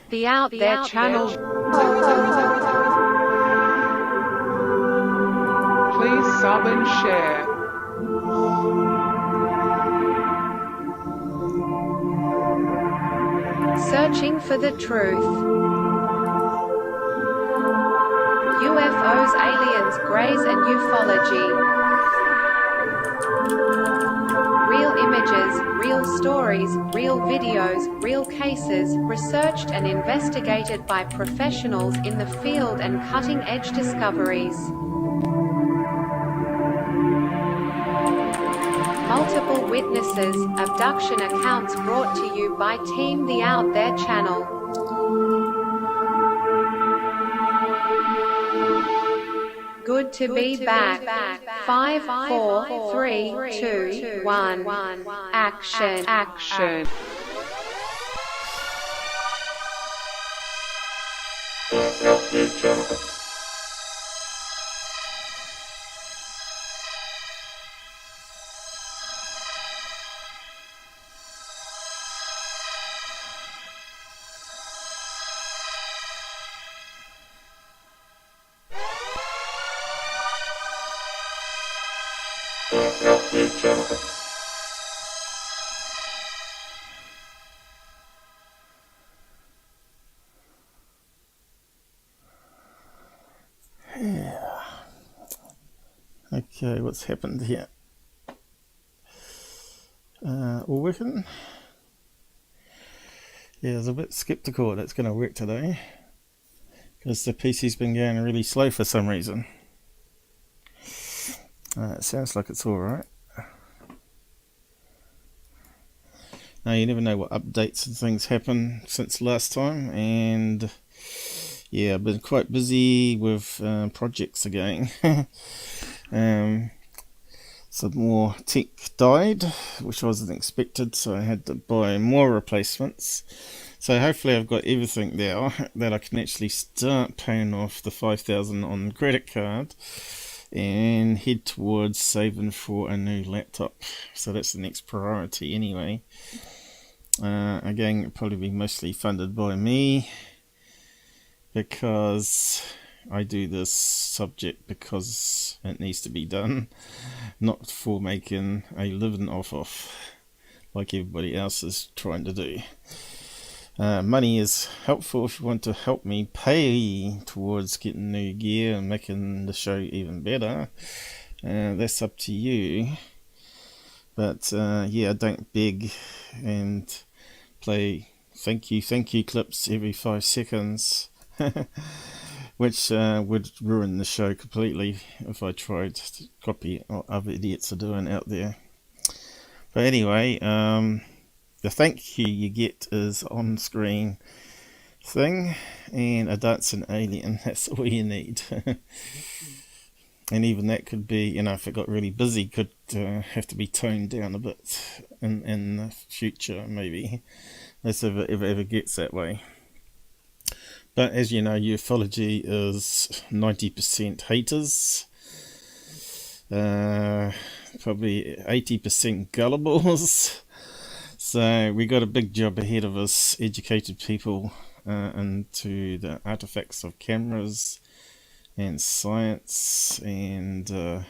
The Out There channel. Please sub and share. Searching for the truth. UFOs, aliens, greys and ufology. Real images, real stories, real videos, real cases, researched and investigated by professionals in the field and cutting-edge discoveries. Multiple witnesses, abduction accounts brought to you by Team The Out There channel. Good to be back. 5, 4, 3, 2, 1. Action. Okay, what's happened here? All working? Yeah, I was a bit skeptical that's going to work today because the PC's been going really slow for some reason. It sounds like it's alright. Now, you never know what updates and things happen since last time, and yeah, I've been quite busy with projects again. Some more tech died, which wasn't expected, so I had to buy more replacements. So hopefully I've got everything now that I can actually start paying off the $5,000 on credit card and head towards saving for a new laptop. So that's the next priority anyway. Again, it'll probably be mostly funded by me because I do this subject because it needs to be done, not for making a living off of like everybody else is trying to do. Money is helpful if you want to help me pay towards getting new gear and making the show even better. That's up to you. But yeah, don't beg and play thank you clips every 5 seconds. Which would ruin the show completely if I tried to copy what other idiots are doing out there. But anyway, the thank you get is on screen thing and a dancing alien. That's all you need. And even that could be, you know, if it got really busy, could have to be toned down a bit in the future, maybe. If it ever gets that way. But as you know, ufology is 90% haters, probably 80% gullibles. So we got a big job ahead of us, educated people into the artifacts of cameras and science, and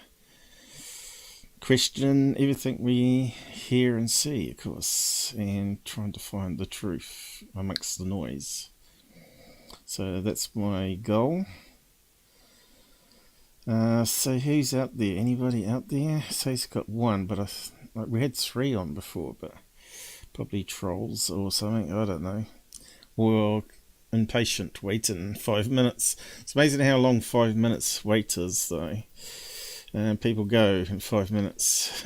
question everything we hear and see, of course, and trying to find the truth amongst the noise. So that's my goal. So who's out there? Anybody out there? So he's got one, but we had 3 on before, but probably trolls or something, I don't know. Or impatient waiting 5 minutes. It's amazing how long 5 minutes wait is, though. People go in 5 minutes.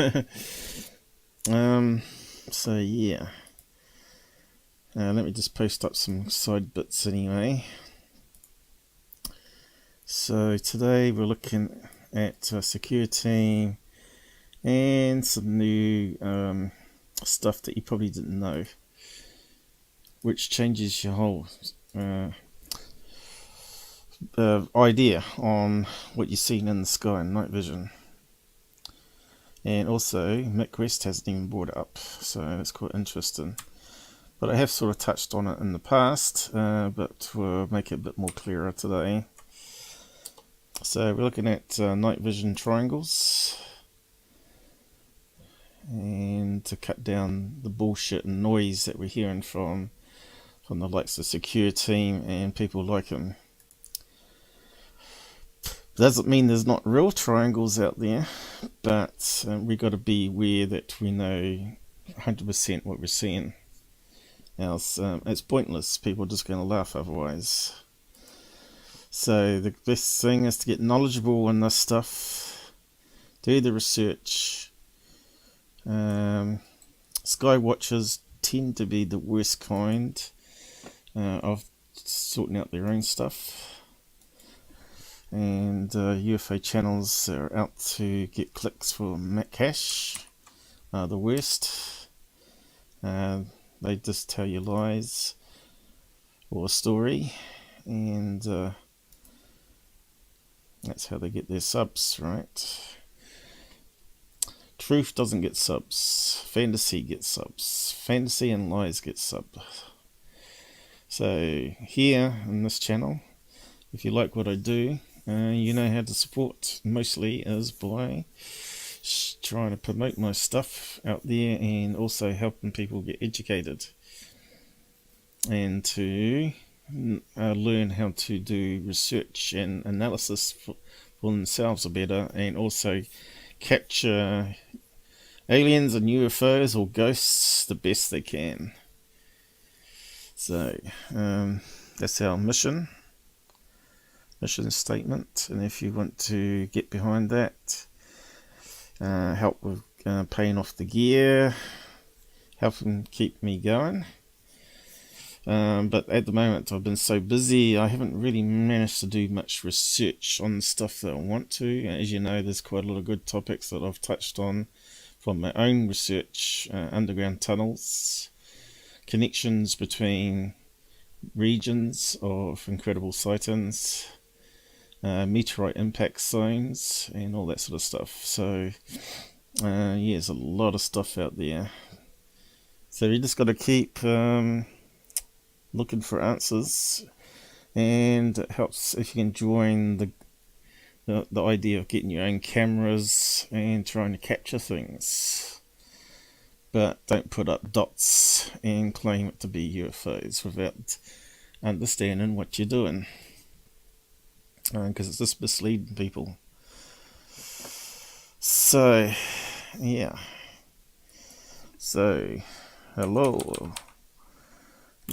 So yeah. Let me just post up some side bits anyway. So today we're looking at Secureteam and some new stuff that you probably didn't know, which changes your whole idea on what you're seeing in the sky in night vision. And also, Mick West hasn't even brought it up, so that's quite interesting. but I have sort of touched on it in the past, but we'll make it a bit more clearer today. So we're looking at night vision triangles, and to cut down the bullshit and noise that we're hearing from the likes of Secureteam and people like him. Doesn't mean there's not real triangles out there, but we got to be aware that we know 100% what we're seeing. Else, it's pointless. People are just going to laugh otherwise. So the best thing is to get knowledgeable on this stuff, do the research. Sky watchers tend to be the worst kind of sorting out their own stuff, and UFO channels are out to get clicks for cash, the worst. They just tell you lies or a story, and that's how they get their subs, right? Truth doesn't get subs. Fantasy gets subs. Fantasy and lies get subs. So here in this channel, if you like what I do, you know how to support. Mostly is by trying to promote my stuff out there and also helping people get educated and to learn how to do research and analysis for themselves better, and also capture aliens and UFOs or ghosts the best they can. So that's our mission statement, and if you want to get behind that, help with paying off the gear, helping keep me going. But at the moment I've been so busy I haven't really managed to do much research on the stuff that I want to. As you know, there's quite a lot of good topics that I've touched on from my own research: underground tunnels, connections between regions of incredible sightings, meteorite impact zones, and all that sort of stuff. So yeah, there's a lot of stuff out there. So you just got to keep looking for answers, and it helps if you can join the idea of getting your own cameras and trying to capture things, but don't put up dots and claim it to be UFOs without understanding what you're doing, because it's just misleading people. So yeah, so hello,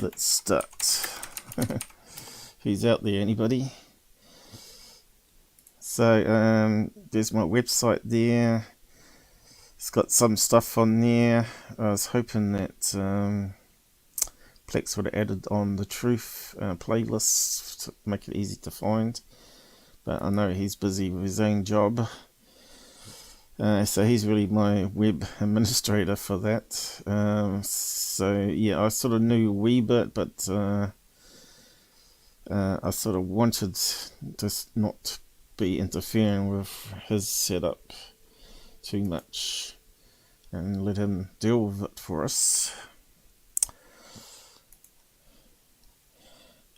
let's start. Who's out there, anybody? So there's my website there. It's got some stuff on there. I was hoping that Plex would have added on the Truth playlist to make it easy to find, but I know he's busy with his own job, so he's really my web administrator for that. So yeah, I sort of knew a wee bit, but I sort of wanted to not be interfering with his setup too much and let him deal with it for us.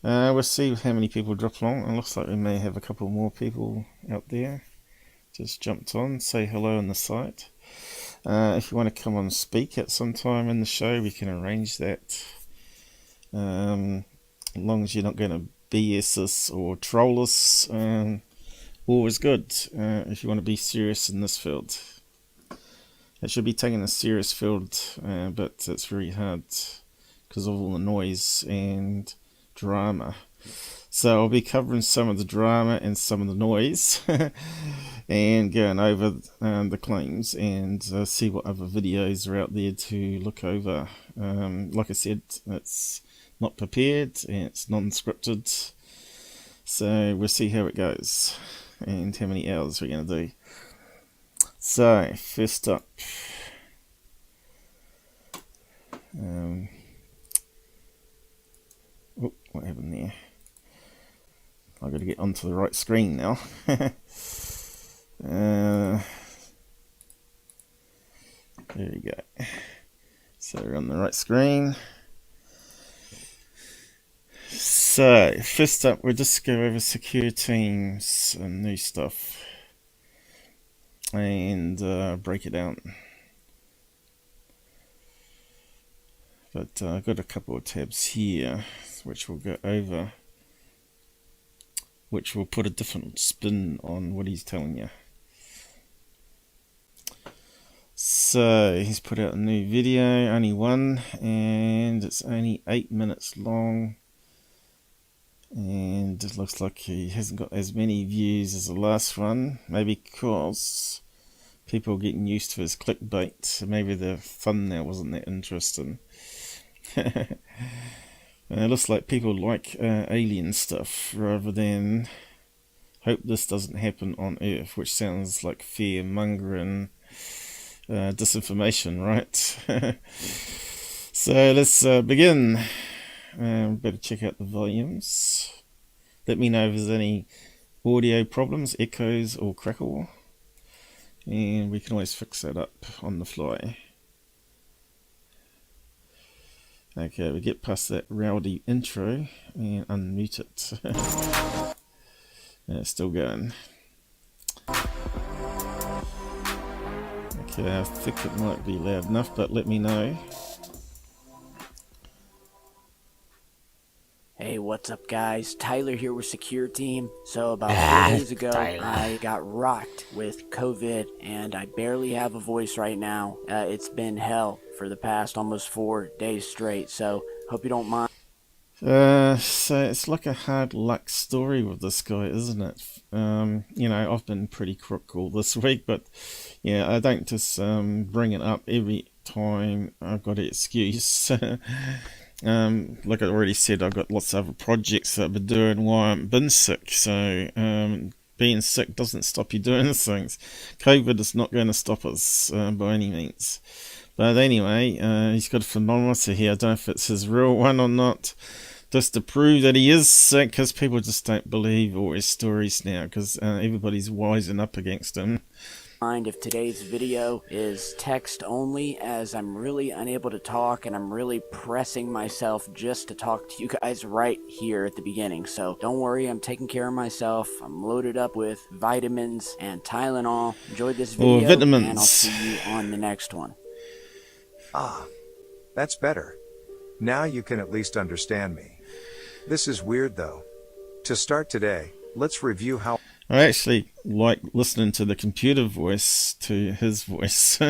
We'll see how many people drop along. It looks like we may have a couple more people out there just jumped on. Say hello on the site. If you want to come on and speak at some time in the show, we can arrange that, as long as you're not going to BS us or troll us. Always good if you want to be serious in this field. It should be taken a serious field, but it's very hard because of all the noise and drama. So I'll be covering some of the drama and some of the noise and going over the claims and see what other videos are out there to look over. Like I said, it's not prepared and it's non-scripted, so we'll see how it goes and how many hours we're going to do. So first up, what happened there? I've got to get onto the right screen now. There we go. So we're on the right screen. So, first up, we'll just go over Secureteam's new stuff and break it down. But I've got a couple of tabs here which we'll go over, which will put a different spin on what he's telling you. So he's put out a new video, only one, and it's only 8 minutes long, and it looks like he hasn't got as many views as the last one, maybe because people are getting used to his clickbait. Maybe the thumbnail wasn't that interesting. It looks like people like alien stuff rather than hope this doesn't happen on Earth, which sounds like fear-mongering disinformation, right? So let's begin. Better check out the volumes. Let me know if there's any audio problems, echoes or crackle, and we can always fix that up on the fly. Okay, we get past that rowdy intro and unmute it. It's still going. Okay, I think it might be loud enough, but let me know. Hey, what's up guys? Tyler here with Secureteam. So about 4 days ago, I got rocked with COVID and I barely have a voice right now. It's been hell for the past almost 4 days straight, so hope you don't mind. So it's like a hard luck story with this guy, isn't it? You know, I've been pretty critical this week, but yeah, I don't just bring it up every time I've got an excuse. Like I already said, I've got lots of other projects that I've been doing while I've been sick, so being sick doesn't stop you doing things. COVID is not going to stop us by any means. But anyway, he's got a thermometer here. I don't know if it's his real one or not, just to prove that he is sick, because people just don't believe all his stories now, because everybody's wising up against him. Mind if today's video is text only, as I'm really unable to talk and I'm really pressing myself just to talk to you guys right here at the beginning. So don't worry, I'm taking care of myself. I'm loaded up with vitamins and Tylenol. Enjoyed this video, vitamins. and I'll see you on the next one. Ah, that's better. Now you can at least understand me. This is weird though. To start today, let's review how I actually like listening to the computer voice to his voice.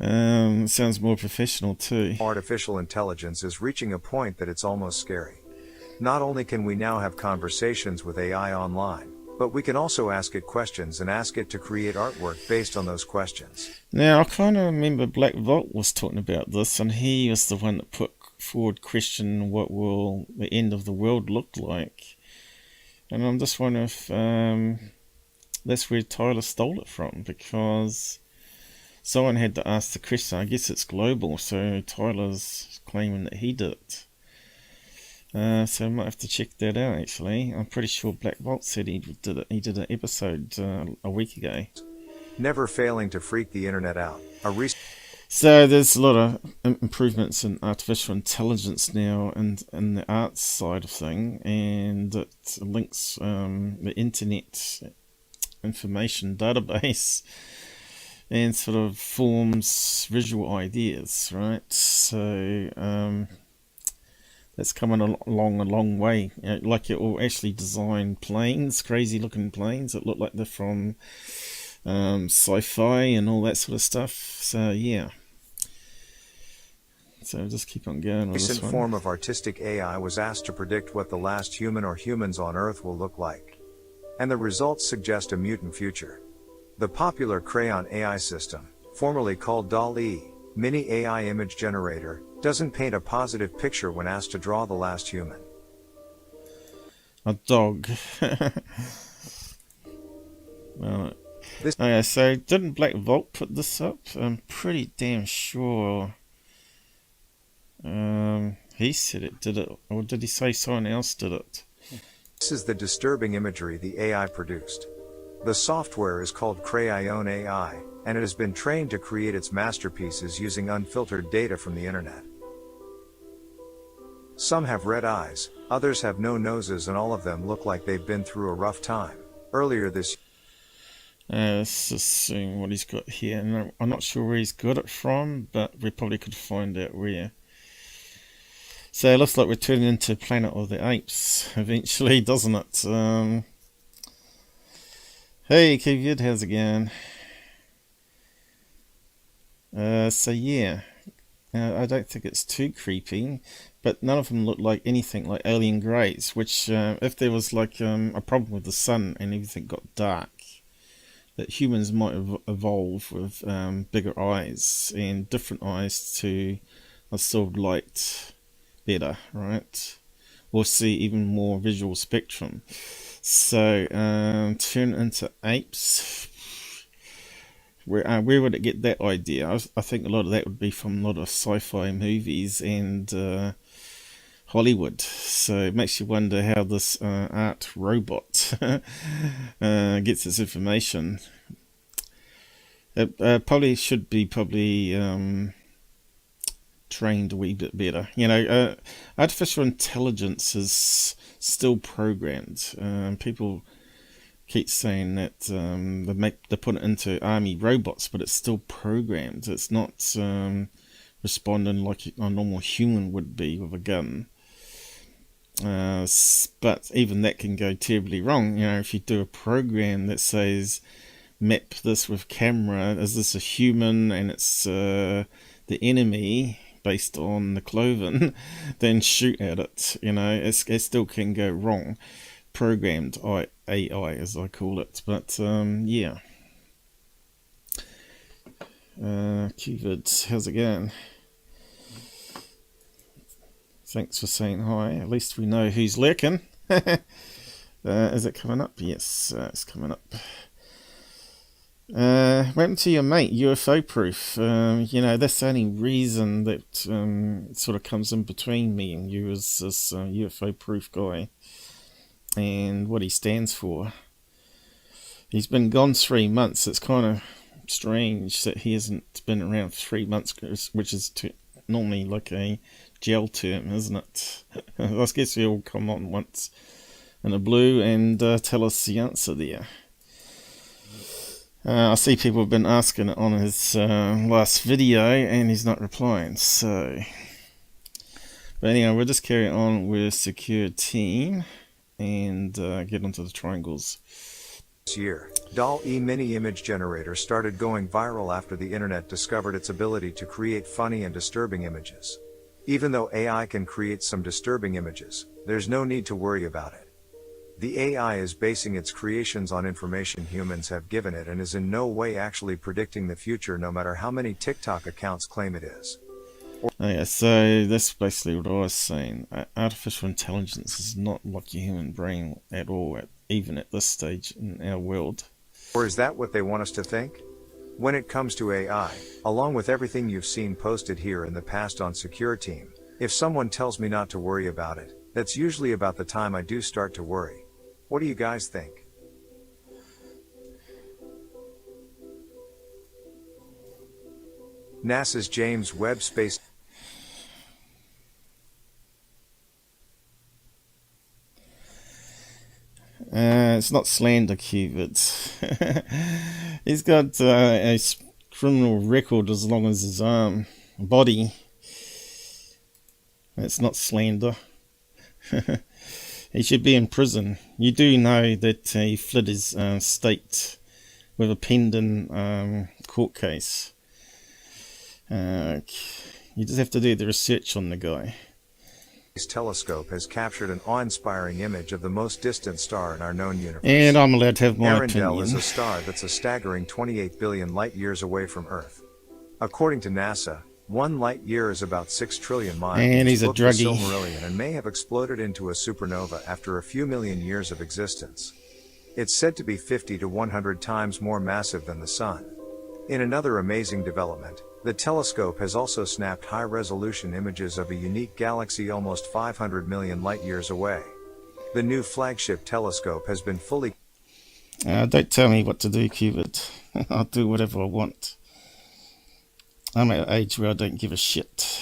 Sounds more professional too. artificial intelligence is reaching a point that it's almost scary. Not only can we now have conversations with AI online, but we can also ask it questions and ask it to create artwork based on those questions. Now, I kind of remember Black Vault was talking about this, and he was the one that put forward question, what will the end of the world look like? And I'm just wondering if that's where Tyler stole it from, because someone had to ask the question. I guess it's global, so Tyler's claiming that he did it. So I might have to check that out, actually. I'm pretty sure Black Vault said he did it. He did an episode a week ago. Never failing to freak the internet out. So there's a lot of improvements in artificial intelligence now and in the arts side of thing, and it links the internet information database and sort of forms visual ideas, right? So that's coming along a long way. Like it will actually design planes, crazy looking planes that look like they're from sci-fi and all that sort of stuff. So yeah, so just keep on going with this Recent one. form of artistic AI was asked to predict what the last human or humans on Earth will look like, and the results suggest a mutant future. The popular Crayon AI system, formerly called DALL-E, mini AI image generator, doesn't paint a positive picture when asked to draw the last human. A dog. Well, okay, so didn't Black Vault put this up? I'm pretty damn sure he said it did it, or did he say someone else did it? This is the disturbing imagery the AI produced. The software is called Crayon AI, and it has been trained to create its masterpieces using unfiltered data from the internet. Some have red eyes, others have no noses, and all of them look like they've been through a rough time. Earlier this let's just see what he's got here. No, I'm not sure where he's got it from, but we probably could find out where. So it looks like we're turning into Planet of the Apes eventually, doesn't it? Hey, QQQvid, how's it going? So yeah, I don't think it's too creepy, but none of them look like anything like alien greys, which if there was like a problem with the sun and everything got dark, that humans might evolve with bigger eyes and different eyes to absorb light better, right? Or see even more visual spectrum. So turn into apes. Where would it get that idea? I think a lot of that would be from a lot of sci-fi movies and Hollywood. So it makes you wonder how this art robot gets its information. It probably should be trained a wee bit better. You know, artificial intelligence is still programmed. People keep saying that they put it into army robots, but it's still programmed. It's not responding like a normal human would be with a gun. But even that can go terribly wrong. You know, if you do a program that says map this with camera, is this a human and it's the enemy based on the clothing, then shoot at it. You know, it still can go wrong. Programmed AI, as I call it. But yeah. QQQvid, how's it going? Thanks for saying hi. At least we know who's lurking. Is it coming up? Yes, it's coming up. What happened to your mate, UFO Proof? You know, that's the only reason that it sort of comes in between me and you is this UFO Proof guy and what he stands for. He's been gone 3 months. It's kind of strange that he hasn't been around 3 months, which is normally like a jail term, isn't it? I guess he'll come on once in a blue and tell us the answer there. I see people have been asking it on his last video and he's not replying, so... But anyway, we'll just carry on with Secureteam and get onto the triangles. This year, DALL-E mini image generator started going viral after the internet discovered its ability to create funny and disturbing images. Even though AI can create some disturbing images, there's no need to worry about it. The AI is basing its creations on information humans have given it and is in no way actually predicting the future, no matter how many TikTok accounts claim it is. Okay, so that's basically what I was saying. Artificial intelligence is not like your human brain at all, even at this stage in our world. Or is that what they want us to think? When it comes to AI, along with everything you've seen posted here in the past on Secureteam, if someone tells me not to worry about it, that's usually about the time I do start to worry. What do you guys think? NASA's James Webb Space it's not slander, QQQvid. He's got a criminal record as long as his body. It's not slander. He should be in prison. You do know that he fled his state with a pending court case. You just have to do the research on the guy. Telescope has captured an awe-inspiring image of the most distant star in our known universe. And I'm allowed to have my Arendelle opinion. is a star that's a staggering 28 billion light-years away from Earth. According to NASA, 1 light-year is about 6 trillion miles. And he's a druggie. Silmarillion and may have exploded into a supernova after a few million years of existence. It's said to be 50 to 100 times more massive than the Sun. In another amazing development, the telescope has also snapped high-resolution images of a unique galaxy almost 500 million light-years away. The new flagship telescope has been fully... Don't tell me what to do, QQQvid. I'll do whatever I want. I'm at an age where I don't give a shit.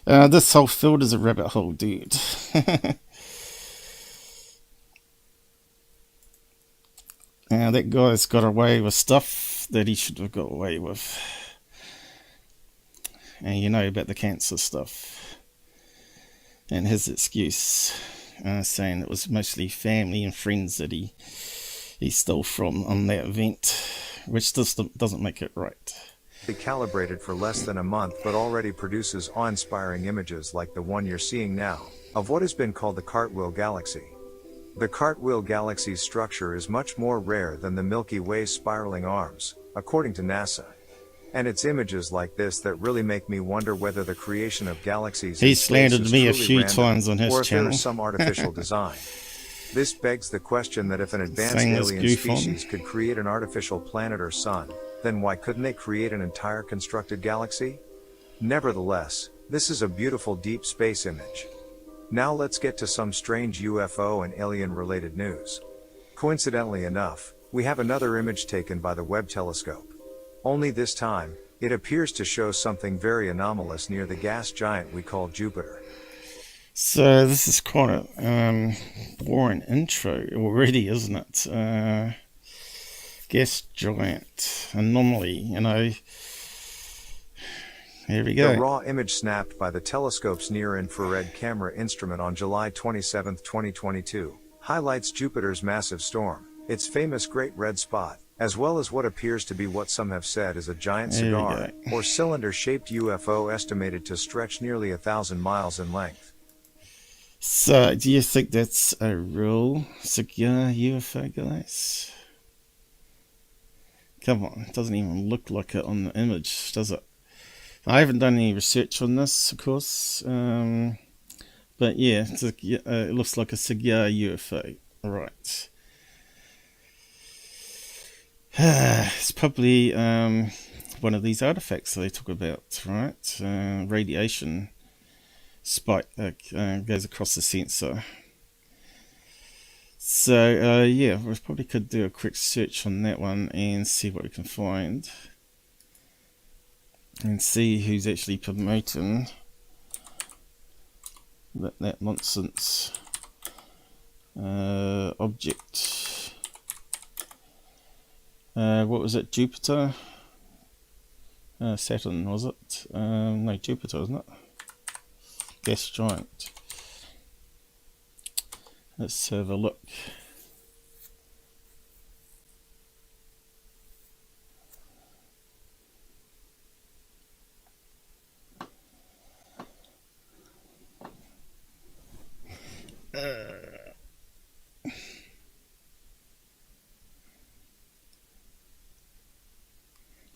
This whole field is a rabbit hole, dude. That guy's got away with stuff that he should have got away with. And you know about the cancer stuff. And his excuse, saying it was mostly family and friends that he stole from on that event, which just doesn't make it right. Calibrated for less than a month but already produces awe-inspiring images like the one you're seeing now, of what has been called the Cartwheel Galaxy. The Cartwheel Galaxy's structure is much more rare than the Milky Way's spiraling arms, according to NASA. And it's images like this that really make me wonder whether the creation of galaxies He slandered me a few random, times on his or if channel. there's some artificial design. This begs the question that if an advanced Same as alien GUFON. species could create an artificial planet or sun, then why couldn't they create an entire constructed galaxy? Nevertheless, this is a beautiful deep space image. Now let's get to some strange UFO and alien-related news. Coincidentally enough, we have another image taken by the Webb telescope. Only this time, it appears to show something very anomalous near the gas giant we call Jupiter. So this is quite a boring intro already, isn't it? Gas giant anomaly, you know. Here we go. The raw image snapped by the telescope's near-infrared camera instrument on July 27, 2022, highlights Jupiter's massive storm, its famous Great Red Spot, as well as what appears to be what some have said is a giant cigar, or cylinder-shaped UFO estimated to stretch nearly 1,000 miles in length. So, do you think that's a real cigar UFO, guys? Come on, it doesn't even look like it on the image, does it? I haven't done any research on this, of course, but yeah, it looks like a cigar UFO. Right. It's probably one of these artifacts they talk about, right? Radiation spike that goes across the sensor. So, yeah, we probably could do a quick search on that one and see what we can find. And see who's actually promoting that nonsense object. What was it? Jupiter? Saturn, was it? No, Jupiter, wasn't it? Gas giant. Let's have a look.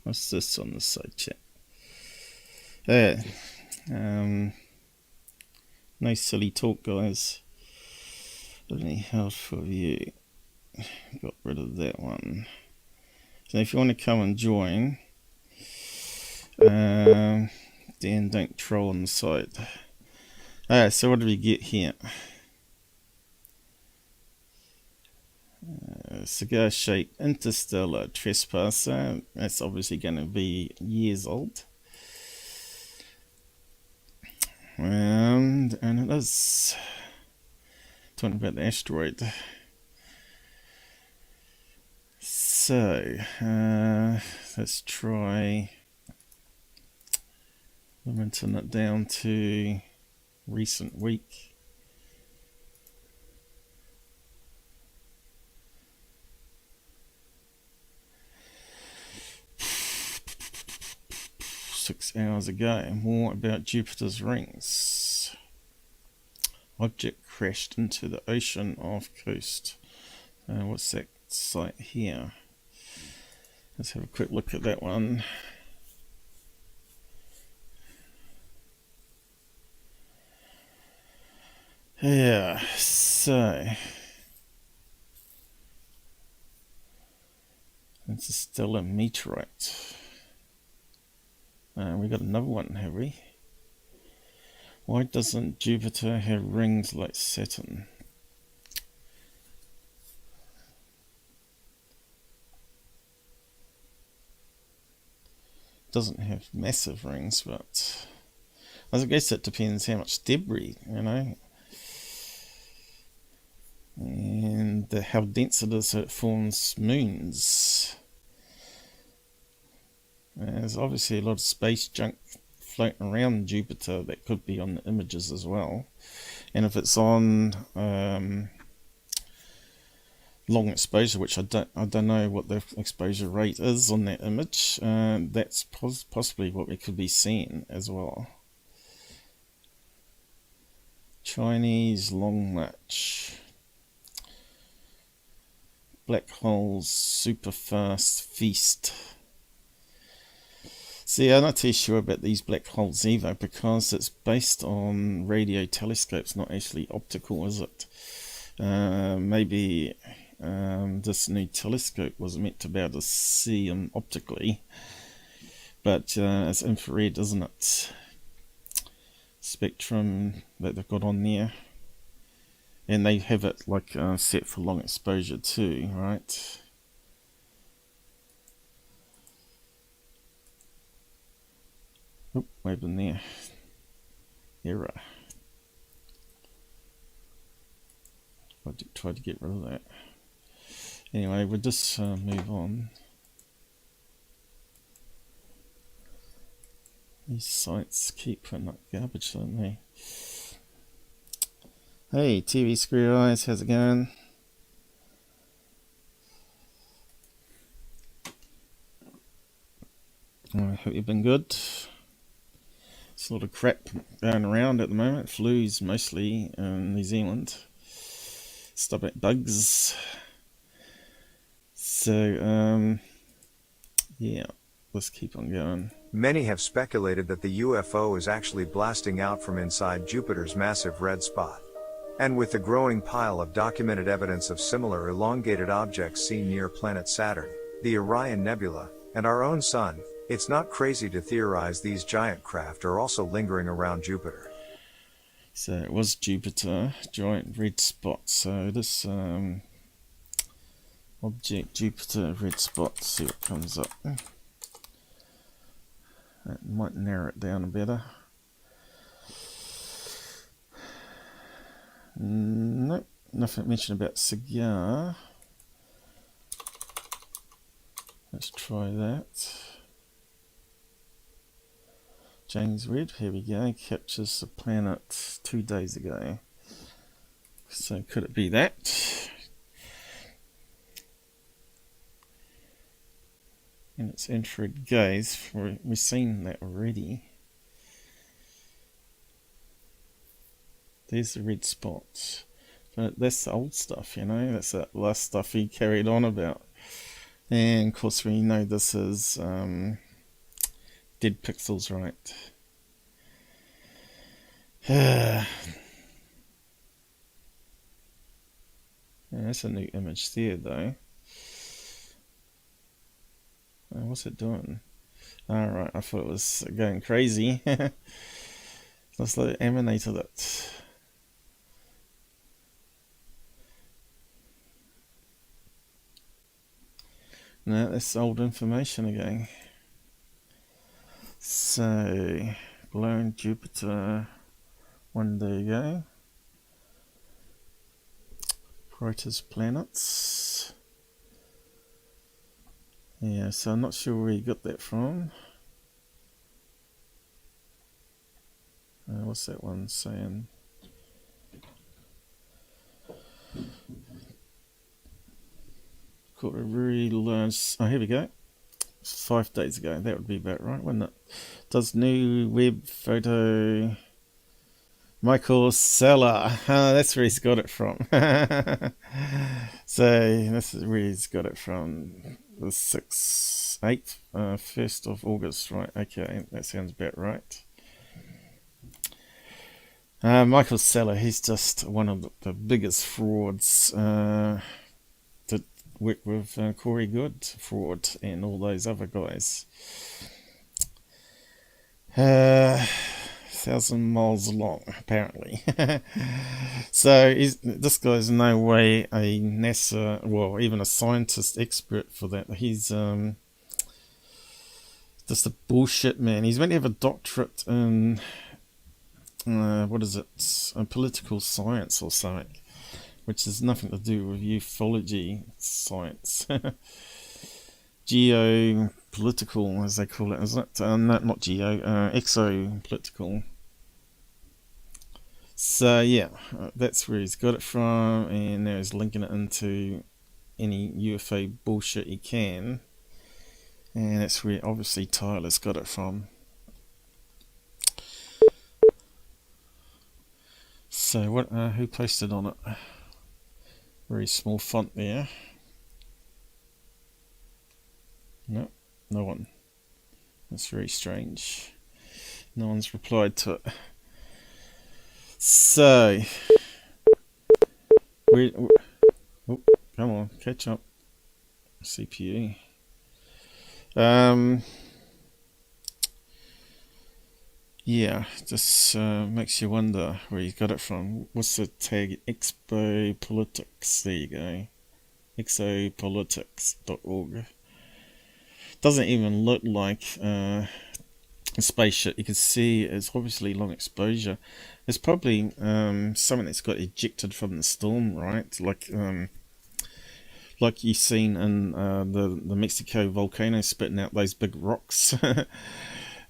What's this on the side chat? No silly talk, guys. Only helpful view. Got rid of that one. So if you want to come and join, then don't troll on the side. Alright, so what do we get here? Cigar shaped interstellar trespasser. That's obviously going to be years old. And it is talking about the asteroid. So let's try limiting it down to recent week. Hours ago. More about Jupiter's rings. Object crashed into the ocean off coast. What's that site here? Let's have a quick look at that one. Yeah, so it's still a meteorite. We got another one, have we? Why doesn't Jupiter have rings like Saturn? Doesn't have massive rings, but I guess it depends how much debris, you know, and how dense it is so it forms moons. There's obviously a lot of space junk floating around Jupiter that could be on the images as well. And if it's on long exposure, which I don't know what the exposure rate is on that image, that's possibly what we could be seeing as well. Chinese Long March. Black holes, super fast feast. See, I'm not too sure about these black holes either, because it's based on radio telescopes, not actually optical, is it? Maybe this new telescope was meant to be able to see them optically, but it's infrared, isn't it? Spectrum that they've got on there. And they have it like set for long exposure too, right? Oop, what happened there? Error. I tried to get rid of that. Anyway, we'll just move on. These sites keep putting up garbage, don't they? Hey, TV Screw Eyes, how's it going? I hope you've been good. There's a lot of crap going around at the moment. Flus mostly in New Zealand. Stubborn bugs. So, yeah, let's keep on going. Many have speculated that the UFO is actually blasting out from inside Jupiter's massive red spot. And with the growing pile of documented evidence of similar elongated objects seen near planet Saturn, the Orion Nebula, and our own Sun, it's not crazy to theorize these giant craft are also lingering around Jupiter. So it was Jupiter, giant red spot. So this object, Jupiter red spot, see what comes up. That might narrow it down a better. Nope, nothing mentioned about cigar. Let's try that. James Webb, here we go, captures the planet 2 days ago. So could it be that? And it's infrared gaze, we've seen that already. There's the red spots. But that's the old stuff, you know, that's that last stuff he carried on about. And of course we know this is dead pixels, right? Yeah, that's a new image there though. What's it doing? Alright, I thought it was going crazy. Let's let it animated it. No, that's old information again. So, glowing Jupiter 1 day ago. Brightest planets. Yeah, so I'm not sure where you got that from. What's that one saying? Caught a very large. Oh, here we go. 5 days ago. That would be about right, wouldn't it? Does new web photo. Michael Seller. That's where he's got it from. So this is where he's got it from. The 1st of August, right? Okay, that sounds about right. Michael Seller, he's just one of the biggest frauds that work with Corey Good fraud and all those other guys. 1,000 miles long, apparently. So this guy's no way a NASA, well, even a scientist expert for that. He's just a bullshit man. He's meant to have a doctorate in what is it? A political science or something, which has nothing to do with ufology science. Geopolitical, as they call it, isn't it? No, not geo, exopolitical. So yeah, that's where he's got it from, and now he's linking it into any UFO bullshit he can, and that's where obviously Tyler's got it from. So what? Who posted on it? Very small font there. No, no one. That's very strange. No one's replied to it. So, oh, come on, catch up. CPU. Yeah, just makes you wonder where you got it from. What's the tag? Exopolitics. There you go. Exopolitics.org. Doesn't even look like a spaceship. You can see it's obviously long exposure. It's probably something that's got ejected from the storm, right? Like you've seen in the Mexico volcano spitting out those big rocks.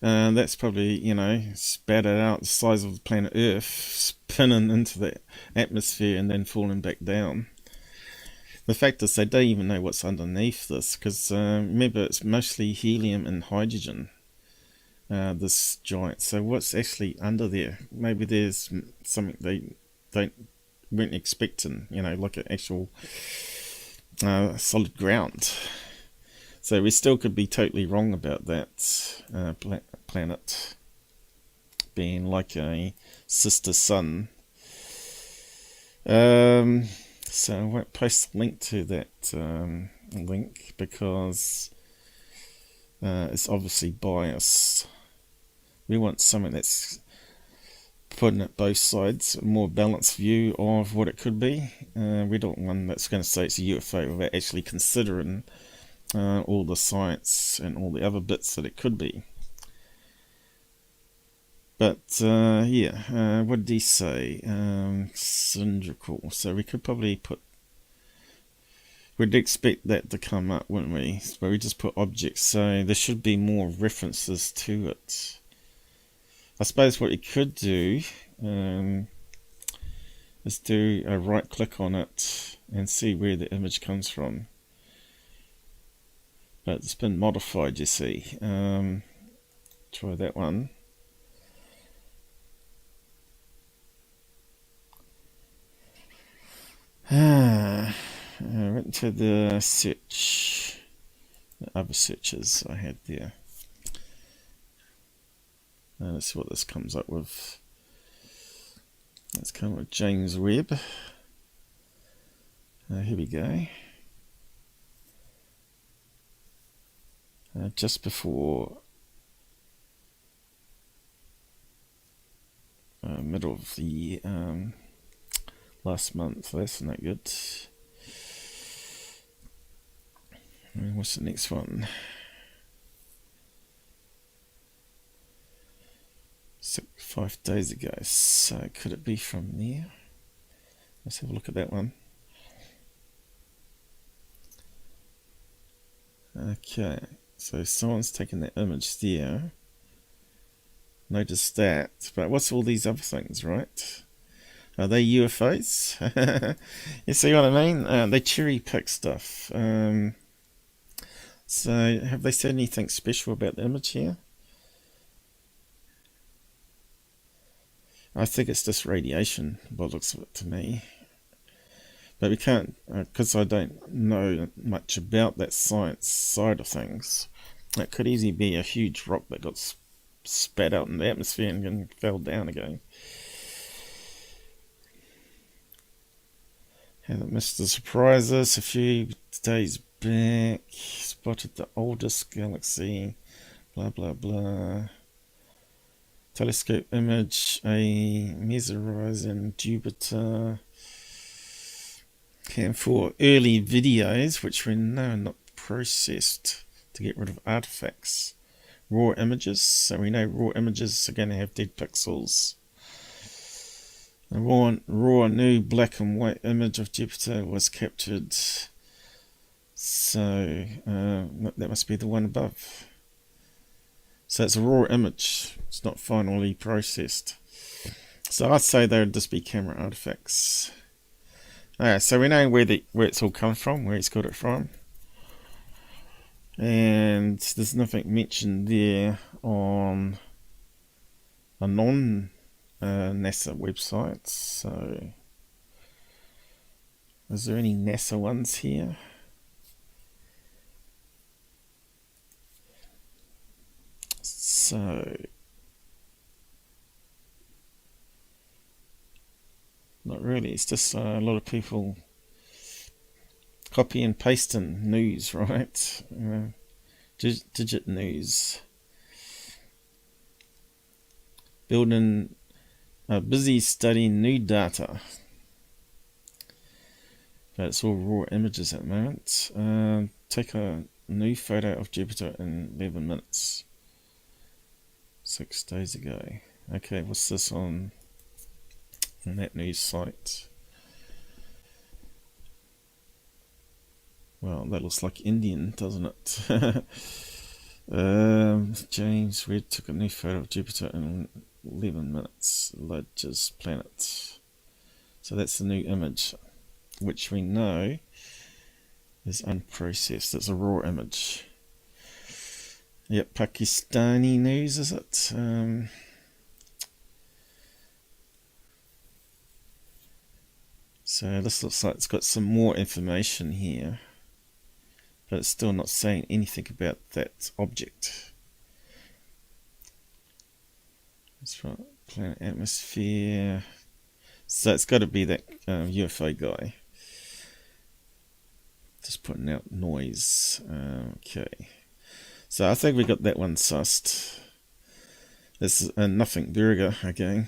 That's probably, you know, spat it out the size of the planet Earth, spinning into the atmosphere and then falling back down. The fact is they don't even know what's underneath this, because remember, it's mostly helium and hydrogen, this giant. So what's actually under there? Maybe there's something they weren't expecting, you know, like an actual solid ground. So we still could be totally wrong about that planet being like a sister sun. So I won't post a link to that link because it's obviously biased. We want something that's putting at both sides, a more balanced view of what it could be. We don't want one that's going to say it's a UFO without actually considering all the science and all the other bits that it could be. But yeah, what did he say? Cylindrical. So we could probably put, we'd expect that to come up, wouldn't we? But we just put objects, so there should be more references to it. I suppose what you could do is do a right click on it and see where the image comes from. But it's been modified, you see. Try that one. Went to the search, the other searches I had there. Let's see what this comes up with. Let's come with James Webb. Here we go. Just before middle of the year, last month. That's not good. What's the next one? 5 days ago. So could it be from there? Let's have a look at that one. Okay, so someone's taken that image there. Notice that. But what's all these other things, right? Are they UFOs? You see what I mean? They cherry pick stuff. So have they said anything special about the image here? I think it's just radiation, by the looks of it to me. But we can't, because I don't know much about that science side of things. It could easily be a huge rock that got spat out in the atmosphere and then fell down again. Haven't missed the surprises. A few days back, spotted the oldest galaxy, blah blah blah. Telescope image, a mesorizing Jupiter. And for early videos, which we know are not processed to get rid of artifacts. Raw images, so we know raw images are going to have dead pixels. A raw new black and white image of Jupiter was captured. So that must be the one above. So it's a raw image. It's not finally processed. So I'd say they would just be camera artifacts. Alright, so we know where it's all come from, where he's got it from. And there's nothing mentioned there on a non-NASA website. So is there any NASA ones here? So not really, it's just a lot of people copy and pasting news, right? Digit news. Busy studying new data. But it's all raw images at the moment. Take a new photo of Jupiter in 11 minutes. 6 days ago. Okay, what's this on that news site? Well, that looks like Indian, doesn't it? James Reed took a new photo of Jupiter in 11 minutes. Largest planet. So that's the new image, which we know is unprocessed. It's a raw image. Yep, Pakistani news, is it? So this looks like it's got some more information here, but it's still not saying anything about that object. That's right, planet atmosphere. So it's got to be that UFO guy. Just putting out noise. Okay. So I think we got that one sussed. This is a nothing burger again.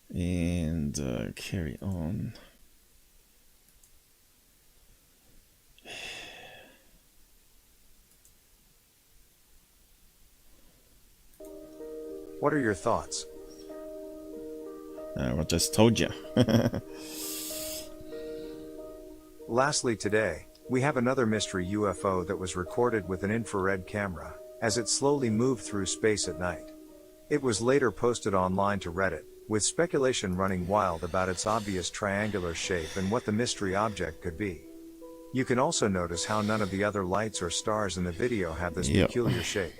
And carry on. What are your thoughts? I just told you. Lastly today, we have another mystery UFO that was recorded with an infrared camera, as it slowly moved through space at night. It was later posted online to Reddit, with speculation running wild about its obvious triangular shape and what the mystery object could be. You can also notice how none of the other lights or stars in the video have this peculiar shape.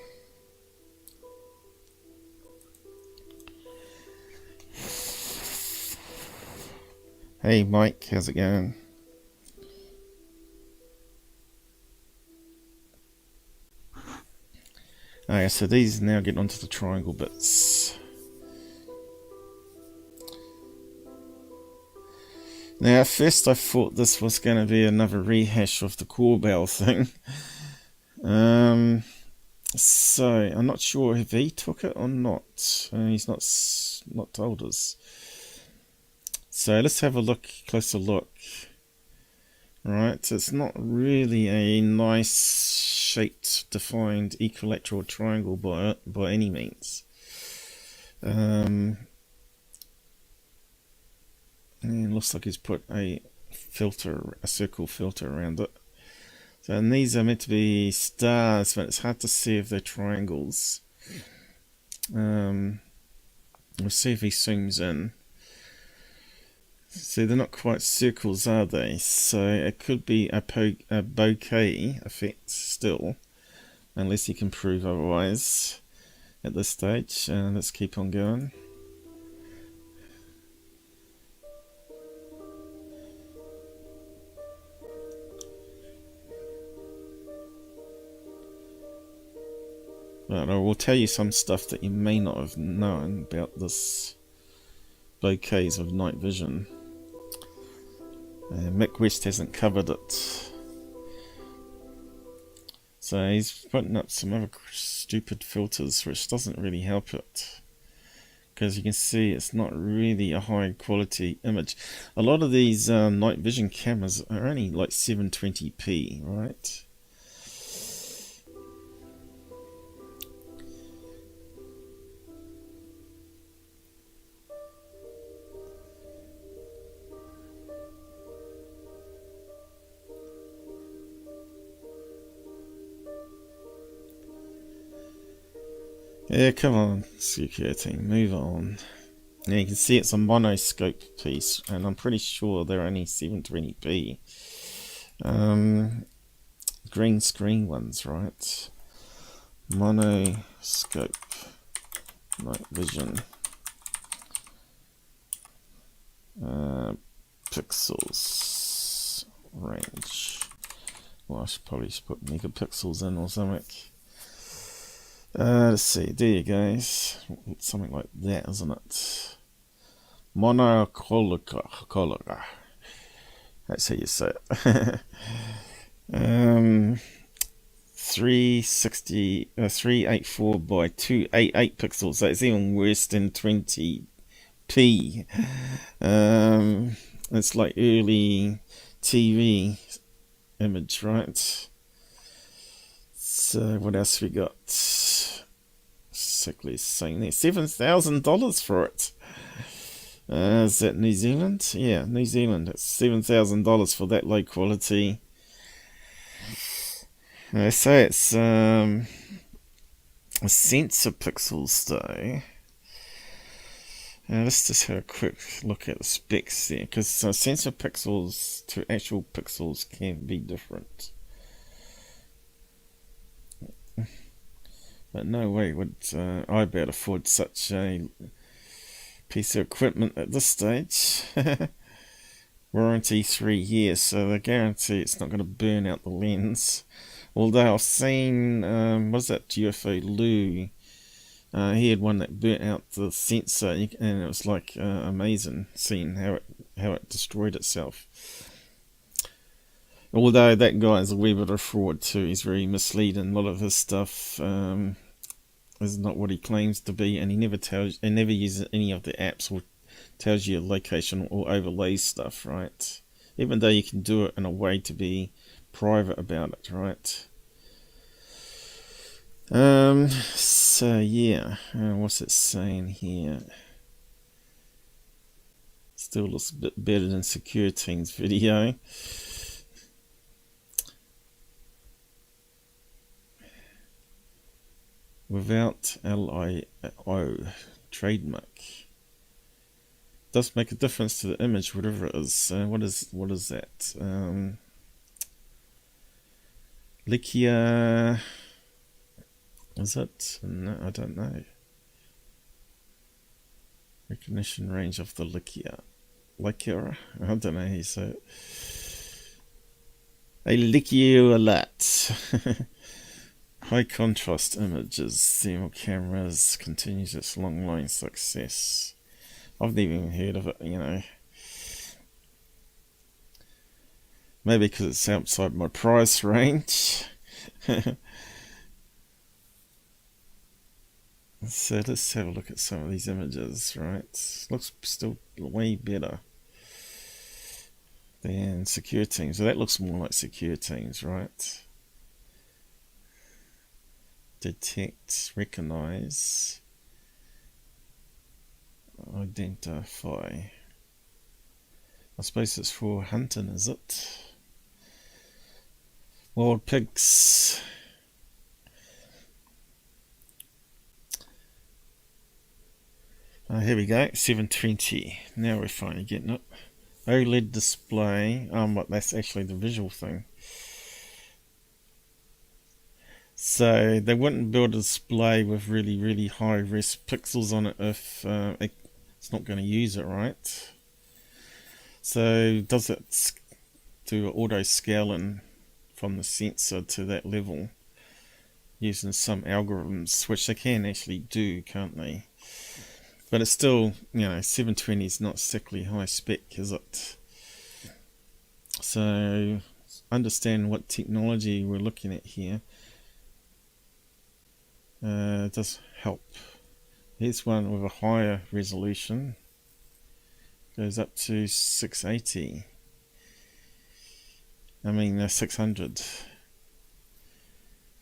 Hey Mike, how's it going? Okay, so these now get onto the triangle bits. Now at first I thought this was going to be another rehash of the Corbell thing. So I'm not sure if he took it or not. He's not told us. So let's have a closer look. Right, so it's not really a nice shaped, defined equilateral triangle by any means. And it looks like he's put a circle filter around it. So, and these are meant to be stars, but it's hard to see if they're triangles. We'll see if he zooms in. See, they're not quite circles, are they? So it could be a bokeh effect still, unless you can prove otherwise at this stage. Let's keep on going. But I will tell you some stuff that you may not have known about this bokehs of night vision. Mick West hasn't covered it. So he's putting up some other stupid filters which doesn't really help it. Because you can see it's not really a high quality image. A lot of these night vision cameras are only like 720p, right? Yeah, come on, Secureteam, move on. Now you can see it's a monoscope piece, and I'm pretty sure they're only 720p. Green screen ones, right? Monoscope, night vision, pixels, range. Well, I should probably put megapixels in or something. Let's see, there you go. Something like that, isn't it? Monocolor. That's how you say it. 384 by 288 pixels. So it's even worse than 20p. It's like early TV image, right? So what else we got? Sickly saying there, $7,000 for it. Is that New Zealand? Yeah, New Zealand. It's $7,000 for that low quality. They say it's a sensor pixels though. Let's just have a quick look at the specs there, because sensor pixels to actual pixels can be different. But no way would I be able to afford such a piece of equipment at this stage. Warranty 3 years, so they guarantee it's not going to burn out the lens. Although I've seen, was that UFO Lou? He had one that burnt out the sensor, and it was like amazing seeing how it destroyed itself. Although that guy is a wee bit of fraud too. He's very misleading. A lot of his stuff is not what he claims to be, and he never uses any of the apps or tells you location or overlays stuff, right? Even though you can do it in a way to be private about it, right? So yeah, what's it saying here? Still looks a bit better than Secureteam's video. Without LIO trademark. Does make a difference to the image, whatever it is. What is that? Likia, is it? No, I don't know. Recognition range of the Likia. Likia? I don't know how you say it. A Likia alert. High contrast images, thermal cameras, continues its long line success. I've never even heard of it, you know. Maybe because it's outside my price range. So let's have a look at some of these images, right? Looks still way better than Secureteam. So that looks more like Secureteam's, right? Detect, recognize, identify. I suppose it's for hunting, is it? Wild pigs. Here we go, 720. Now we're finally getting it. OLED display. But that's actually the visual thing. So they wouldn't build a display with really high res pixels on it if it's not going to use it, right? So does it do auto scaling from the sensor to that level using some algorithms, which they can actually do, can't they? But it's still, you know, 720 is not sickly high spec, is it? So understand what technology we're looking at here. It does help. Here's one with a higher resolution. Goes up to 680. I mean 600.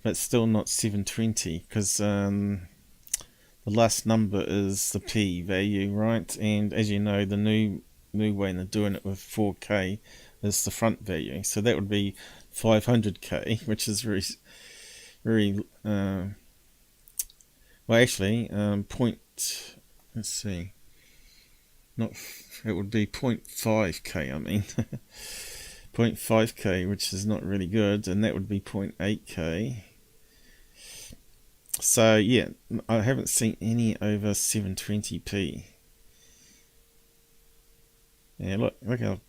But still not 720, because the last number is the P value, right? And as you know, the new way they're doing it with 4K is the front value. So that would be 500K, which is very Well, actually, let's see, not, it would be 0.5k, I mean, 0.5k, which is not really good, and that would be 0.8k. So yeah, I haven't seen any over 720p. Yeah, look how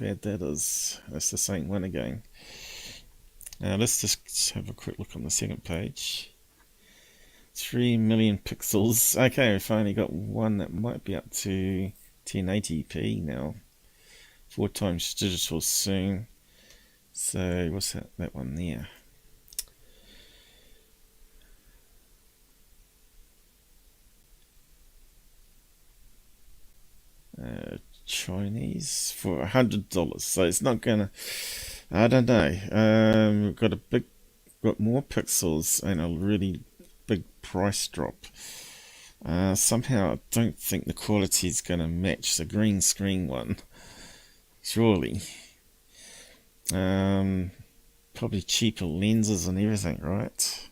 bad that is. That's the same one again. Let's just have a quick look on the second page. 3 million pixels. Okay, we've finally got one that might be up to 1080p now. 4 times digital soon. So what's that one there? Chinese for $100. So it's not gonna. I don't know. We've got more pixels and a really big price drop. Somehow I don't think the quality is gonna match the green screen one. Surely. Probably cheaper lenses and everything, right?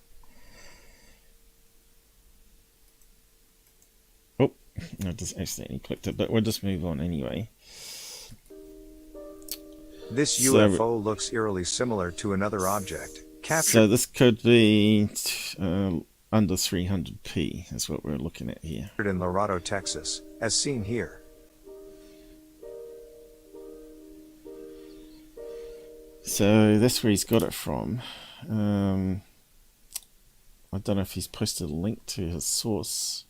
I just accidentally clicked it, but we'll just move on anyway. This UFO looks eerily similar to another object captured. So this could be under 300p, is what we're looking at here. In Laredo, Texas, as seen here. So that's where he's got it from. I don't know if he's posted a link to his source.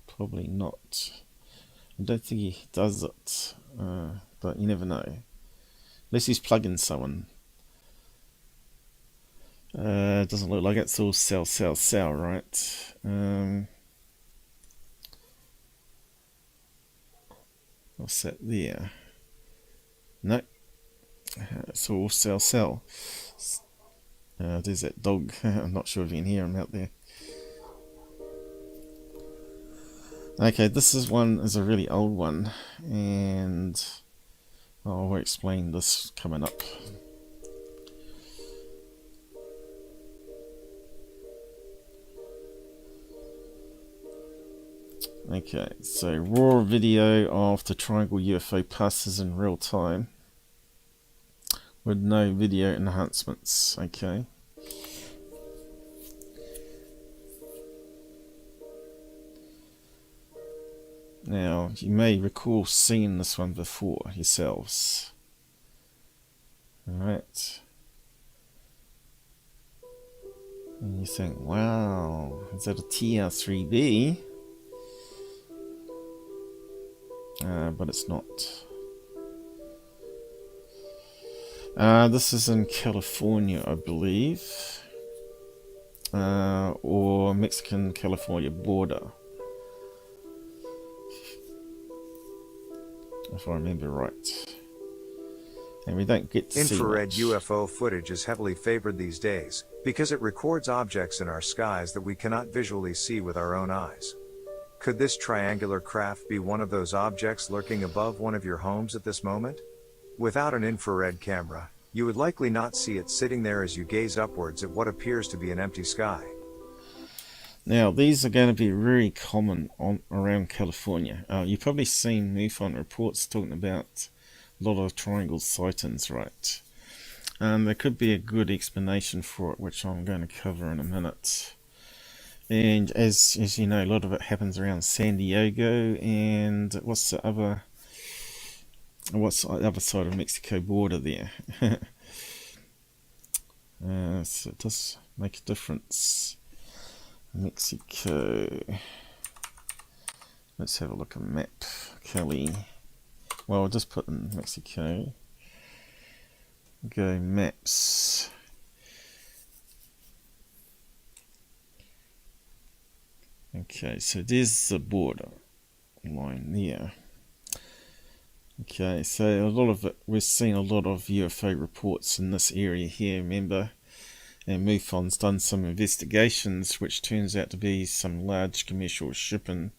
Probably not. I don't think he does it, but you never know. Unless he's plugging someone. It doesn't look like it's all sell, right? What's that there? No. It's all sell. There's that dog. I'm not sure if you can hear him out there. Okay, this is a really old one, and I'll explain this coming up. Okay, so raw video of the triangle UFO passes in real time with no video enhancements. Okay. Now, you may recall seeing this one before yourselves. Alright. And you think, wow, is that a TR3b? But it's not. This is in California, I believe. Or Mexican-California border. If I remember right. And we don't get to Infrared see much. UFO footage is heavily favored these days because it records objects in our skies that we cannot visually see with our own eyes. Could this triangular craft be one of those objects lurking above one of your homes at this moment? Without an infrared camera, you would likely not see it sitting there as you gaze upwards at what appears to be an empty sky. Now, these are going to be very common around California. You've probably seen MUFON reports talking about a lot of triangle sightings, right? There could be a good explanation for it, which I'm going to cover in a minute. And as you know, a lot of it happens around San Diego, and what's the other side of Mexico border there? So it does make a difference. Mexico. Let's have a look at map. Cali. Well, I'll just put in Mexico. Go maps. Okay, so there's the border line there. Okay, so a lot of it, we've seen a lot of UFO reports in this area here, remember? And MUFON's done some investigations, which turns out to be some large commercial shipping,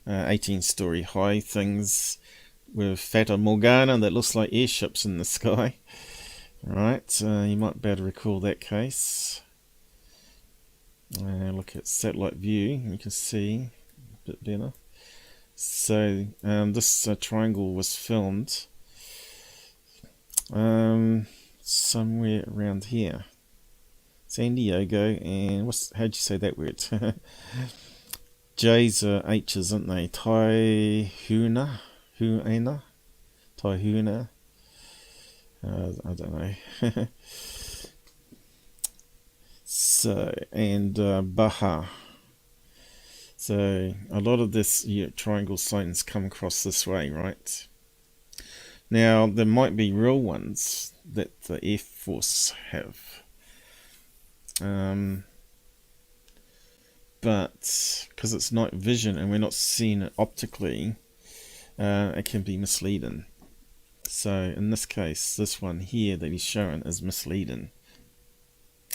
18-story high things with Fata Morgana that looks like airships in the sky. Right, you might be able to recall that case. Look at satellite view, you can see a bit better. So this triangle was filmed somewhere around here, San Diego, and how'd you say that word? J's are H's, aren't they? Taihuna, Taihuna. I don't know. So, and Baja. So a lot of this triangle signs come across this way, right? Now there might be real ones that the Air Force have, but because it's night vision and we're not seeing it optically, it can be misleading. So in this case, this one here that he's showing is misleading.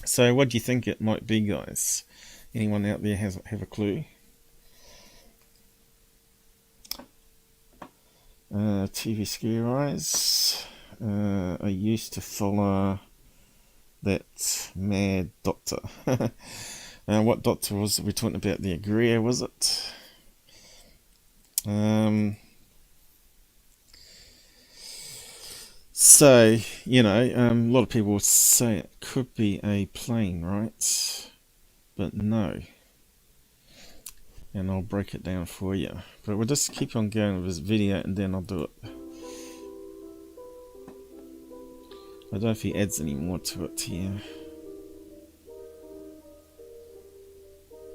So what do you think it might be, guys? Anyone out there have a clue? TV Scare Eyes. I used to follow that mad doctor. What doctor was it? We're talking about the Agria, was it? So, you know, a lot of people would say it could be a plane, right? But no. And I'll break it down for you. But we'll just keep on going with this video and then I'll do it. I don't know if he adds any more to it here.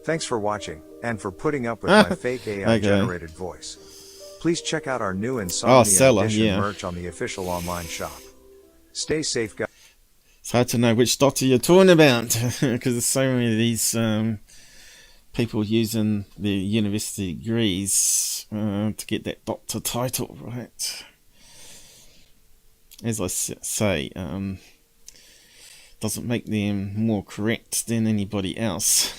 Thanks for watching, and for putting up with my fake AI-generated voice. Please check out our new Insomnia Edition merch on the official online shop. Stay safe, guys. It's hard to know which doctor you're talking about, because there's so many of these people using their university degrees to get that doctor title, right? As I say, doesn't make them more correct than anybody else.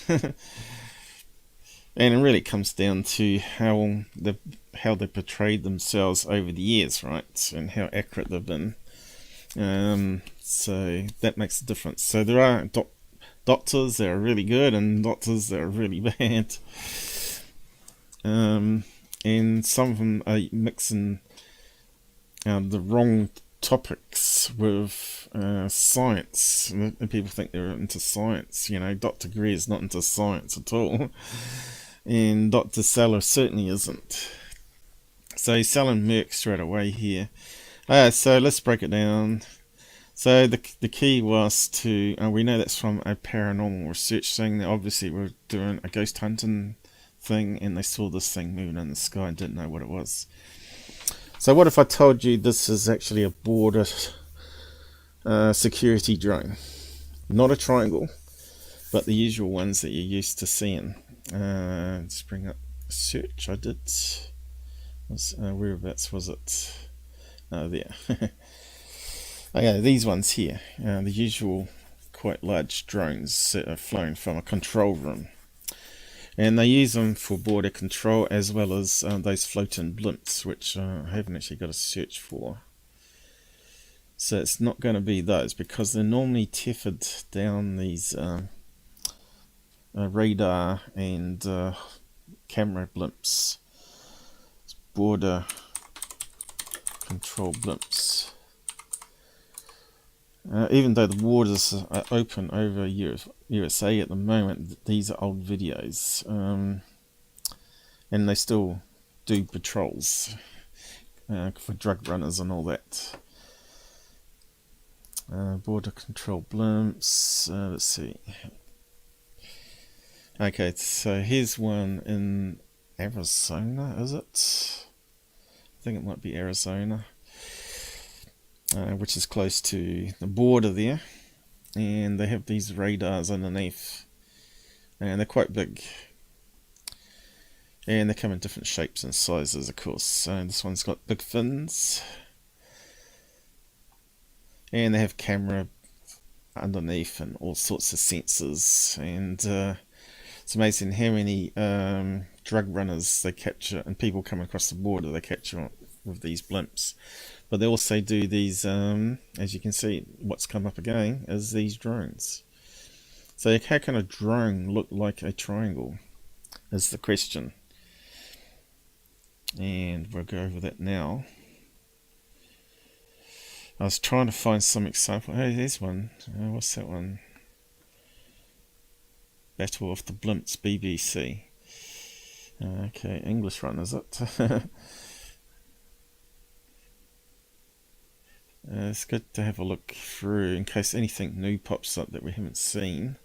And it really comes down to how they portrayed themselves over the years, right? And how accurate they've been. So that makes a difference. So there are doctors that are really good and doctors that are really bad. And some of them are mixing the wrong topics with science. And people think they're into science. You know, Dr. Greer's not into science at all. And Dr. Seller certainly isn't. So he's selling Merc straight away here. So let's break it down. So the key was to, we know that's from a paranormal research thing. They obviously were doing a ghost hunting thing and they saw this thing moving in the sky and didn't know what it was. So what if I told you this is actually a border security drone? Not a triangle, but the usual ones that you're used to seeing. Let's bring up a search I did. Whereabouts was it? There. Okay, these ones here, the usual quite large drones that are flown from a control room. And they use them for border control as well as those floating blimps, which I haven't actually got a search for. So it's not going to be those because they're normally tethered down these radar and camera blimps. It's border control blimps. Even though the waters are open over USA at the moment, these are old videos, and they still do patrols for drug runners and all that. Border control blimps. Let's see. Okay, so here's one in Arizona, is it? I think it might be Arizona. Which is close to the border there, and they have these radars underneath, and they're quite big, and they come in different shapes and sizes, of course. So this one's got big fins, and they have camera underneath and all sorts of sensors, and it's amazing how many drug runners they capture and people coming across the border they capture with these blimps. But they also do these, as you can see, what's come up again is these drones. So how can a drone look like a triangle is the question. And we'll go over that now. I was trying to find some example. Oh, there's one. What's that one? Battle of the Blimps, BBC. Okay, English one, is it? It's good to have a look through in case anything new pops up that we haven't seen.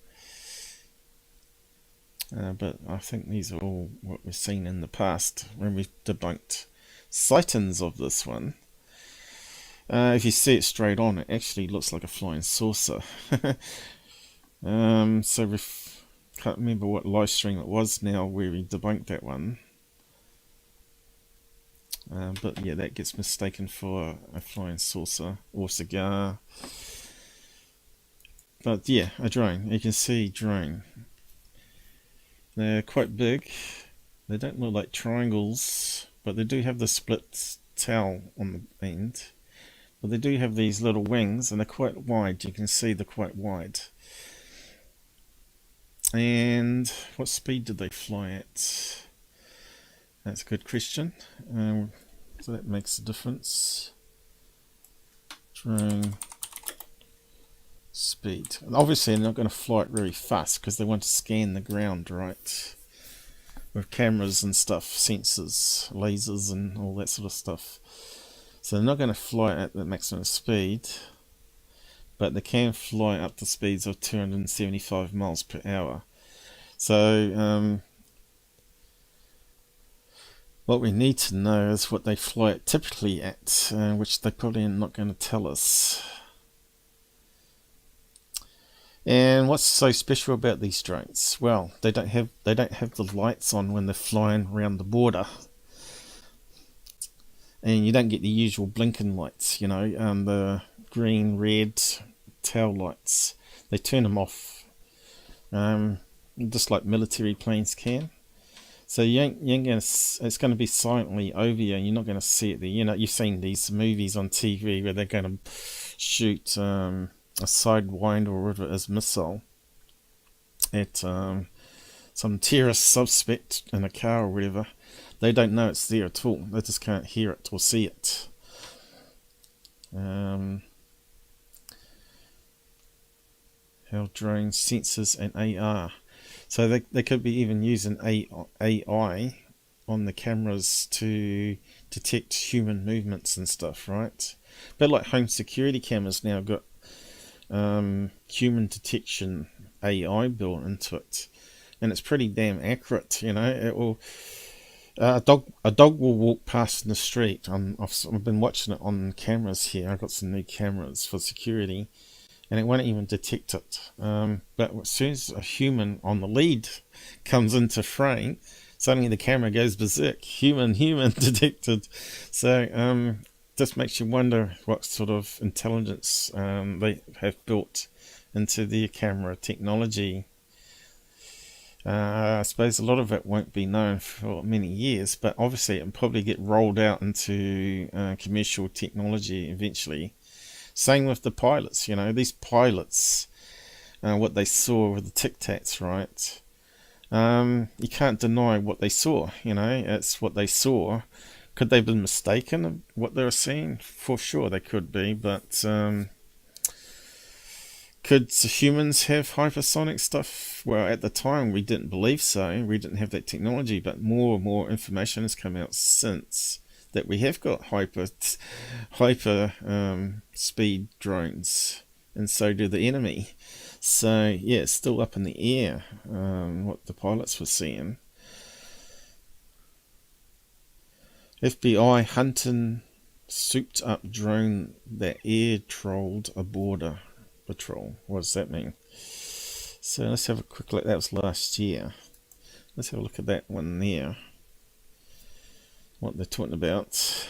But I think these are all what we've seen in the past when we've debunked sightings of this one. If you see it straight on, it actually looks like a flying saucer. So we can't remember what live stream it was now where we debunked that one. But yeah, that gets mistaken for a flying saucer or cigar. But yeah, a drone. You can see drone. They're quite big. They don't look like triangles, but they do have the split tail on the end. But they do have these little wings, and they're quite wide. You can see they're quite wide. And what speed did they fly at? That's a good question. So that makes a difference. Drone speed. And obviously they're not going to fly it very fast because they want to scan the ground, right? With cameras and stuff, sensors, lasers and all that sort of stuff. So they're not going to fly at the maximum speed, but they can fly up to speeds of 275 miles per hour. So what we need to know is what they fly it typically at, which they probably are not going to tell us. And what's so special about these drones? Well, they don't have the lights on when they're flying around the border, and you don't get the usual blinking lights. You know, the green, red tail lights. They turn them off, just like military planes can. So you ain't gonna. It's going to be silently over you, and you're not going to see it there. You know, you've seen these movies on TV where they're going to shoot a sidewinder or whatever it is missile at some terrorist suspect in a car or whatever. They don't know it's there at all. They just can't hear it or see it. How drone sensors and AR. So they could be even using AI on the cameras to detect human movements and stuff, right? But like home security cameras now got human detection AI built into it, and it's pretty damn accurate. You know, it will. A dog will walk past in the street. I've been watching it on cameras here. I've got some new cameras for security, and it won't even detect it. But as soon as a human on the lead comes into frame, suddenly the camera goes berserk. Human detected. So just makes you wonder what sort of intelligence they have built into their camera technology. I suppose a lot of it won't be known for many years, but obviously it will probably get rolled out into commercial technology eventually. Same with the pilots. You know, these pilots, what they saw with the Tic Tacs, right? You can't deny what they saw. You know, it's what they saw. Could they have been mistaken of what they were seeing? For sure they could be, but could humans have hypersonic stuff? Well, at the time we didn't believe so. We didn't have that technology, but more and more information has come out since that we have got hyper speed drones, and so do the enemy. So yeah, it's still up in the air what the pilots were seeing. FBI hunting souped up drone that air trolled a border patrol. What does that mean? So let's have a quick look. That was last year. Let's have a look at that one there. What they're talking about.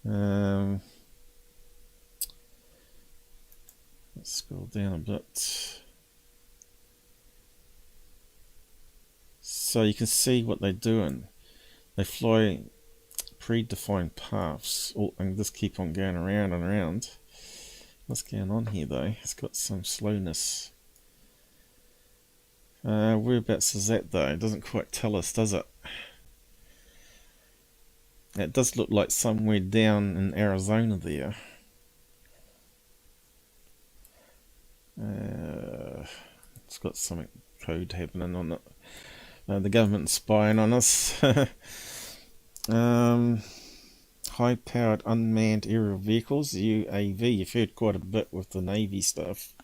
Let's scroll down a bit. So you can see what they're doing. They fly predefined paths and just keep on going around and around. What's going on here though? It's got some slowness. Whereabouts is that though? It doesn't quite tell us, does it? It does look like somewhere down in Arizona there. It's got some code happening on it. The government's spying on us. High-powered unmanned aerial vehicles, UAV. You've heard quite a bit with the Navy stuff.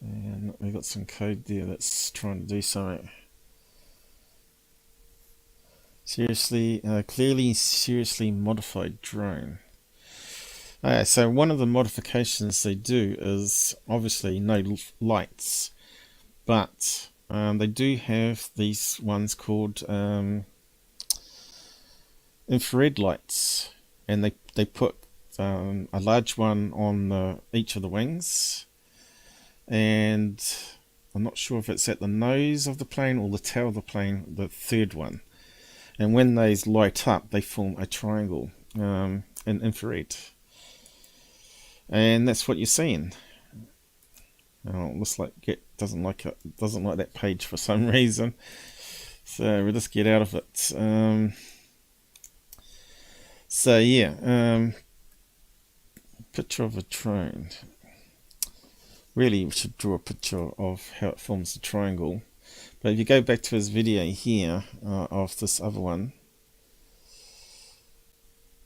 And we've got some code there that's trying to do something. Clearly seriously modified drone. So one of the modifications they do is obviously no lights, but they do have these ones called infrared lights, and they put a large one on each of the wings, and I'm not sure if it's at the nose of the plane or the tail of the plane, the third one. And when those light up, they form a triangle in infrared. And that's what you're seeing. Oh, it looks like it doesn't like that page for some reason. So we'll just get out of it. So yeah, picture of a drone. Really, we should draw a picture of how it forms the triangle. But if you go back to his video here of this other one,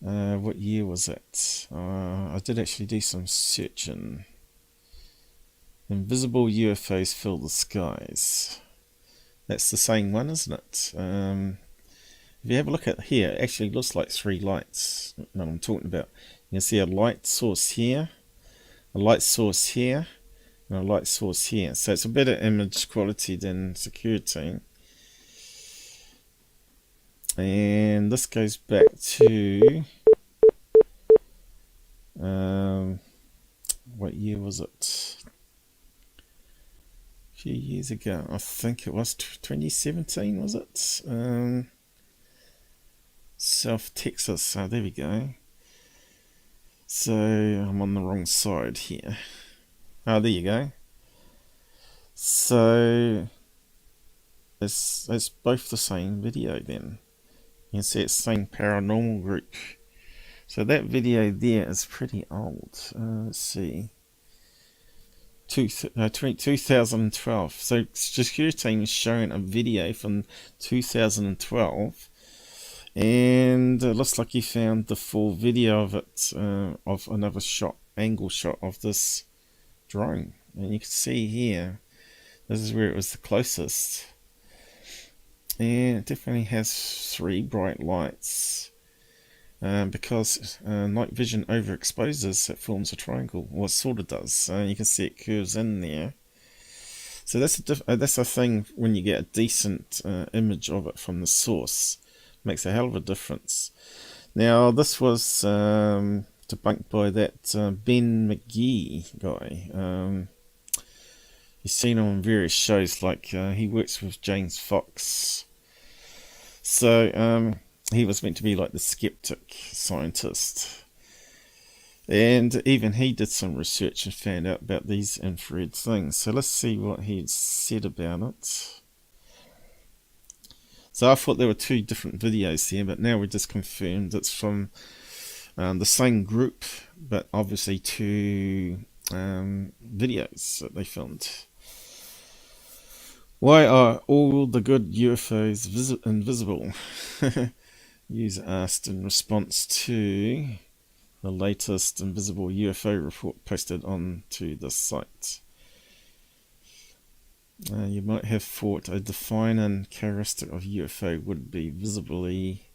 what year was it? I did actually do some searching. Invisible UFOs fill the skies. That's the same one, isn't it? If you have a look at here, it actually looks like three lights that I'm talking about. You can see a light source here, a light source here, and a light source here. So it's a better image quality than Secureteam. And this goes back to what year was it? A few years ago, I think it was 2017, was it? South Texas. Oh, there we go. So I'm on the wrong side here. Oh, there you go. So it's both the same video then. You can see it's the same paranormal group. So that video there is pretty old. Let's see. 2012. So Secureteam is showing a video from 2012. And it looks like you found the full video of it, of another angle shot of this drone. And you can see here, this is where it was the closest. And it definitely has three bright lights. Because night vision overexposes, it forms a triangle, or it sort of does. You can see it curves in there. So that's a thing when you get a decent image of it from the source. Makes a hell of a difference. Now this was debunked by that Ben McGee guy. You've seen him on various shows, like he works with James Fox. So he was meant to be like the skeptic scientist, and even he did some research and found out about these infrared things. So let's see what he said about it. So I thought there were two different videos here, but now we just confirmed it's from the same group, but obviously two videos that they filmed. Why are all the good UFOs invisible? User asked in response to the latest invisible UFO report posted onto the site. You might have thought a defining characteristic of UFO would be visibly,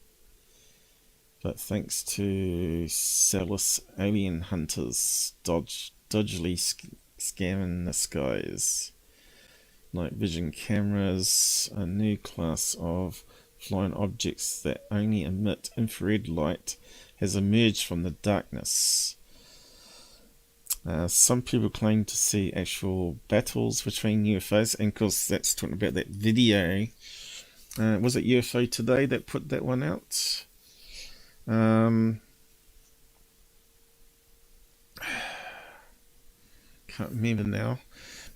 but thanks to zealous alien hunters dodgily scamming the skies, night vision cameras, a new class of flying objects that only emit infrared light has emerged from the darkness. Some people claim to see actual battles between UFOs, and of course that's talking about that video. Was it UFO Today that put that one out? can't remember now.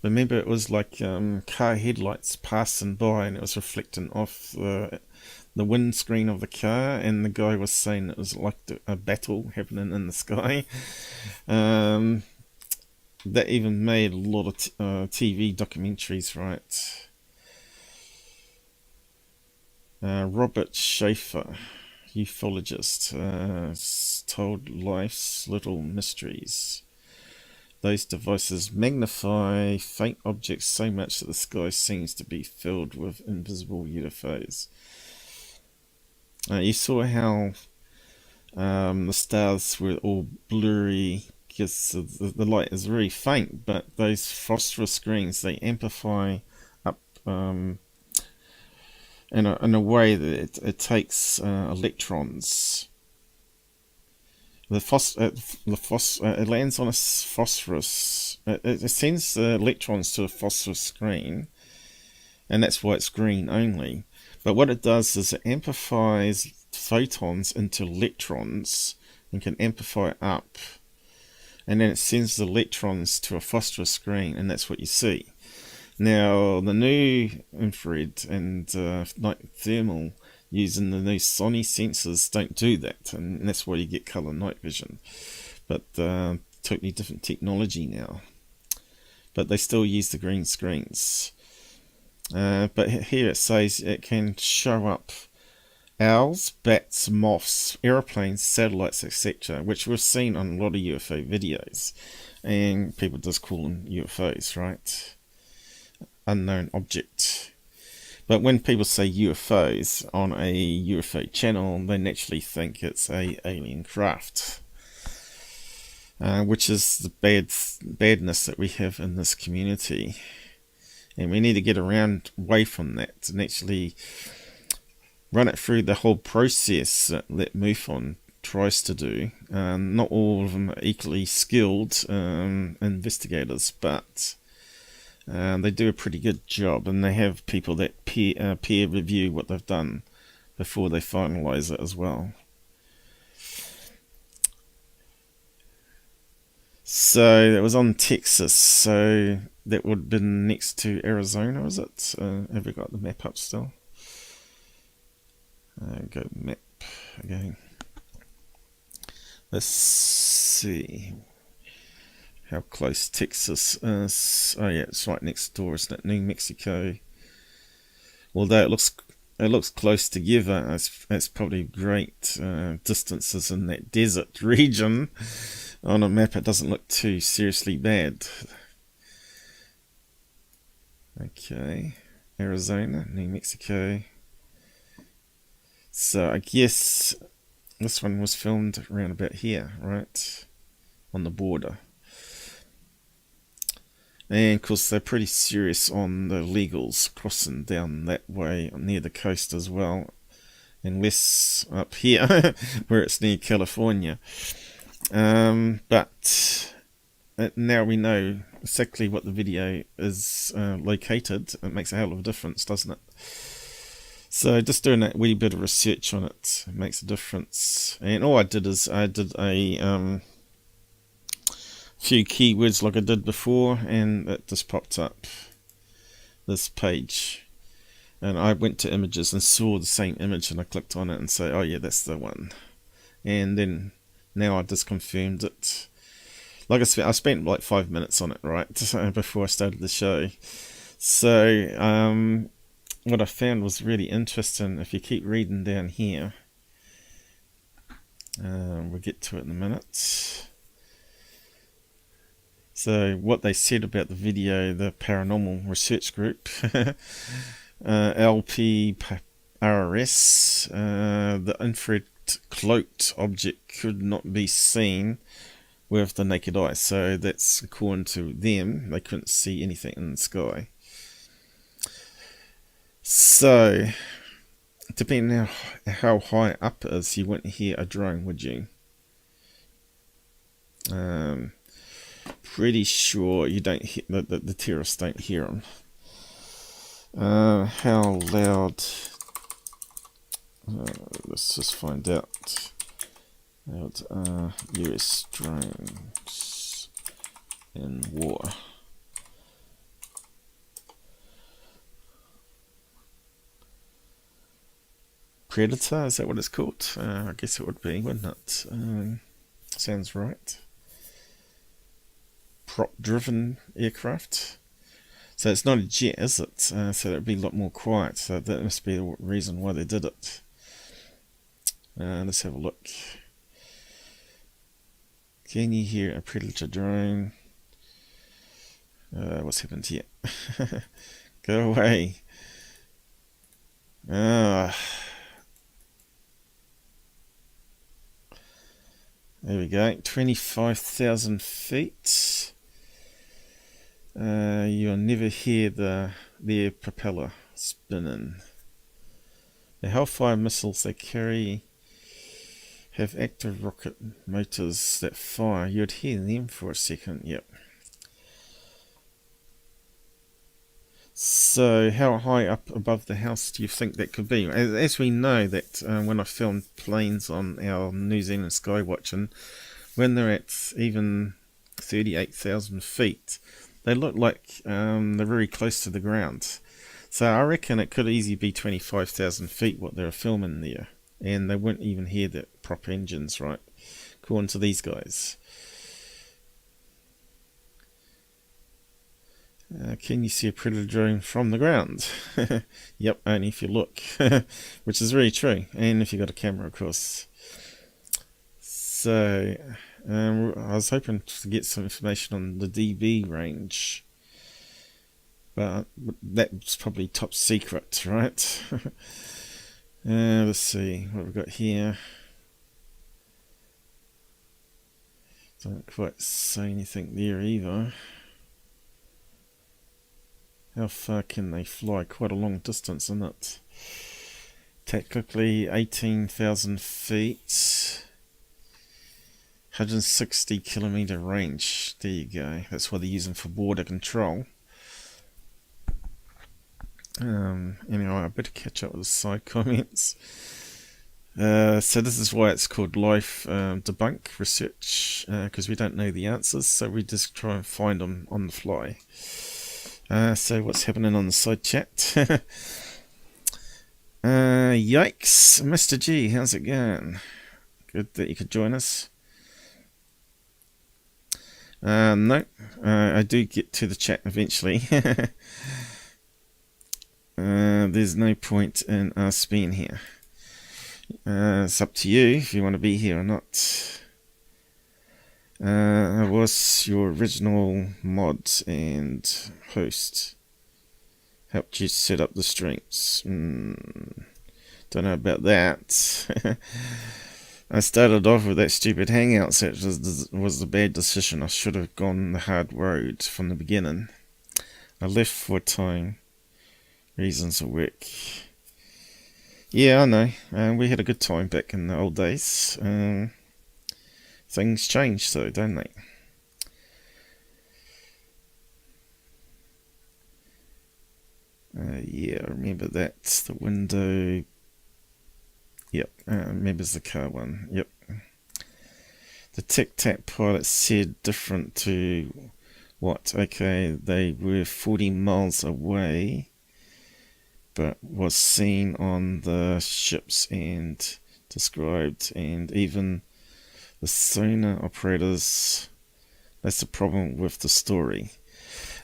Remember, it was like car headlights passing by, and it was reflecting off the windscreen of the car, and the guy was saying it was like a battle happening in the sky. That even made a lot of TV documentaries, right? Robert Schaefer, ufologist, told life's little mysteries. Those devices magnify faint objects so much that the sky seems to be filled with invisible UFOs. You saw how the stars were all blurry because the light is very faint, but those phosphorus screens, they amplify up in a way that it takes electrons. It lands on a phosphorus. It sends the electrons to a phosphorus screen, and that's why it's green only. But what it does is it amplifies photons into electrons and can amplify up, and then it sends the electrons to a phosphorus screen, and that's what you see. Now, the new infrared and night thermal using the new Sony sensors don't do that, and that's why you get colour night vision. But totally different technology now. But they still use the green screens. But here it says it can show up owls, bats, moths, aeroplanes, satellites, etc., which we've seen on a lot of UFO videos. And people just call them UFOs, right? Unknown object. But when people say UFOs on a UFO channel, they naturally think it's a alien craft, which is the badness that we have in this community, and we need to get away from that and actually run it through the whole process that MUFON tries to do. Not all of them are equally skilled investigators, but they do a pretty good job, and they have people that peer review what they've done before they finalize it as well. So it was on Texas, so that would have been next to Arizona, is it? Have we got the map up still? Go map again. Let's see how close Texas is. Oh yeah, it's right next door, isn't it? New Mexico. Although it looks close together, it's probably great distances in that desert region. On a map it doesn't look too seriously bad. Okay, Arizona, New Mexico. So I guess this one was filmed around about here, right? On the border. And of course they're pretty serious on the legals crossing down that way near the coast as well, and less up here where it's near California. But now we know exactly what the video is located. It makes a hell of a difference, doesn't it? So just doing that wee bit of research on it makes a difference. And all I did is I did a few keywords like I did before, and it just popped up this page, and I went to images and saw the same image, and I clicked on it and say, oh yeah, that's the one. And then now I just confirmed it. Like I spent like 5 minutes on it, right, before I started the show. So what I found was really interesting. If you keep reading down here, we'll get to it in a minute. So what they said about the video, the paranormal research group, LPRS, the infrared cloaked object could not be seen with the naked eye. So that's according to them, they couldn't see anything in the sky. So depending on how high up it is, you wouldn't hear a drone, would you? Pretty sure you don't hear the terrorists don't hear them. How loud? Let's just find out. Loud US drones in war. Predator, is that what it's called? I guess it would be, wouldn't it? Sounds right. Prop-driven aircraft. So it's not a jet, is it? So that would be a lot more quiet. So that must be the reason why they did it. Let's have a look. Can you hear a Predator drone? What's happened here? Go away. There we go, 25,000 feet. You'll never hear their propeller spinning. The Hellfire missiles they carry have active rocket motors that fire. You'd hear them for a second, yep. So how high up above the house do you think that could be? As we know that when I filmed planes on our New Zealand Skywatch, and when they're at even 38,000 feet, they look like they're very close to the ground. So I reckon it could easily be 25,000 feet what they're filming there. And they won't even hear the prop engines, right? According to these guys. Can you see a Predator drone from the ground? Yep, only if you look. Which is very true. And if you've got a camera, of course. So, I was hoping to get some information on the DB range. But that's probably top secret, right? Let's see what we've got here. Don't quite say anything there either. How far can they fly? Quite a long distance, isn't it? Technically 18,000 feet. 160 kilometer range. There you go. That's what they're using for border control. Anyway, I better catch up with the side comments. So this is why it's called live debunk research, because we don't know the answers, so we just try and find them on the fly. So what's happening on the side chat? Yikes, Mr. G, how's it going? Good that you could join us. No, I do get to the chat eventually. There's no point in us being here. It's up to you if you want to be here or not. I was your original mod and host. Helped you set up the streams. Don't know about that. I started off with that stupid Hangouts. That was a bad decision. I should have gone the hard road from the beginning. I left for a time. Reasons of work. Yeah, I know. We had a good time back in the old days. Things change though, don't they? Yeah, I remember that. The window. Yep, remembers the car one. Yep. The Tic Tac pilot said different to what? Okay, they were 40 miles away, but was seen on the ships and described, and even the sonar operators. That's the problem with the story.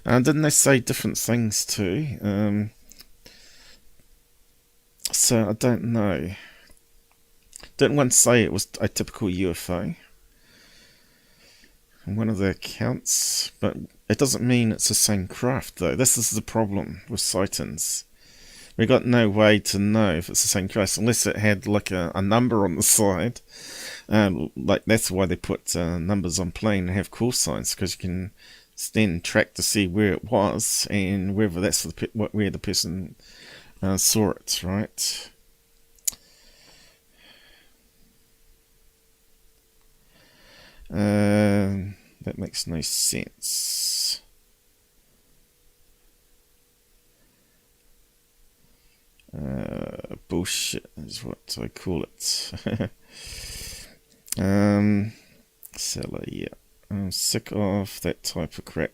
Didn't they say different things too? So I don't know. Didn't one say it was a typical UFO? One of the accounts, but it doesn't mean it's the same craft though. This is the problem with sightings. We got no way to know if it's the same craft unless it had like a number on the side. Like that's why they put numbers on plane and have call signs, because you can then track to see where it was and whether that's where the person saw it, right? That makes no sense. Bullshit is what I call it. Seller, yeah. I'm sick of that type of crap.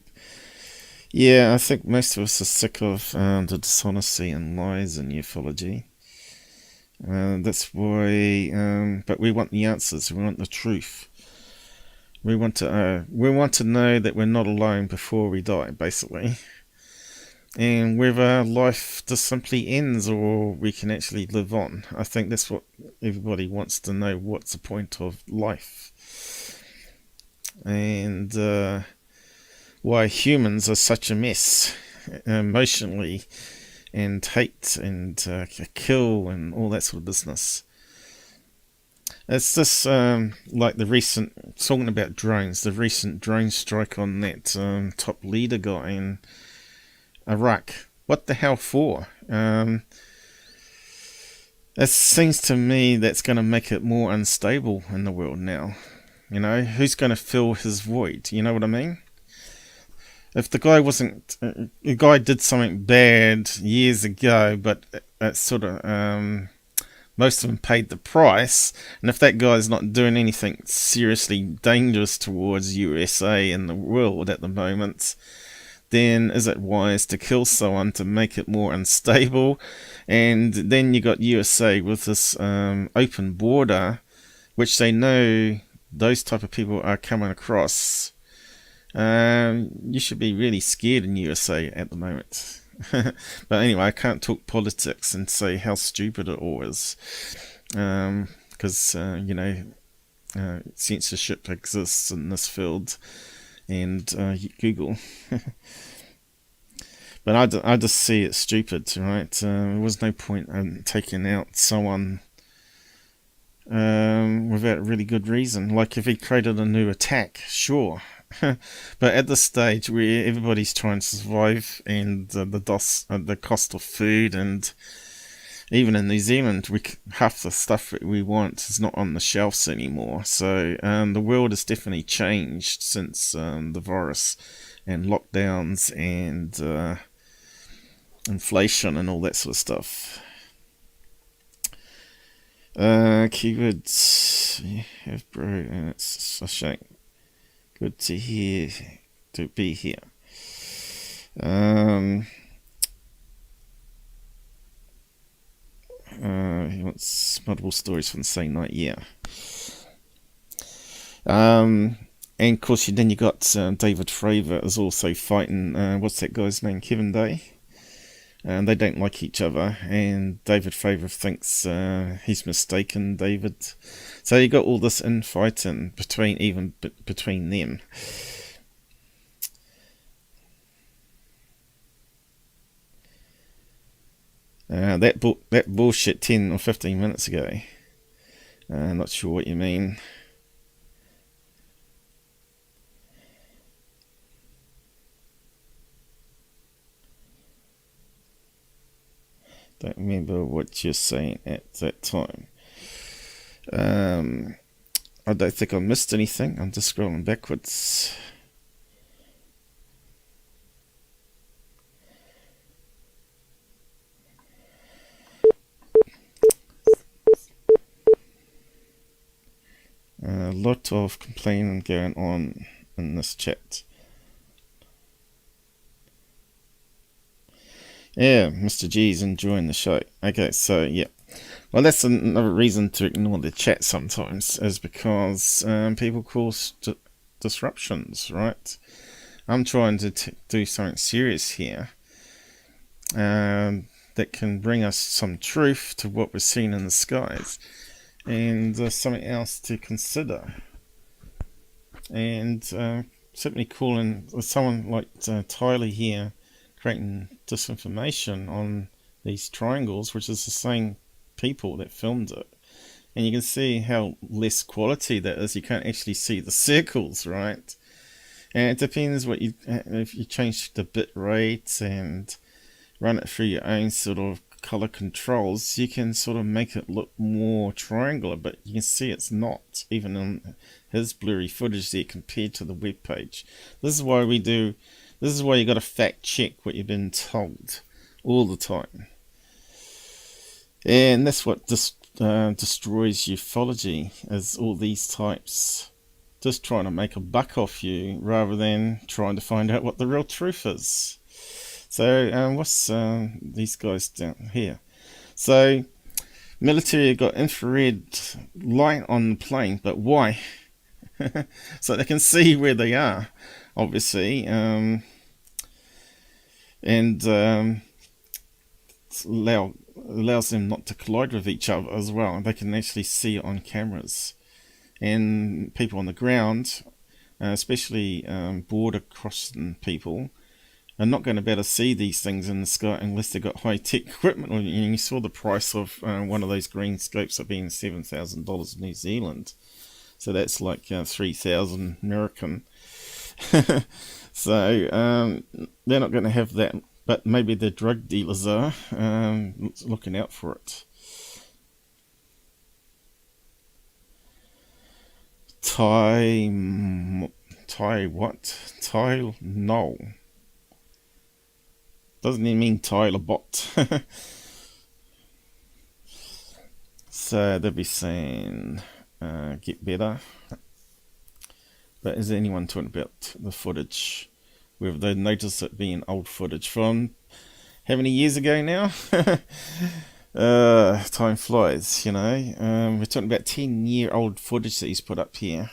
Yeah, I think most of us are sick of the dishonesty and lies in ufology. That's why, but we want the answers. We want the truth. We want to know that we're not alone before we die, basically, and whether life just simply ends or we can actually live on. I think that's what everybody wants to know. What's the point of life, and why humans are such a mess, emotionally, and hate and kill and all that sort of business. It's just like the recent, talking about drones, the recent drone strike on that top leader guy in Iraq. What the hell for? It seems to me that's going to make it more unstable in the world now. You know, who's going to fill his void? You know what I mean? If the guy wasn't, the guy did something bad years ago, but it sort of, most of them paid the price, and if that guy's not doing anything seriously dangerous towards USA and the world at the moment, then is it wise to kill someone to make it more unstable? And then you got USA with this open border, which they know those type of people are coming across. You should be really scared in USA at the moment. But anyway, I can't talk politics and say how stupid it all is, because you know, censorship exists in this field, and Google. But I just see it stupid, right? There was no point in taking out someone without a really good reason. Like if he created a new attack, sure. But at this stage where everybody's trying to survive, and the cost of food, and even in New Zealand, half the stuff that we want is not on the shelves anymore. So the world has definitely changed since the virus and lockdowns and inflation and all that sort of stuff. Keywords, yeah, bro, and it's a shame. Good to be here. He wants multiple stories from the same night, yeah. And of course, then you got David Fravor is also fighting, what's that guy's name, Kevin Day? And they don't like each other, and David Fravor thinks he's mistaken David. So you got all this infighting between them. That bullshit 10 or 15 minutes ago. Not sure what you mean. Don't remember what you're saying at that time. I don't think I missed anything. I'm just scrolling backwards. A lot of complaining going on in this chat. Yeah, Mr. G's enjoying the show. Okay, so yeah. Well, that's another reason to ignore the chat sometimes, is because people cause disruptions, right? I'm trying to do something serious here that can bring us some truth to what we're seeing in the skies, and something else to consider. And certainly calling someone like Tyler here, creating disinformation on these triangles, which is the same people that filmed it, and you can see how less quality that is. You can't actually see the circles, right? And it depends what if you change the bit rate and run it through your own sort of color controls, you can sort of make it look more triangular, but you can see it's not, even on his blurry footage there compared to the web page. This is why you got to fact check what you've been told all the time. And that's what destroys ufology, is all these types just trying to make a buck off you rather than trying to find out what the real truth is. So what's these guys down here? So military got infrared light on the plane, but why? So they can see where they are, obviously, and allows them not to collide with each other as well. They can actually see it on cameras, and people on the ground, especially border crossing people, are not going to be able to see these things in the sky unless they've got high-tech equipment. And you saw the price of one of those green scopes of being $7,000 New Zealand. So that's like 3,000 American. So they're not going to have that, but maybe the drug dealers are looking out for it. Tylenol. Doesn't even mean Tyler Bot. So they'll be saying get better. But is anyone talking about the footage? Whether they noticed it being old footage from how many years ago now? Time flies, you know. We're talking about 10-year-old footage that he's put up here.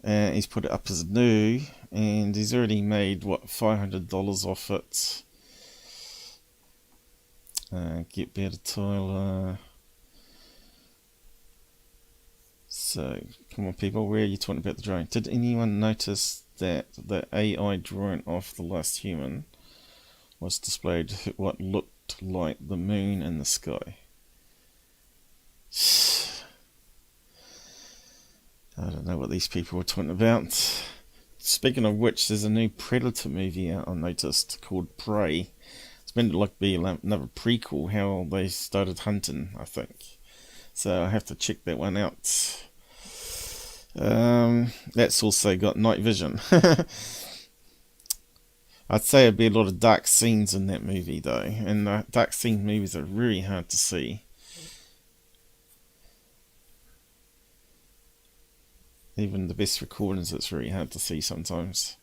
He's put it up as new, and he's already made, what, $500 off it. Get better, Tyler. So, come on people, where are you talking about the drone? Did anyone notice that the AI drone of the last human was displayed what looked like the moon in the sky? I don't know what these people were talking about. Speaking of which, there's a new Predator movie out, I noticed, called Prey. It's meant to like be another prequel, how they started hunting, I think. So I have to check that one out. That's also got night vision. I'd say there'd be a lot of dark scenes in that movie though, and dark scene movies are really hard to see. Even the best recordings, it's really hard to see sometimes.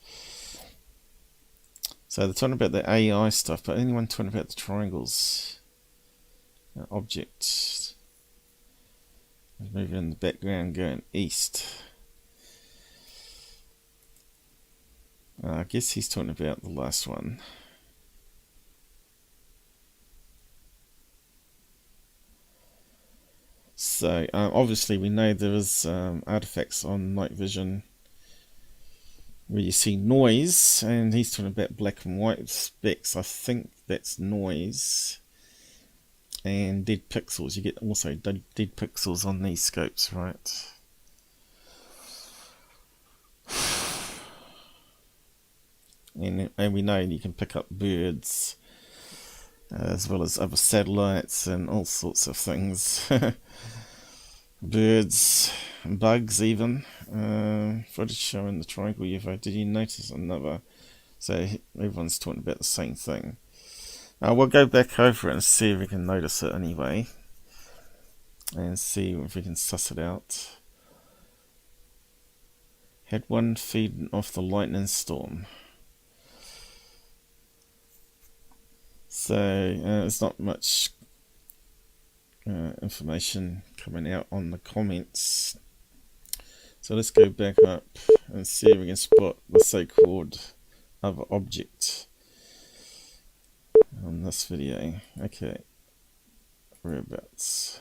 So they're talking about the AI stuff, but anyone talking about the triangles? Objects. Moving in the background, going east. I guess he's talking about the last one. So obviously we know there is artifacts on night vision where you see noise, and he's talking about black and white specks. I think that's noise. And dead pixels. You get also dead pixels on these scopes, right? And we know you can pick up birds as well as other satellites and all sorts of things. Birds, bugs even. Footage showing the triangle UFO. Did you notice another? So everyone's talking about the same thing. We'll go back over it and see if we can notice it anyway. And see if we can suss it out. Had one feeding off the lightning storm. So there's not much information coming out on the comments. So let's go back up and see if we can spot the so-called other object on this video. Okay, whereabouts?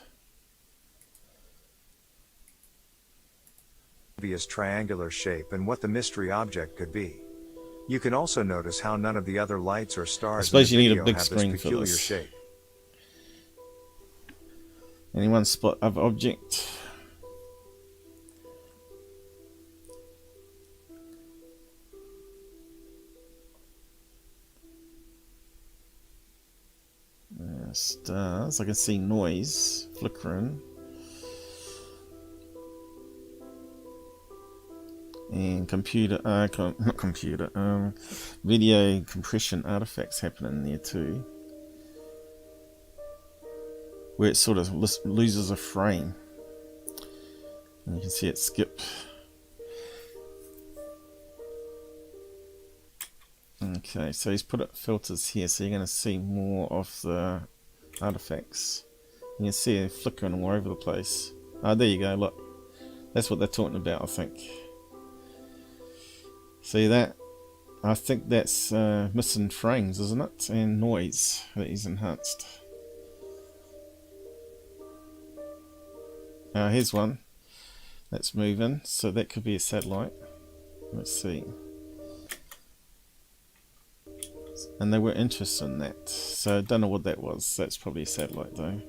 Obvious triangular shape and what the mystery object could be. You can also notice how none of the other lights or stars I suppose in the you need video a big have screen this for peculiar this. shape. Anyone spot other object? Stars. I can see noise flickering. And video compression artifacts happening there too, where it sort of loses a frame. And you can see it skip. Okay, so he's put up filters here, so you're going to see more of the artifacts. You can see it flickering all over the place. Ah, there you go, look. That's what they're talking about, I think. See that? I think that's missing frames, isn't it? And noise that he's enhanced. Here's one. That's moving, so that could be a satellite. Let's see. And they were interested in that, so I don't know what that was. That's probably a satellite though.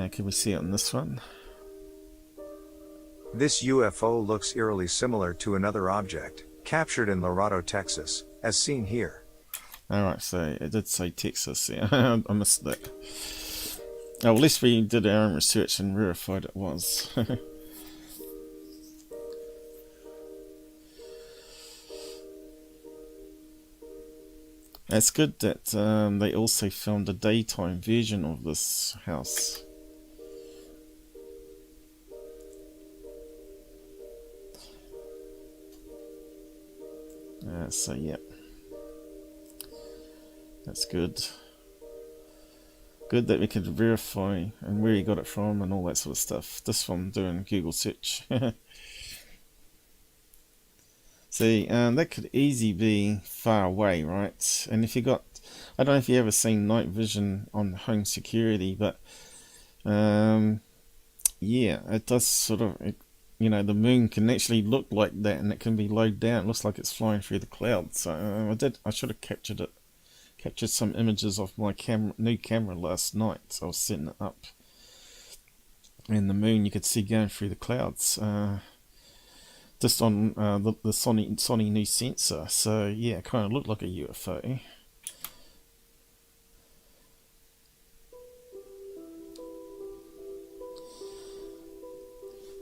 Can we see it on this one? This UFO looks eerily similar to another object, captured in Laredo, Texas, as seen here. Alright, so it did say Texas, yeah. I missed that. Oh, at least we did our own research and verified it was. It's good that they also filmed a daytime version of this house. So yeah, that's good. Good that we could verify and where he got it from and all that sort of stuff. This from doing Google search. See, that could easily be far away, right? And if you got, I don't know if you ever seen night vision on home security, but yeah, it does sort of, you know, the moon can actually look like that, and it can be low down. It looks like it's flying through the clouds. So I should have captured it. Captured some images of my new camera last night. So I was setting it up, and the moon you could see going through the clouds. Just on the Sony new sensor. So yeah, it kind of looked like a UFO.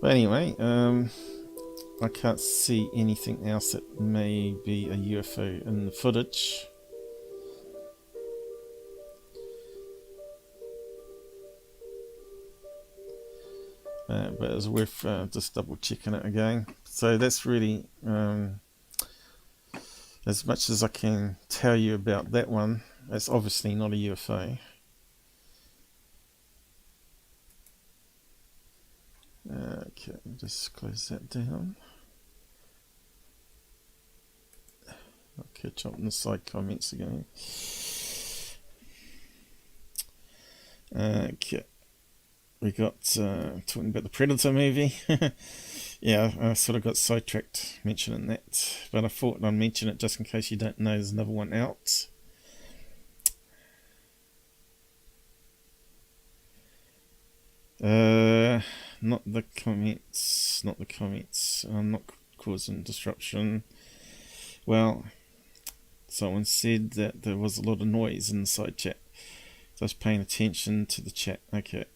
But anyway, I can't see anything else that may be a UFO in the footage. But it's worth just double checking it again. So that's really as much as I can tell you about that one. It's obviously not a UFO. Okay, just close that down. I'll catch up on the side comments again. Okay. We got talking about the Predator movie. Yeah, I sort of got sidetracked mentioning that, but I thought I'd mention it just in case you don't know there's another one out. Not the comments, not the comments. I'm not causing disruption. Well, someone said that there was a lot of noise in the side chat. So I was paying attention to the chat. Okay.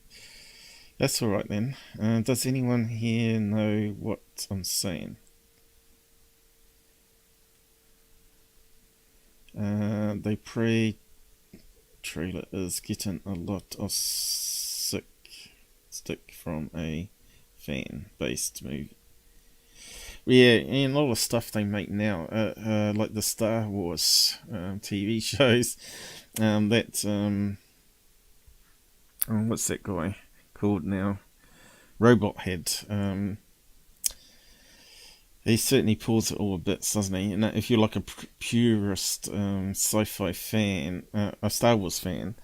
That's alright then. Does anyone here know what I'm saying? The pre-trailer is getting a lot of stick from a fan-based movie. Yeah, and a lot of stuff they make now, like the Star Wars TV shows. What's that guy called now? Robothead. He certainly pulls it all a bit, doesn't he? And if you're like a purist sci-fi fan, a Star Wars fan,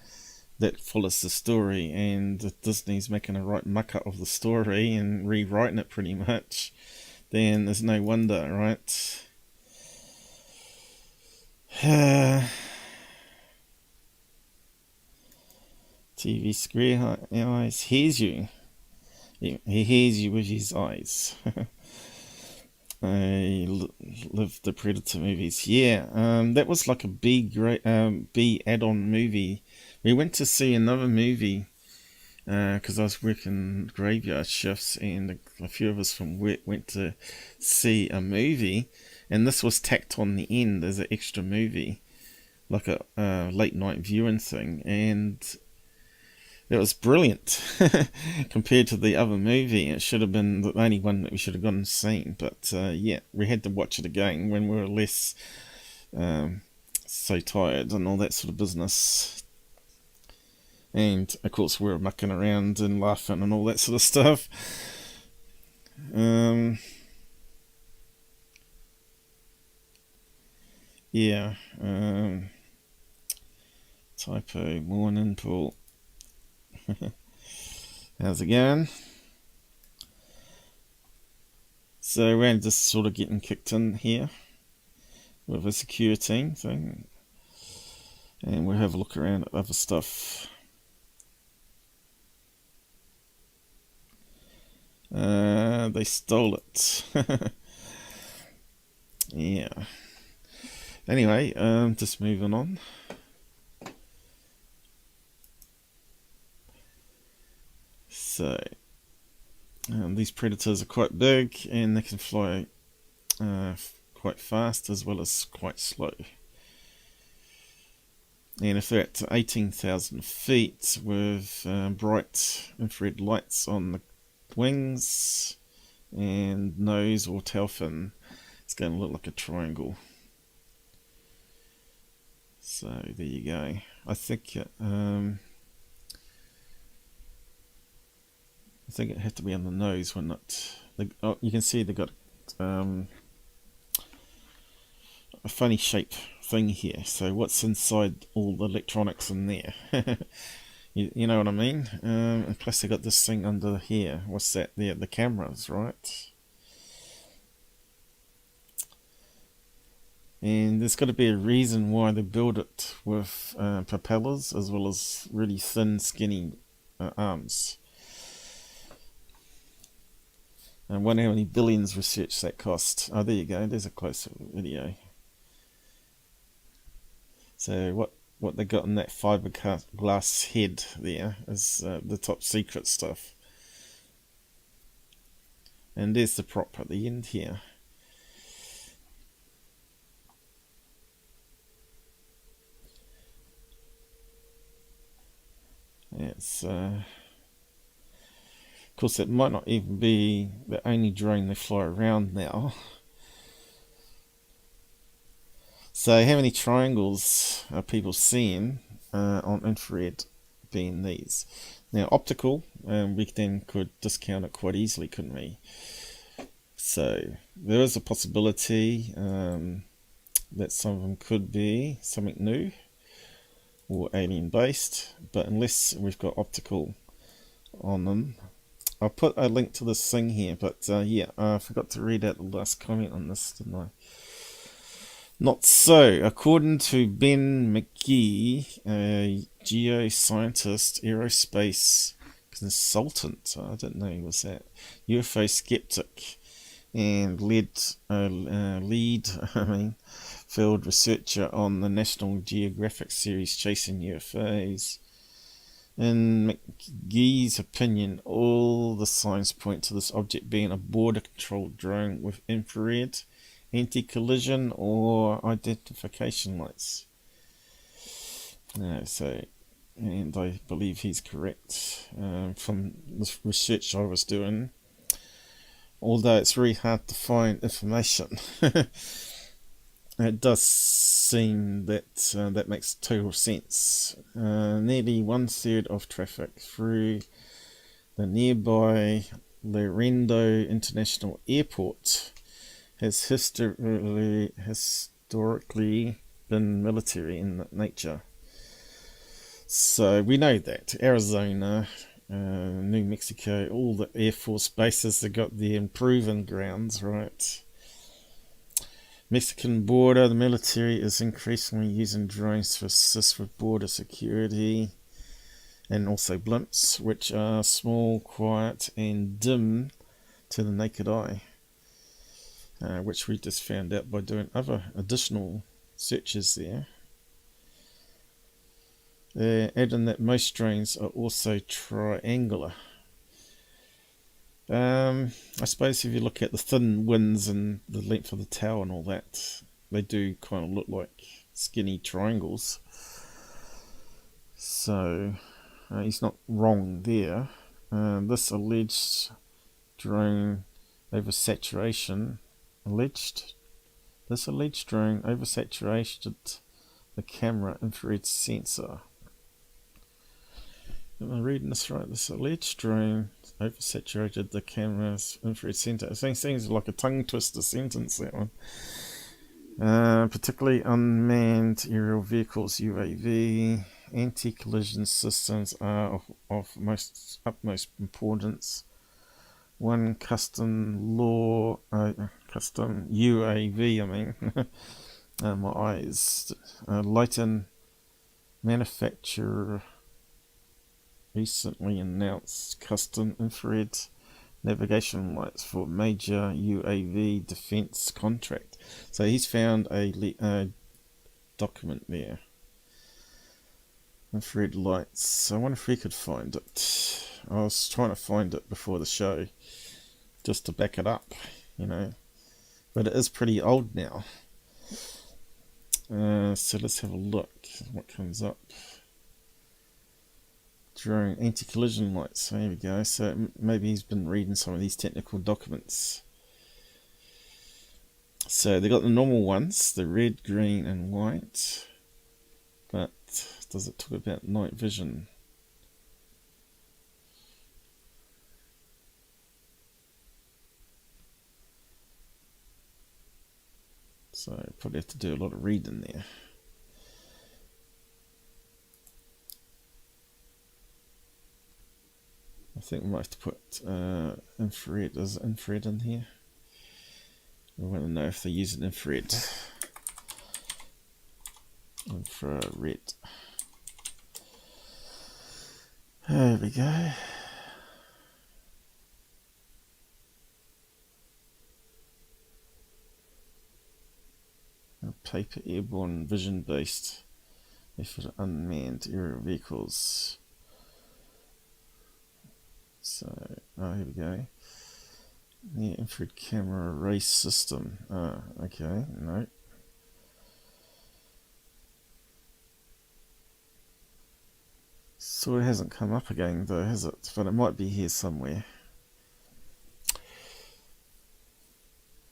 that follows the story, and Disney's making a right mucker of the story and rewriting it pretty much, then there's no wonder, right? TV Square Eyes hears you. He hears you with his eyes. I love the Predator movies. Yeah, that was like a B add-on movie. We went to see another movie because I was working graveyard shifts, and a few of us from work went to see a movie, and this was tacked on the end as an extra movie, like a late night viewing thing. And it was brilliant compared to the other movie. It should have been the only one that we should have gone and seen, but yeah, we had to watch it again when we were less so tired and all that sort of business. And of course we were mucking around and laughing and all that sort of stuff. Yeah. Typo, morning, Paul. How's it going? So we're just sort of getting kicked in here with a Secureteam thing, and we'll have a look around at other stuff. They stole it. Yeah. Anyway, just moving on. So, these predators are quite big and they can fly quite fast as well as quite slow. And if they're at 18,000 feet with bright infrared lights on the wings and nose or tail fin, it's going to look like a triangle. So there you go. I think it had to be on the nose when it. Oh, you can see they got a funny shape thing here. So what's inside all the electronics in there? you know what I mean? And plus they got this thing under here. What's that there? The cameras, right? And there's got to be a reason why they build it with propellers as well as really thin, skinny arms. And I wonder how many billions research that cost. Oh, there you go. There's a closer video. So what they got in that fiberglass head there is the top secret stuff. And there's the prop at the end here. It's of course it might not even be the only drone they fly around now. So how many triangles are people seeing on infrared being these? Now optical, we then could discount it quite easily, couldn't we? So there is a possibility that some of them could be something new or alien based, but unless we've got optical on them. I'll put a link to this thing here, but yeah, I forgot to read out the last comment on this, didn't I? Not so. According to Ben McGee, a geoscientist, aerospace consultant, I didn't know he was that, UFO skeptic, and lead field researcher on the National Geographic series Chasing UFOs. In McGee's opinion, all the signs point to this object being a border-controlled drone with infrared, anti-collision or identification lights. And I believe he's correct from the research I was doing. Although it's really hard to find information. It does seem that that makes total sense. Nearly 1/3 of traffic through the nearby Laredo International Airport has historically been military in nature. So we know that Arizona, New Mexico, all the Air Force bases have got the improving grounds, right? Mexican border, the military is increasingly using drones to assist with border security, and also blimps, which are small, quiet, and dim to the naked eye, which we just found out by doing other additional searches there. Adding that most drones are also triangular. I suppose if you look at the thin wings and the length of the tail and all that, they do kind of look like skinny triangles. So, he's not wrong there. This alleged drone oversaturation, this alleged drone oversaturated the camera infrared sensor. Am I reading this right? This alleged drone oversaturated the camera's infrared sensor. It seems like a tongue twister sentence, that one. Particularly unmanned aerial vehicles, UAV, anti-collision systems are of utmost importance. One custom UAV, I mean, my eyes, Leighton manufacturer recently announced custom infrared navigation lights for major UAV defense contract. So he's found a document there. Infrared lights. I wonder if we could find it. I was trying to find it before the show, just to back it up, you know. But it is pretty old now. So let's have a look what comes up. Drone anti-collision lights. There we go. So maybe he's been reading some of these technical documents. So they got the normal ones, the red, green, and white. But does it talk about night vision? So probably have to do a lot of reading there. I think we might have to put infrared. Is infrared in here? We want to know if they're using infrared. Infrared. There we go. Paper airborne vision based effort unmanned aerial vehicles. So, here we go. The infrared camera array system. Okay, no. So it hasn't come up again though, has it? But it might be here somewhere.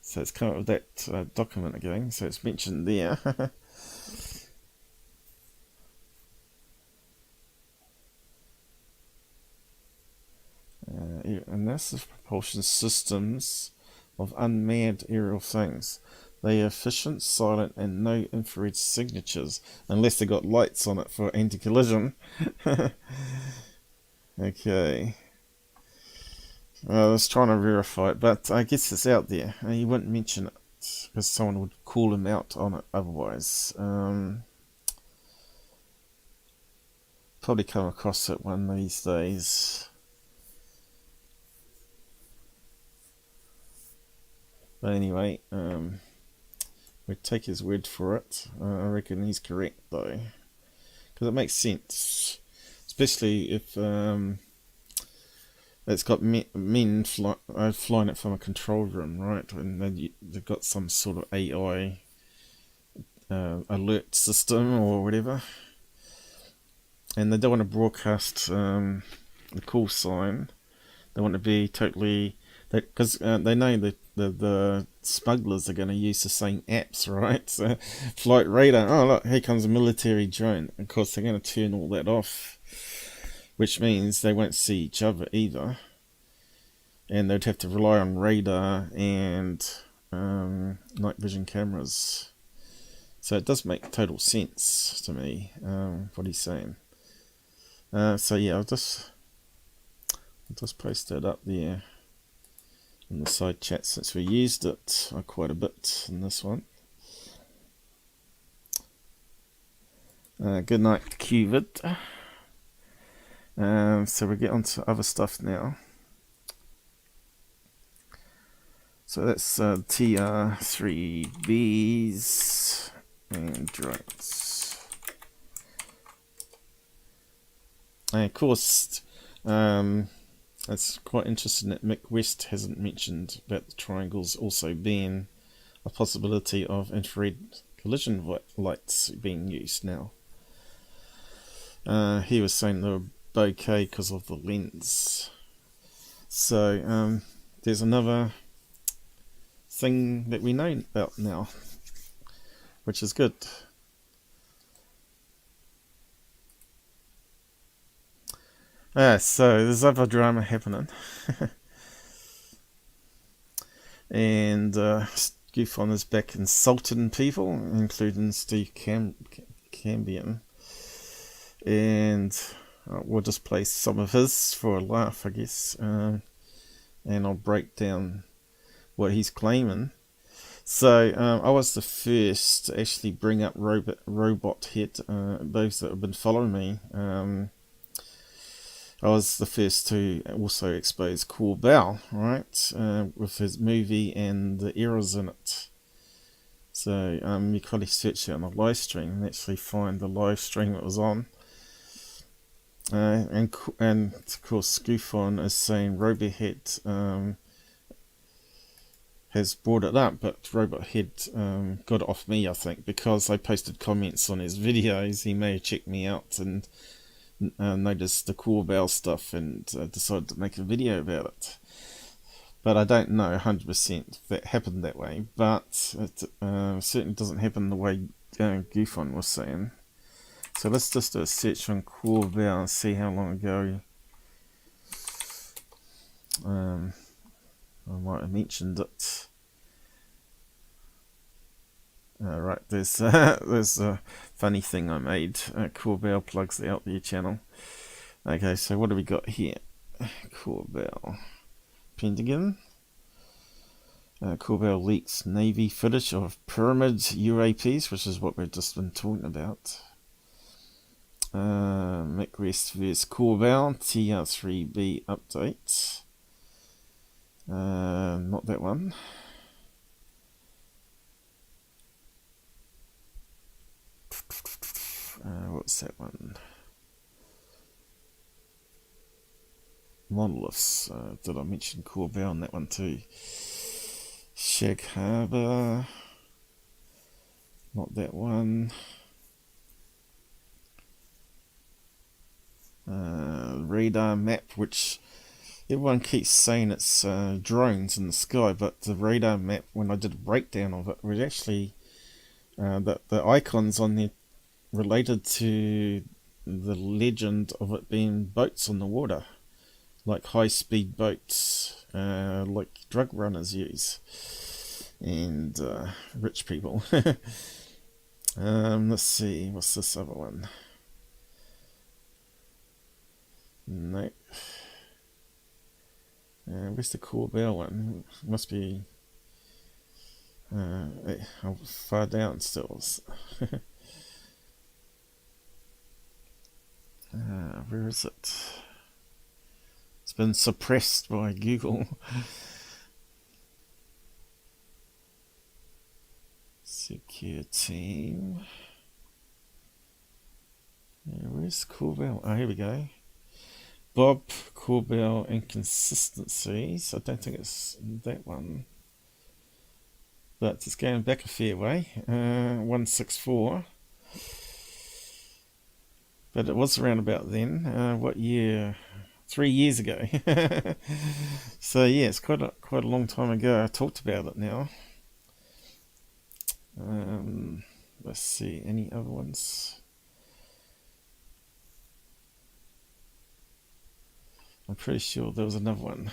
So it's come up with that document again, so it's mentioned there. And this is propulsion systems of unmanned aerial things. They are efficient, silent, and no infrared signatures, unless they got lights on it for anti-collision. Okay. I was trying to verify it, but I guess it's out there. He wouldn't mention it because someone would call him out on it otherwise. Probably come across it one of these days. But anyway, we take his word for it. I reckon he's correct though, because it makes sense, especially if it's got men flying it from a control room, right? And then they've got some sort of AI alert system or whatever, and they don't want to broadcast the call sign. They want to be totally, because they know that the smugglers are going to use the same apps, right? So flight radar, oh look, here comes a military drone. Of course they're going to turn all that off, which means they won't see each other either, and they'd have to rely on radar and night vision cameras. So it does make total sense to me, what he's saying. So yeah, I'll just post that up there in the side chat, since we used it quite a bit in this one. Good night, QQQvid. So we get on to other stuff now. So that's TR3b's and drones. And of course, it's quite interesting that Mick West hasn't mentioned about the triangles also being a possibility of infrared collision lights being used now. He was saying they were bokeh because of the lens. So there's another thing that we know about now, which is good. So there's other drama happening. And GUFON is back insulting people, including Steve Cambian. And we'll just play some of his for a laugh, I guess. And I'll break down what he's claiming. So I was the first to actually bring up robothead. Those that have been following me, I was the first to also expose Corbell, right, with his movie and the errors in it. So you can probably search it on the live stream and actually find the live stream it was on. And of course GUFON is saying robothead has brought it up, but robothead got it off me, I think, because I posted comments on his videos. He may have checked me out and noticed the Corbell stuff and decided to make a video about it. But I don't know 100% if that happened that way, but it certainly doesn't happen the way GUFON was saying. So let's just do a search on Corbell and see how long ago I might have mentioned it. Right, there's a funny thing I made. Corbell plugs the Out There channel. Okay, so what do we got here? Corbell. Pentagon. Corbell leaks Navy footage of pyramid UAPS, which is what we've just been talking about. McRest vs Corbell. TR3b update. Not that one. What's that one? Monoliths. Did I mention Corbell on that one too? Shag Harbour. Not that one. Radar map, which everyone keeps saying it's drones in the sky, but the radar map, when I did a breakdown of it, was actually the icons on there related to the legend of it being boats on the water, like high-speed boats, like drug runners use, and rich people. Let's see, what's this other one? No. Where's the Corbell one? Must be far down still. Where is it? It's been suppressed by Google. Secureteam. Where's Corbell? Oh, here we go. Bob Corbell inconsistencies. I don't think it's that one, but it's going back a fair way. 164. But it was around about then. What year? 3 years ago. So yeah, it's quite a long time ago. I talked about it now. Let's see, any other ones? I'm pretty sure there was another one.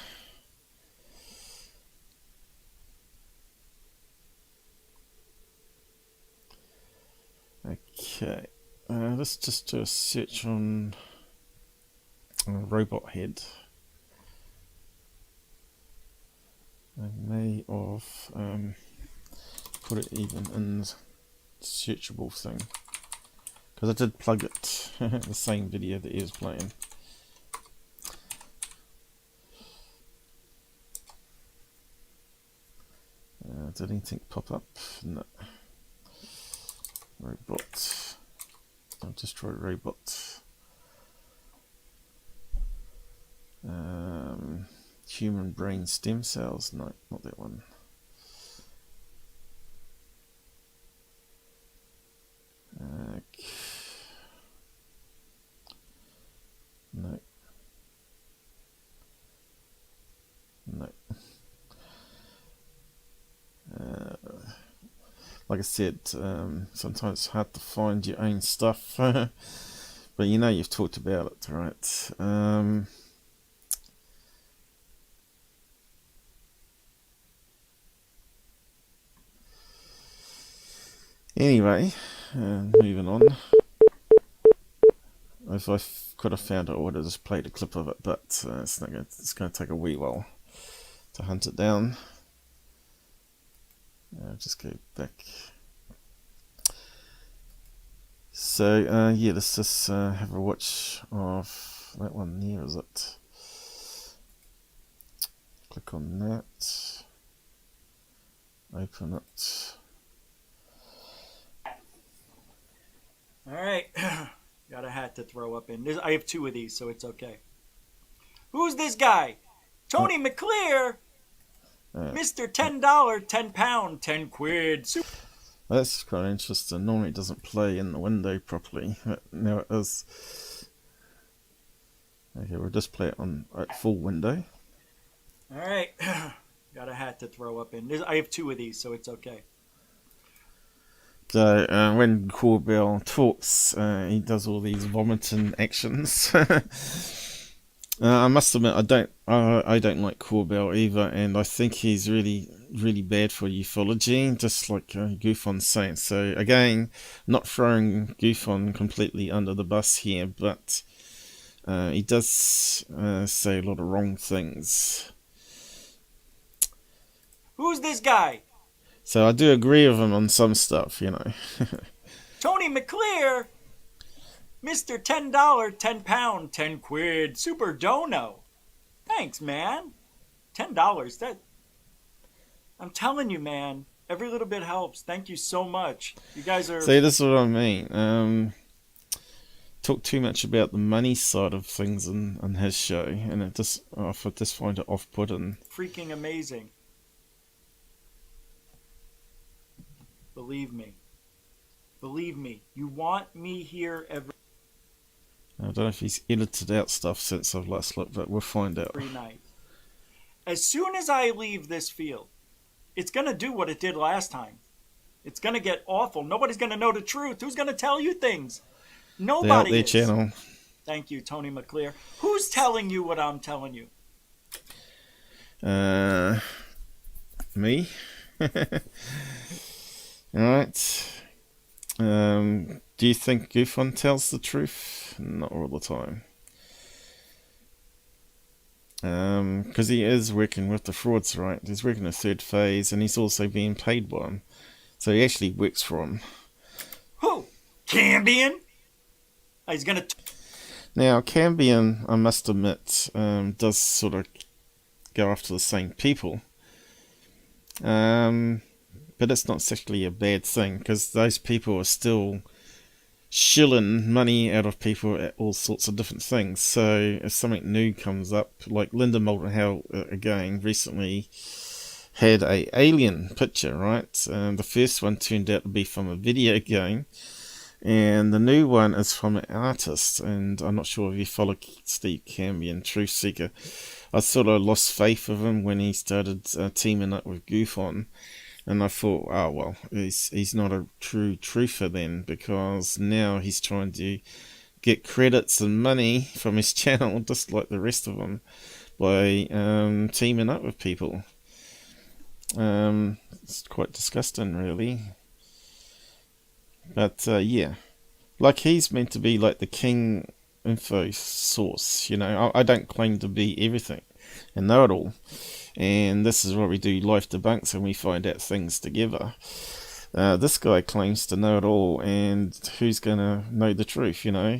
Okay, let's just do a search on robothead. I may have put it even in the searchable thing, because I did plug it, the same video that he was playing. Did anything pop up? No. Robot. I'll just try robot. Human brain stem cells. No, not that one. No. like I said, sometimes it's hard to find your own stuff. But you know you've talked about it, right? Anyway, moving on. If I could have found it, I would have just played a clip of it, but it's going to take a wee while to hunt it down. Just go back. So yeah, let's just have a watch of that one there, is it? Click on that. Open it. Alright, got a hat to throw up in. I have 2 of these, so it's okay. Who's this guy? Tony McClear! Mr. $10, 10 pound, 10 quid. That's quite interesting. Normally it doesn't play in the window properly, but now it is. Okay, we'll just play it on full window. Alright, got a hat to throw up in. I have 2 of these, so it's okay. So when Corbell talks, he does all these vomiting actions. I must admit, I don't like Corbell either, and I think he's really bad for ufology, just like GUFON's saying. So again, not throwing GUFON completely under the bus here, but he does say a lot of wrong things. Who's this guy? So I do agree with him on some stuff, you know. Tony McClear! Mr. $10, 10 pound, 10 quid, super dono. Thanks, man. $10, that... I'm telling you, man, every little bit helps. Thank you so much. You guys are... See, this is what I mean. Talk too much about the money side of things on his show, and I just find it off-putting. freaking amazing. Believe me. Believe me. You want me here every I don't know if he's edited out stuff since I've last looked, but we'll find out. night. As soon as I leave this field, it's going to do what it did last time. It's going to get awful. Nobody's going to know the truth. Who's going to tell you things? Nobody Out their is. channel. Thank you, Tony McClear. Who's telling you what I'm telling you? Me. Alright. Do you think GUFON tells the truth? Not all the time. Because he is working with the frauds, right? He's working a third phase, and he's also being paid by them. So he actually works for them. Who? Cambian? Oh, he's going to... Now, Cambian, I must admit, does sort of go after the same people. But it's not actually a bad thing, because those people are still shilling money out of people at all sorts of different things. So if something new comes up, like Linda Moulton Howe again recently had a alien picture, right? The first one turned out to be from a video game, and the new one is from an artist. And I'm not sure if you follow Steve Cambian, Truther Seeker. I sort of lost faith with him when he started teaming up with GUFON. And I thought, oh well, he's not a true truther then, because now he's trying to get credits and money from his channel, just like the rest of them, by teaming up with people. It's quite disgusting, really. But yeah, like he's meant to be like the king info source. You know, I don't claim to be everything and know it all. And this is why we do live debunks, and we find out things together. This guy claims to know it all, and who's going to know the truth, you know?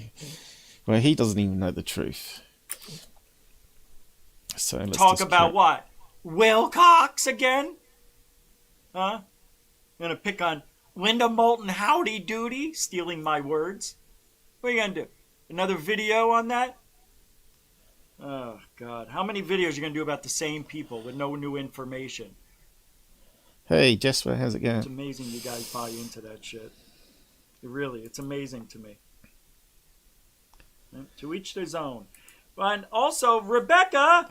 Well, he doesn't even know the truth. So let's Talk about what? Wilcox again? Huh? Gonna pick on Linda Moulton Howdy Doody, stealing my words? What are you gonna do? Another video on that? Oh, God. How many videos are you going to do about the same people with no new information? Hey, Jasper, how's it going? It's amazing you guys buy into that shit. It's amazing to me. To each their own. And also, Rebecca,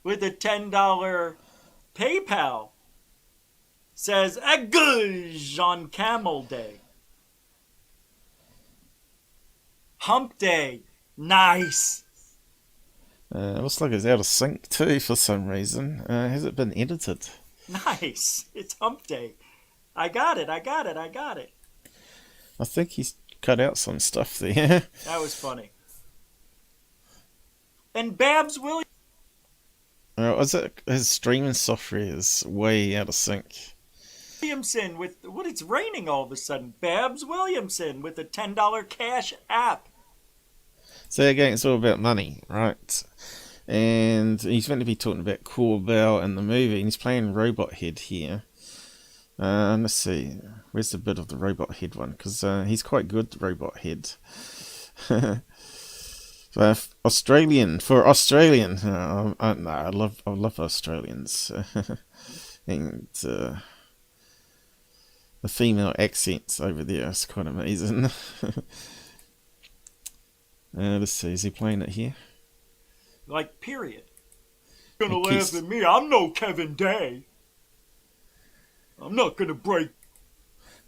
with a $10 PayPal. says a gush on Camel Day. Hump Day. Nice. Looks like it's out of sync too for some reason. Has it been edited? Nice. It's Hump Day. I got it. I think he's cut out some stuff there. That was funny. And Babs Williams. Is it his streaming software is way out of sync? Williamson with what? It's raining all of a sudden. Babs Williamson with a $10 cash app. So again, it's all about money, right? And he's meant to be talking about Corbell and the movie, and he's playing Robothead here. Let's see, where's the bit of the Robothead one? Because he's quite good, Robothead. Australian. No, I love Australians. And the female accents over there is quite amazing. Let's see, is he playing it here? Like, period. You're gonna laugh at me. I'm no Kevin Day. I'm not gonna break.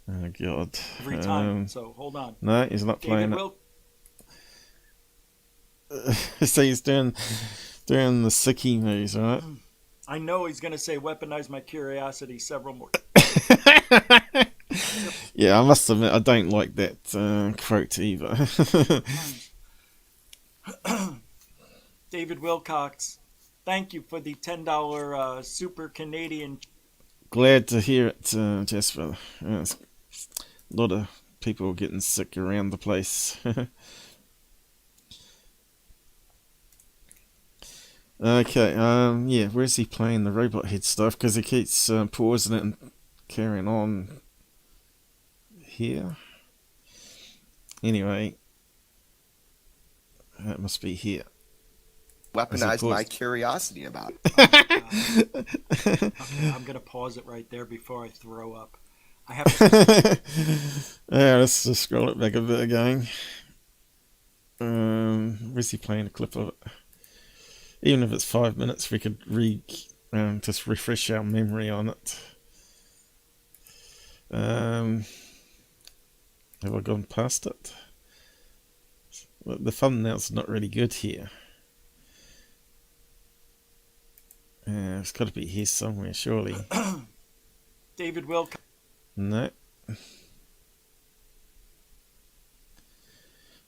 Oh God. Every time. So hold on. No, he's not playing it. So he's doing the sicky moves, right? I know he's gonna say "weaponize my curiosity" several more. Yeah, I must admit I don't like that quote either. David Wilcox, thank you for the $10 super Canadian. Glad to hear it, Jasper. A lot of people getting sick around the place. Okay, yeah, where's he playing the Robothead stuff? Because he keeps pausing it and carrying on here. Anyway, that must be here. Weaponize my curiosity about it. Okay, I'm going to pause it right there before I throw up. I have to... Yeah, let's just scroll it back a bit again. Where's he playing a clip of it? Even if it's 5 minutes, we could just refresh our memory on it. Have I gone past it? Well, the thumbnail's not really good here. It's got to be here somewhere, surely. David Wilcox. No.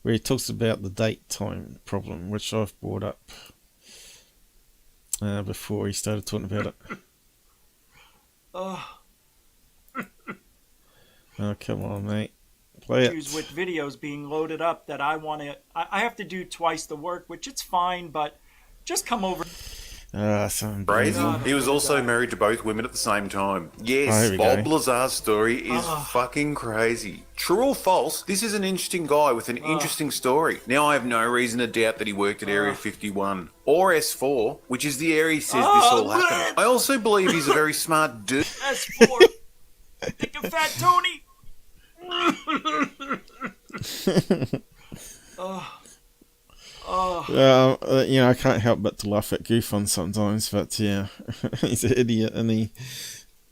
Where he talks about the date time problem, which I've brought up before he started talking about it. Oh, come on, mate. Play it. With videos being loaded up that I want to... I have to do twice the work, which it's fine, but just come over... Crazy. He was also married to both women at the same time. Yes, Bob Lazar's story is fucking crazy. True or false, this is an interesting guy with an interesting story. Now I have no reason to doubt that he worked at Area 51 or S4, which is the area he says this all happened. I also believe he's a very smart dude. S4. Think of Fat Tony. I can't help but to laugh at GUFON sometimes, but yeah, he's an idiot, and he...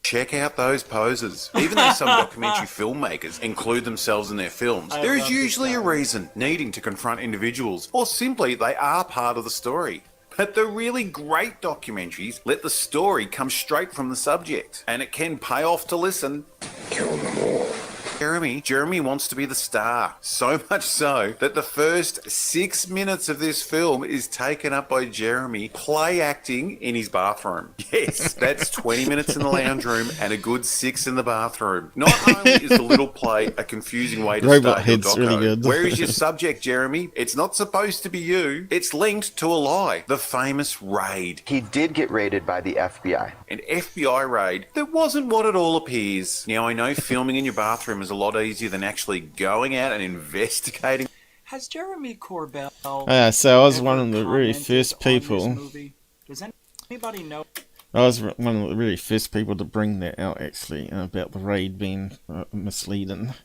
Check out those poses. Even though some documentary filmmakers include themselves in their films, there is usually a reason needing to confront individuals, or simply they are part of the story. But the really great documentaries let the story come straight from the subject, and it can pay off to listen. Kill them all. Jeremy wants to be the star. So much so that the first 6 minutes of this film is taken up by Jeremy play acting in his bathroom. Yes, that's 20 minutes in the lounge room and a good 6 in the bathroom. Not only is the little play a confusing way to start your doco, really good. Where is your subject, Jeremy? It's not supposed to be you. It's linked to a lie. The famous raid. He did get raided by the FBI. An FBI raid that wasn't what it all appears. Now, I know filming in your bathroom is a lot easier than actually going out and investigating. Has Jeremy Corbell... so I was one of the really first people... Does anybody know? I was one of the really first people to bring that out, actually, about the raid being misleading.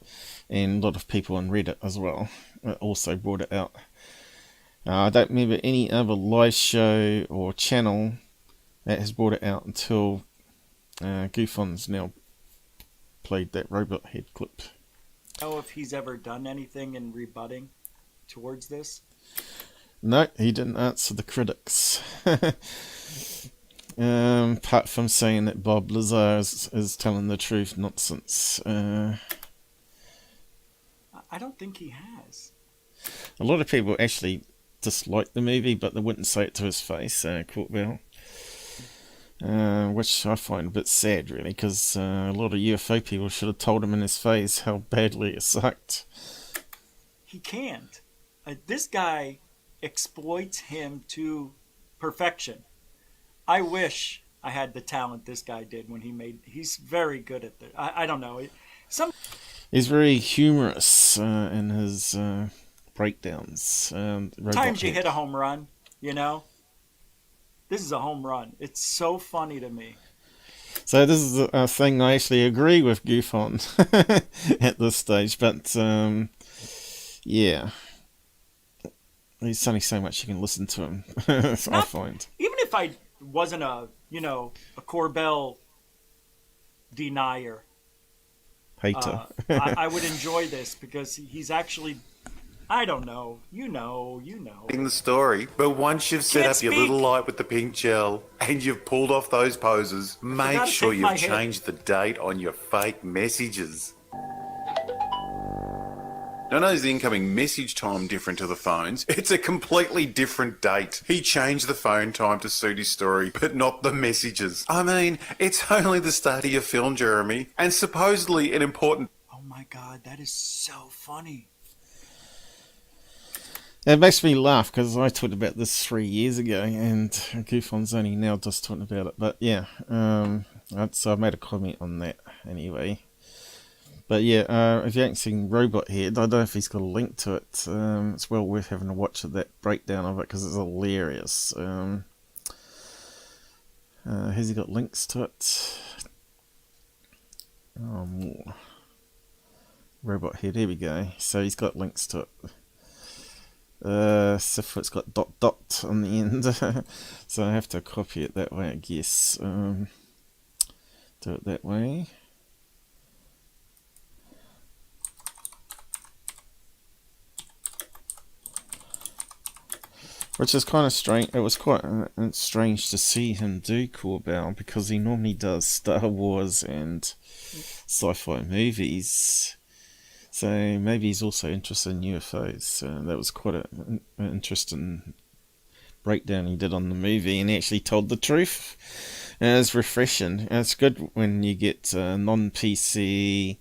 And a lot of people on Reddit as well also brought it out. I don't remember any other live show or channel that has brought it out until GUFON's now played that robot head clip. Know if he's ever done anything in rebutting towards this? No, he didn't answer the critics. Apart from saying that Bob Lazar is telling the truth nonsense. I don't think he has. A lot of people actually dislike the movie, but they wouldn't say it to his face, Corbell. Which I find a bit sad, really, because a lot of UFO people should have told him in his face how badly it sucked. He can't. This guy exploits him to perfection. I wish I had the talent this guy did when he made. He's very good at it. I don't know. He's very humorous in his breakdowns. Sometimes you hit a home run, you know. This is a home run. It's so funny to me. So this is a thing I actually agree with GUFON at this stage, but yeah. There's only so much you can listen to him, I find. Even if I wasn't a Corbell denier, hater, I would enjoy this because he's actually, I don't know, you know. In the story, but once you've set up your little light with the pink gel and you've pulled off those poses, make sure you've changed the date on your fake messages. Not only is the incoming message time different to the phones, it's a completely different date. He changed the phone time to suit his story, but not the messages. I mean, it's only the start of your film, Jeremy, and supposedly an important... Oh my god, that is so funny. It makes me laugh because I talked about this 3 years ago and GUFON's only now just talking about it. But yeah, so I made a comment on that anyway. But yeah, if you haven't seen Robot Head, I don't know if he's got a link to it. It's well worth having a watch of that breakdown of it because it's hilarious. Has he got links to it? Oh, more. Robot Head, here we go. So he's got links to it. So it's got ... on the end. So I have to copy it that way, I guess. Do it that way. Which is kind of strange. It was quite strange to see him do Corbell because he normally does Star Wars and sci-fi movies. So maybe he's also interested in UFOs. That was quite an interesting breakdown he did on the movie, and he actually told the truth. And it's refreshing. And it's good when you get non-PC,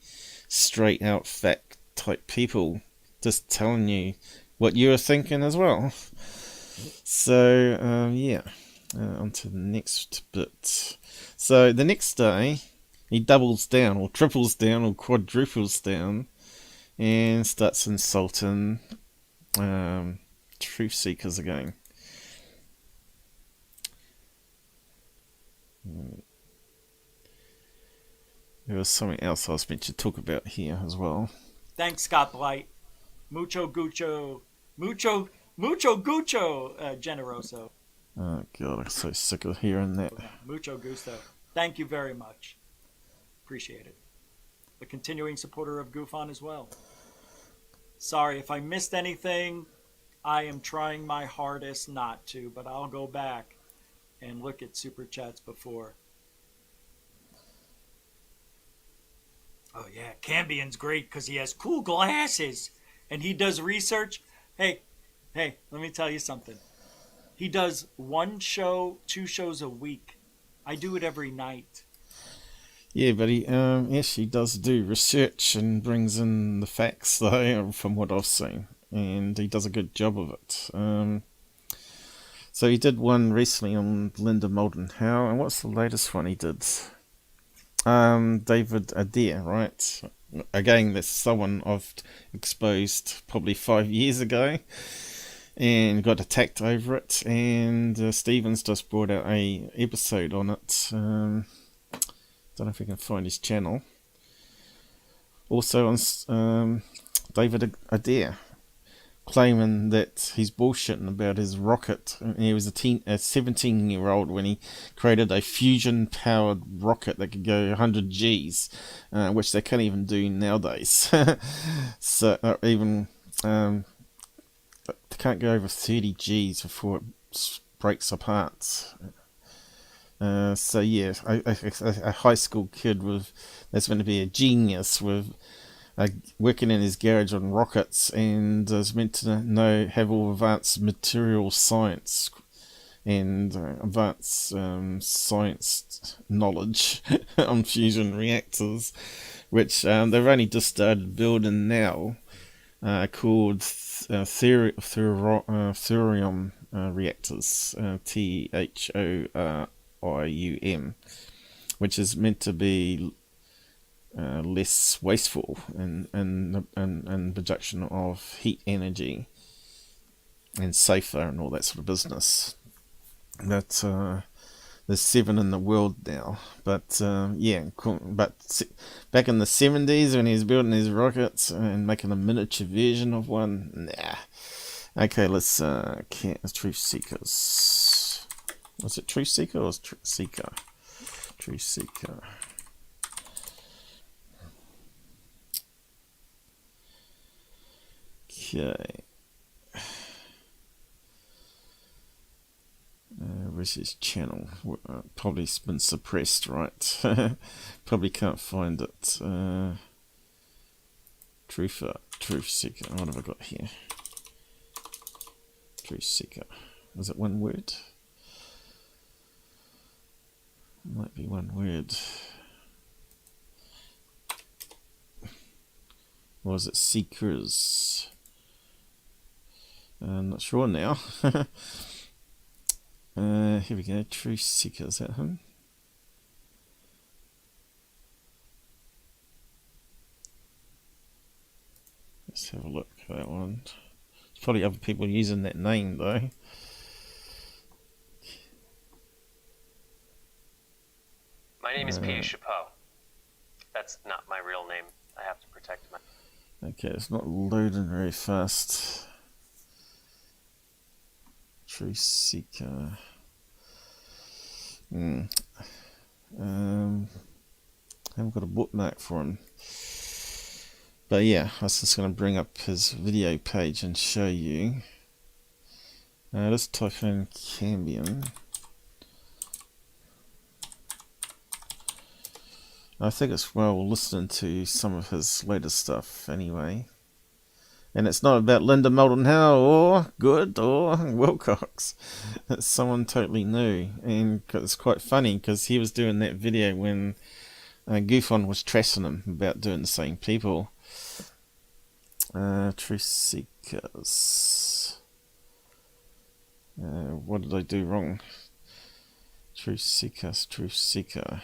straight-out fact type people just telling you what you were thinking as well. So, yeah, on to the next bit. So, the next day, he doubles down, or triples down, or quadruples down, and starts insulting Truth Seekers again. There was something else I was meant to talk about here as well. Thanks, Scott Blight. Mucho gucho. Mucho gucho, generoso. Oh god, I'm so sick of hearing that. Mucho gusto. Thank you very much. Appreciate it. A continuing supporter of GUFON as well. Sorry if I missed anything. I am trying my hardest not to, but I'll go back and look at super chats before. Oh yeah, Cambian's great because he has cool glasses and he does research. Hey, let me tell you something. He does 1 show, 2 shows a week. I do it every night. Yeah, but he actually does do research and brings in the facts, though, from what I've seen. And he does a good job of it. So he did one recently on Linda Moulton Howe. And what's the latest one he did? David Adair, right? Again, that's someone I've exposed probably 5 years ago. And got attacked over it, and Stevens just brought out a episode on it. Don't know if we can find his channel. Also on David Adair claiming that he's bullshitting about his rocket. He was a 17-year-old when he created a fusion-powered rocket that could go 100 Gs, which they can't even do nowadays. So even they can't go over 30 Gs before it breaks apart. So yeah, a high school kid that's going to be a genius with working in his garage on rockets, and is meant to have all advanced material science and advanced science knowledge on fusion reactors, which they've only just started building now, called thorium reactors, THORIUM, which is meant to be less wasteful and production of heat energy, and safer and all that sort of business. But there's 7 in the world now. But yeah, cool. But back in the 70s when he was building his rockets and making a miniature version of one, nah. Okay, let's Truth Seekers. Was it Truth Seeker or Seeker? Truth Seeker. Okay. Where's his channel? Probably been suppressed, right? Probably can't find it. Truth Seeker. What have I got here? Truth Seeker. Is it one word? Might be one word. Or is it Seekers? I'm not sure now. Here we go. Truth Seeker. Is that him? Let's have a look at that one. There's probably other people using that name though. My name is Peter Chapeau. That's not my real name. I have to protect my... Okay, it's not loading very fast. Truth Seeker. Haven't got a bookmark for him. But yeah, I was just going to bring up his video page and show you. Let's type in Cambian. I think it's well listening to some of his latest stuff anyway. And it's not about Linda Moulton Howe or Good or Wilcox. It's someone totally new. And it's quite funny because he was doing that video when GUFON was trashing him about doing the same people. Truth Seekers. What did I do wrong? Truth Seekers, Truth Seeker.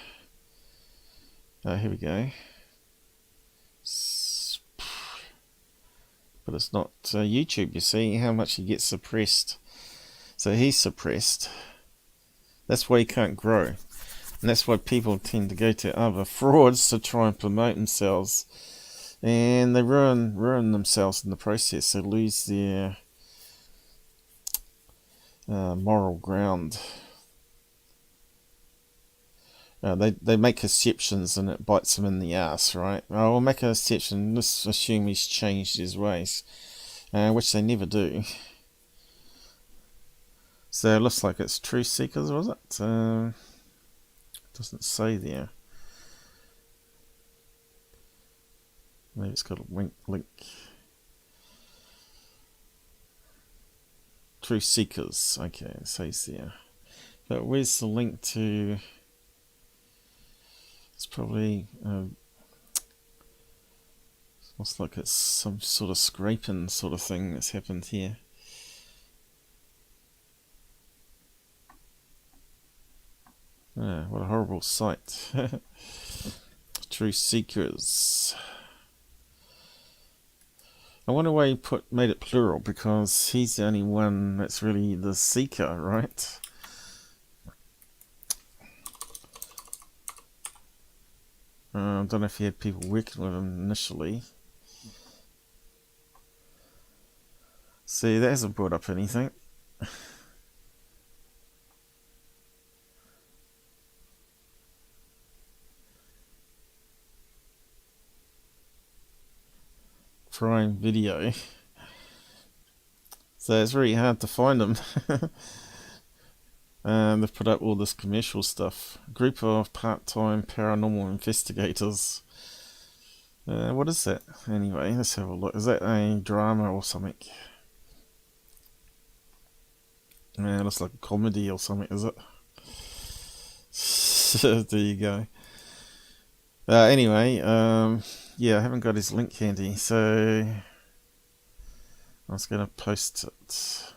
Here we go. But it's not YouTube, you see how much he gets suppressed. So he's suppressed. That's why he can't grow. And that's why people tend to go to other frauds to try and promote themselves. And they ruin themselves in the process. They lose their moral ground. They make exceptions and it bites them in the ass, right? Oh, we'll make an exception. Let's assume he's changed his ways, which they never do. So it looks like it's Truth Seekers, was it? Doesn't say there. Maybe it's got a link. Truth Seekers. Okay, it says there. But where's the link to? It's probably looks like it's some sort of scraping sort of thing that's happened here. What a horrible sight. Truth Seekers. I wonder why he made it plural, because he's the only one that's really the seeker, right? I don't know if he had people working with him initially. See, that hasn't brought up anything. Prime Video. So it's really hard to find them. And they've put up all this commercial stuff. A group of part-time paranormal investigators. What is that? Anyway, let's have a look. Is that a drama or something? Looks like a comedy or something, is it? There you go. Anyway, yeah, I haven't got his link handy, so I was going to post it.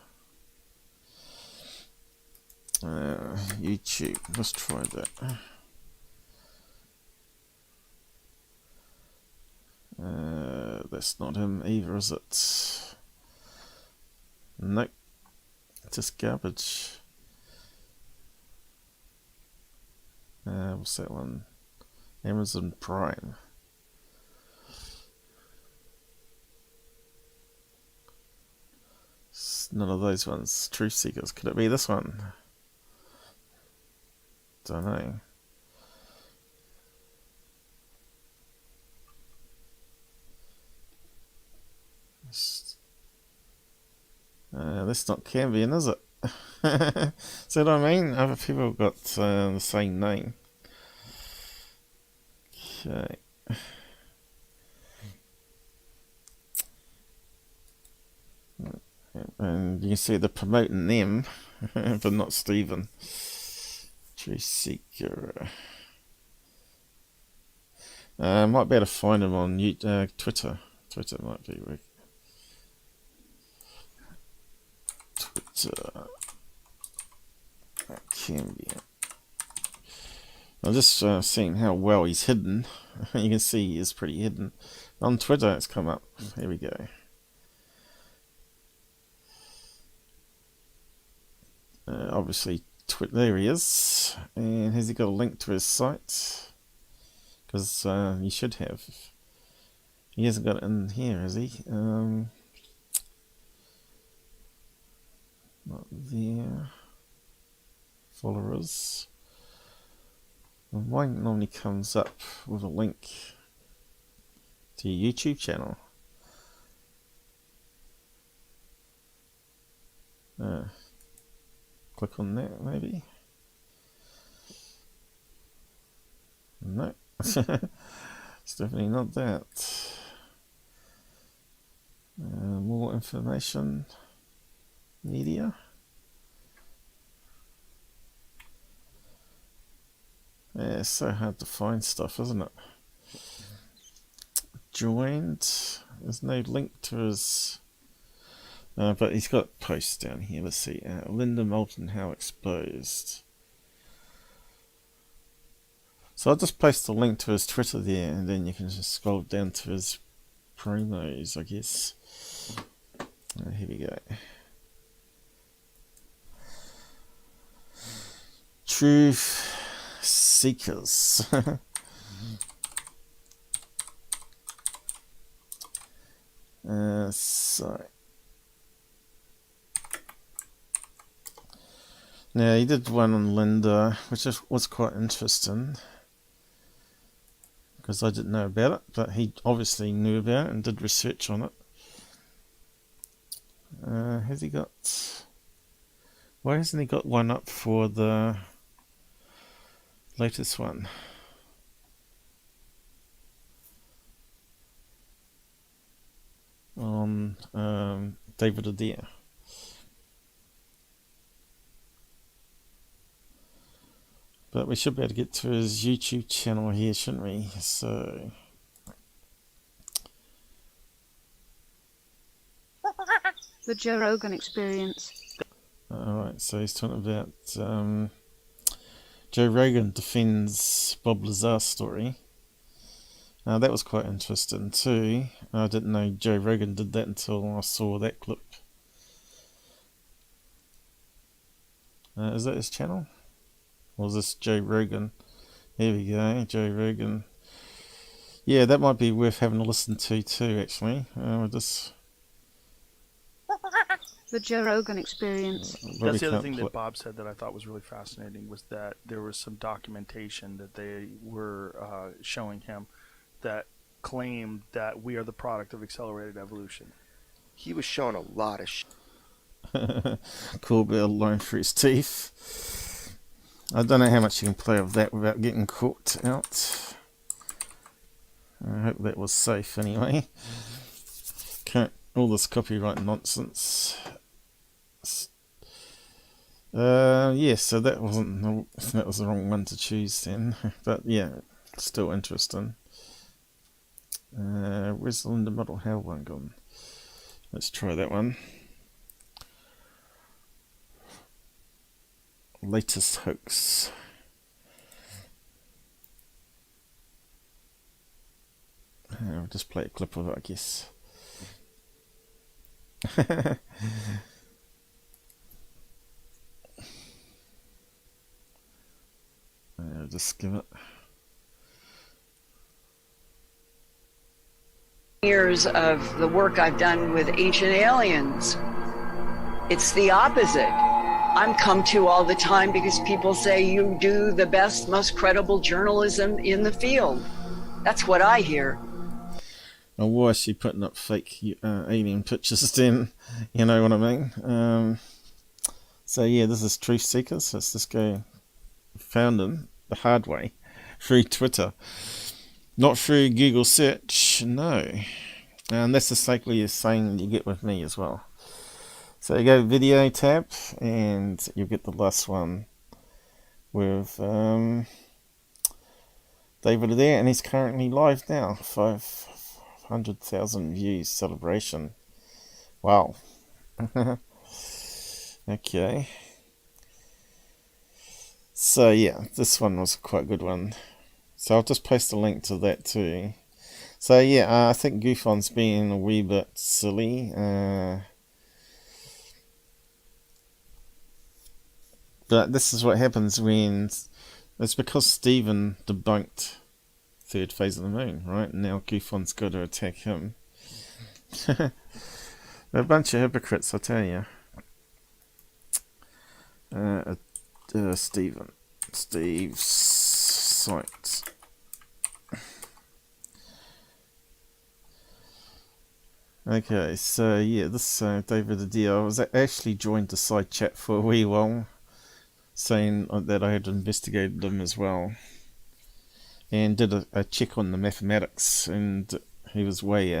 YouTube, let's try that. That's not him either, is it? Nope, just garbage. What's that one? Amazon Prime. It's none of those ones. Truth Seekers. Could it be this one? Don't know. That's not Cambian, is it? See what I mean? Other people have got the same name. Okay. And you can see they're promoting them, but not Stephen. Truth Seeker. Might be able to find him on Twitter. Twitter might be weak. Twitter. Cambian. I'm just seeing how well he's hidden. You can see he is pretty hidden. On Twitter it's come up. Here we go. Obviously, there he is. And has he got a link to his site? Because he should have. He hasn't got it in here, has he? Not there. Followers. And mine normally comes up with a link to your YouTube channel. Click on that, maybe. No, it's definitely not that. More information. Media. Yeah, it's so hard to find stuff, isn't it? Joined. There's no link to his... but he's got posts down here. Let's see. Linda Moulton, how exposed. So I'll just post a link to his Twitter there, and then you can just scroll down to his promos, I guess. Here we go. Truth Seekers. So now he did one on Linda, which was quite interesting because I didn't know about it, but he obviously knew about it and did research on it. Has he got? Why hasn't he got one up for the latest one? On David Adair. But we should be able to get to his YouTube channel here, shouldn't we? So the Joe Rogan Experience. Alright, so he's talking about Joe Rogan defends Bob Lazar's story. That was quite interesting too. I didn't know Joe Rogan did that until I saw that clip. Is that his channel? Or is this Joe Rogan? Here we go, Joe Rogan. Yeah, that might be worth having a listen to too, actually. We'll just... The Joe Rogan Experience. That's the other thing that Bob said that I thought was really fascinating, was that there was some documentation that they were showing him that claimed that we are the product of accelerated evolution. He was showing a lot of shit. Corbell lying for his teeth. I don't know how much you can play of that without getting caught out. I hope that was safe anyway. All this copyright nonsense. Yeah, so that was the wrong one to choose then. But yeah, still interesting. Where's the Linda Model Hell one gone? Let's try that one. Latest hoax. I'll just play a clip of it, I guess. I'll just give it. Years of the work I've done with ancient aliens. It's the opposite. I'm come to all the time because people say you do the best, most credible journalism in the field. That's what I hear. Now, why is she putting up fake alien pictures then? You know what I mean? So yeah, this is Truth Seekers. Let's just go. Found them the hard way through Twitter, not through Google search. No, and that's exactly the same you get with me as well. So you go video tab, and you get the last one with David there, and he's currently live now. 500,000 views celebration. Wow. Okay. So yeah, this one was quite a good one. So I'll just post a link to that too. So yeah, I think GUFON's being a wee bit silly. But this is what happens when... It's because Stephen debunked third phase of the moon, right? And now GUFON's got to attack him. They're a bunch of hypocrites, I tell you. Steve's site. Okay, so yeah, this David Adair, I was actually joined the side chat for a wee while, saying that I had investigated him as well, and did a check on the mathematics, and he was way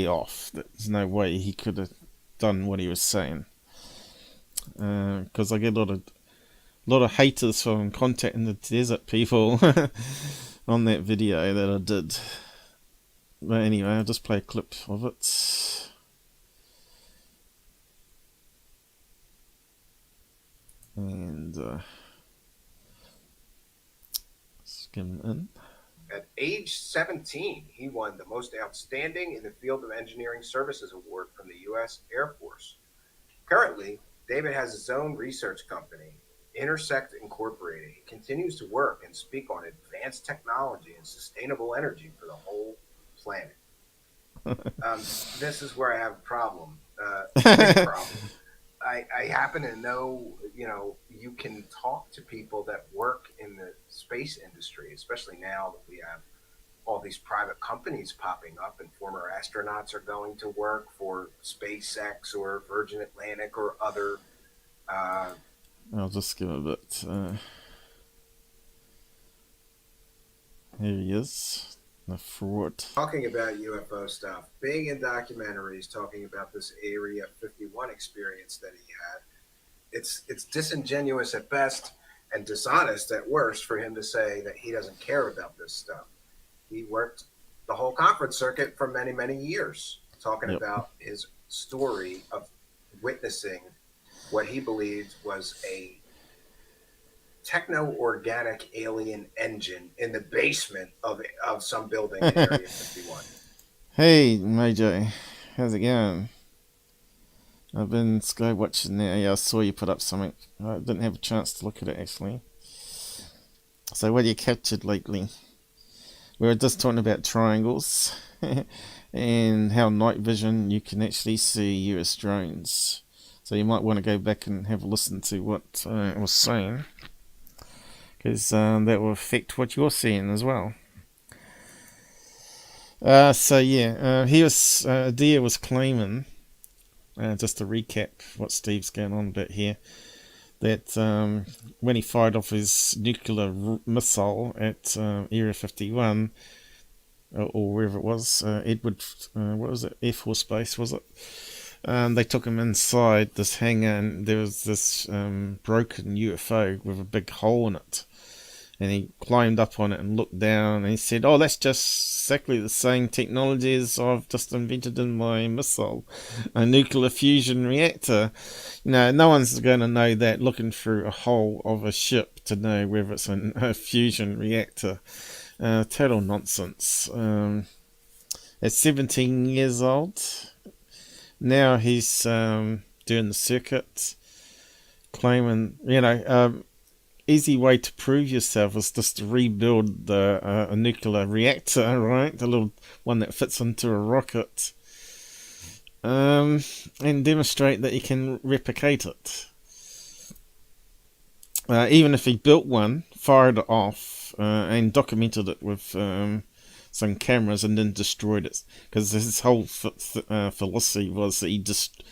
off. There's no way he could have done what he was saying, because I get a lot of haters from Contacting the Desert people on that video that I did. But anyway, I'll just play a clip of it. And skim in. At age 17, he won the Most Outstanding in the Field of Engineering Services Award from the U.S. Air Force. Currently, David has his own research company, Intersect Incorporated. He continues to work and speak on advanced technology and sustainable energy for the whole planet. This is where I have a problem. Big problem. I happen to know, you can talk to people that work in the space industry, especially now that we have all these private companies popping up and former astronauts are going to work for SpaceX or Virgin Atlantic or other. I'll just give a bit. Here he is. The fraud. Talking about UFO stuff, being in documentaries, talking about this Area 51 experience that he had. It's disingenuous at best and dishonest at worst for him to say that he doesn't care about this stuff. He worked the whole conference circuit for many, many years, talking about his story of witnessing what he believed was a techno-organic alien engine in the basement of some building in Area 51. Hey, Mojo. How's it going? I've been sky watching there. Yeah, I saw you put up something. I didn't have a chance to look at it, actually. So what have you captured lately? We were just talking about triangles and how night vision you can actually see US drones. So you might want to go back and have a listen to what it was saying, because that will affect what you're seeing as well. So yeah, Dia was claiming, just to recap what Steve's going on about here, that when he fired off his nuclear missile at Area 51, or wherever it was, Edward, what was it, Air Force Base, was it? They took him inside this hangar, and there was this broken UFO with a big hole in it. And he climbed up on it and looked down, and he said, "Oh, that's just exactly the same technology as I've just invented in my missile, a nuclear fusion reactor." You know, no one's going to know that looking through a hole of a ship to know whether it's a fusion reactor. Total nonsense. At 17 years old, now he's doing the circuit, claiming, you know, easy way to prove yourself is just to rebuild a nuclear reactor, right? The little one that fits into a rocket, and demonstrate that you can replicate it. Even if he built one, fired it off, and documented it with some cameras and then destroyed it, because his whole philosophy was that he just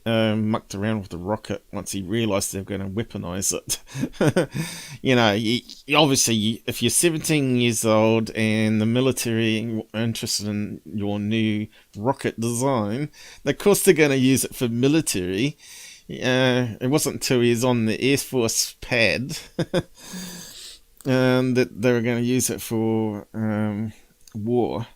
mucked around with the rocket once he realised they were going to weaponize it. You know, obviously, if you're 17 years old and the military are interested in your new rocket design, of course they're going to use it for military. It wasn't until he was on the Air Force pad that they were going to use it for war,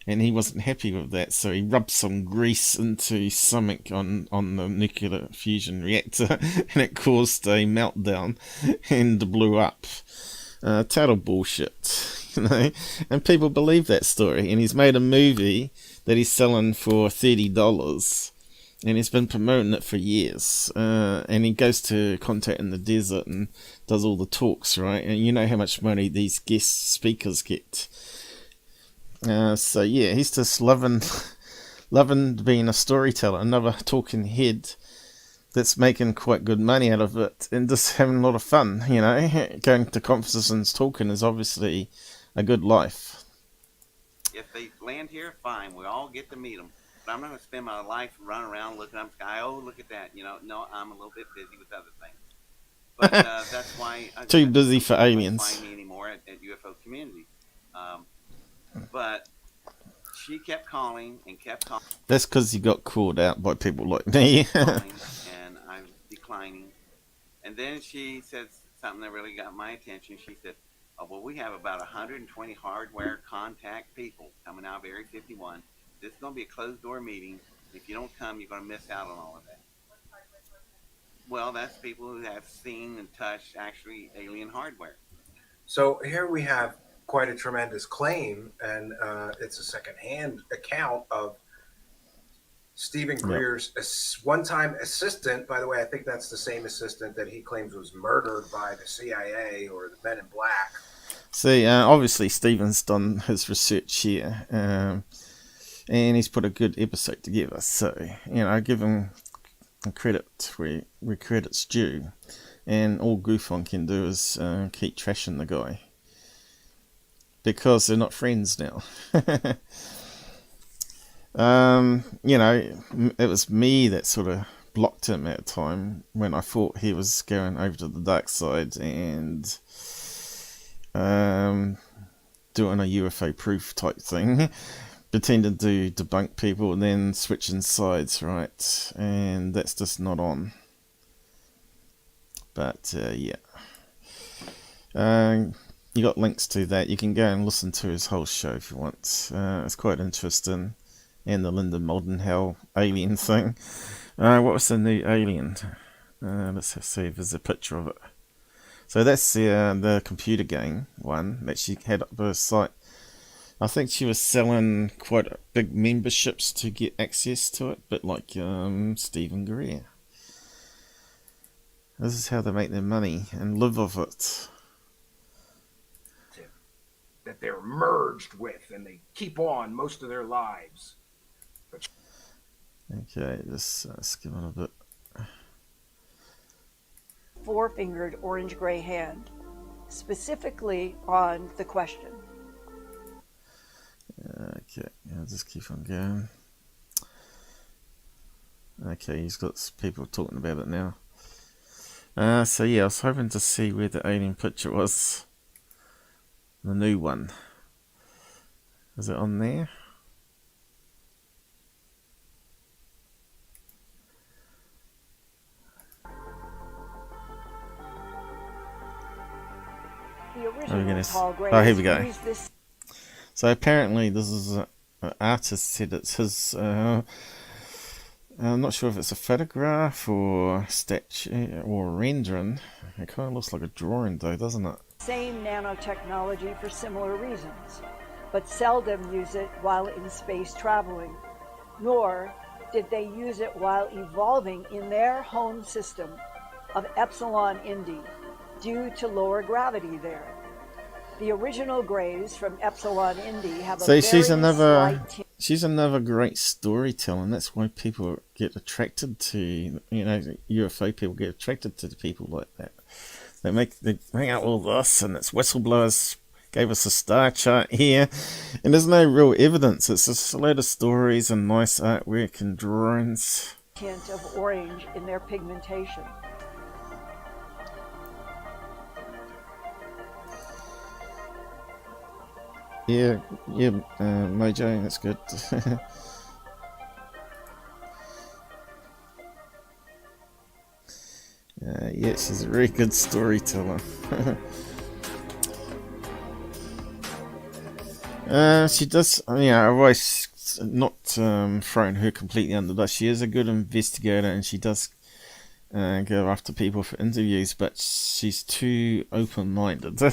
and he wasn't happy with that, so he rubbed some grease into something on the nuclear fusion reactor, and it caused a meltdown and blew up. Total bullshit, you know, and people believe that story, and he's made a movie that he's selling for $30, and he's been promoting it for years, and he goes to Contact in the Desert and does all the talks, right? And you know how much money these guest speakers get. So yeah, he's just loving being a storyteller, another talking head that's making quite good money out of it, and just having a lot of fun, you know. Going to conferences and talking is obviously a good life. If they land here, fine, we all get to meet them. But I'm not going to spend my life running around looking up the sky. Oh, look at that. You know, no, I'm a little bit busy with other things. But that's why too busy for aliens. Find me anymore at UFO community. But she kept calling and kept calling. That's because you got called out by people like me. And I was declining. And then she said something that really got my attention. She said, "Oh, well, we have about 120 hardware contact people coming out of Area 51. This is going to be a closed-door meeting. If you don't come, you're going to miss out on all of that." Well, that's people who have seen and touched actually alien hardware. So here we have quite a tremendous claim, and it's a second-hand account of Stephen Greer's one-time assistant. By the way, I think that's the same assistant that he claims was murdered by the CIA or the Men in Black. See, obviously Stephen's done his research here, and he's put a good episode together, so, you know, I give him credit where credit's due, and all GUFON can do is keep trashing the guy, because they're not friends now. You know, it was me that sort of blocked him at the time when I thought he was going over to the dark side and doing a UFO proof type thing, pretending to debunk people and then switching sides, right? And that's just not on. But yeah. You got links to that. You can go and listen to his whole show if you want. It's quite interesting. And the Linda Moldenhall alien thing. What was the new alien? Let's see if there's a picture of it. So that's the computer game one that she had up her site. I think she was selling quite big memberships to get access to it, but like Stephen Greer. This is how they make their money and live off it. That they're merged with, and they keep on most of their lives. Okay, just skip on a bit. four-fingered orange-gray hand, specifically on the question. Okay, I'll just keep on going. Okay, he's got people talking about it now. So yeah, I was hoping to see where the alien picture was. The new one. Is it on there? Oh, here we go. So apparently this is an artist said it's his, I'm not sure if it's a photograph or statue or rendering. It kind of looks like a drawing though, doesn't it? Same nanotechnology for similar reasons, but seldom use it while in space traveling, nor did they use it while evolving in their home system of Epsilon Indi due to lower gravity there. The original greys from Epsilon Indi have a very she's another great storyteller, and that's why people get attracted to, you know, UFO people get attracted to people like that. They hang out with us, and it's whistleblowers gave us a star chart here, and there's no real evidence. It's just a load of stories and nice artwork and drawings. Tint of orange in their pigmentation. Yeah, Mojo, that's good. Yeah, she's a very good storyteller. She does, I've always not thrown her completely under the bus. She is a good investigator, and she does go after people for interviews, but she's too open-minded.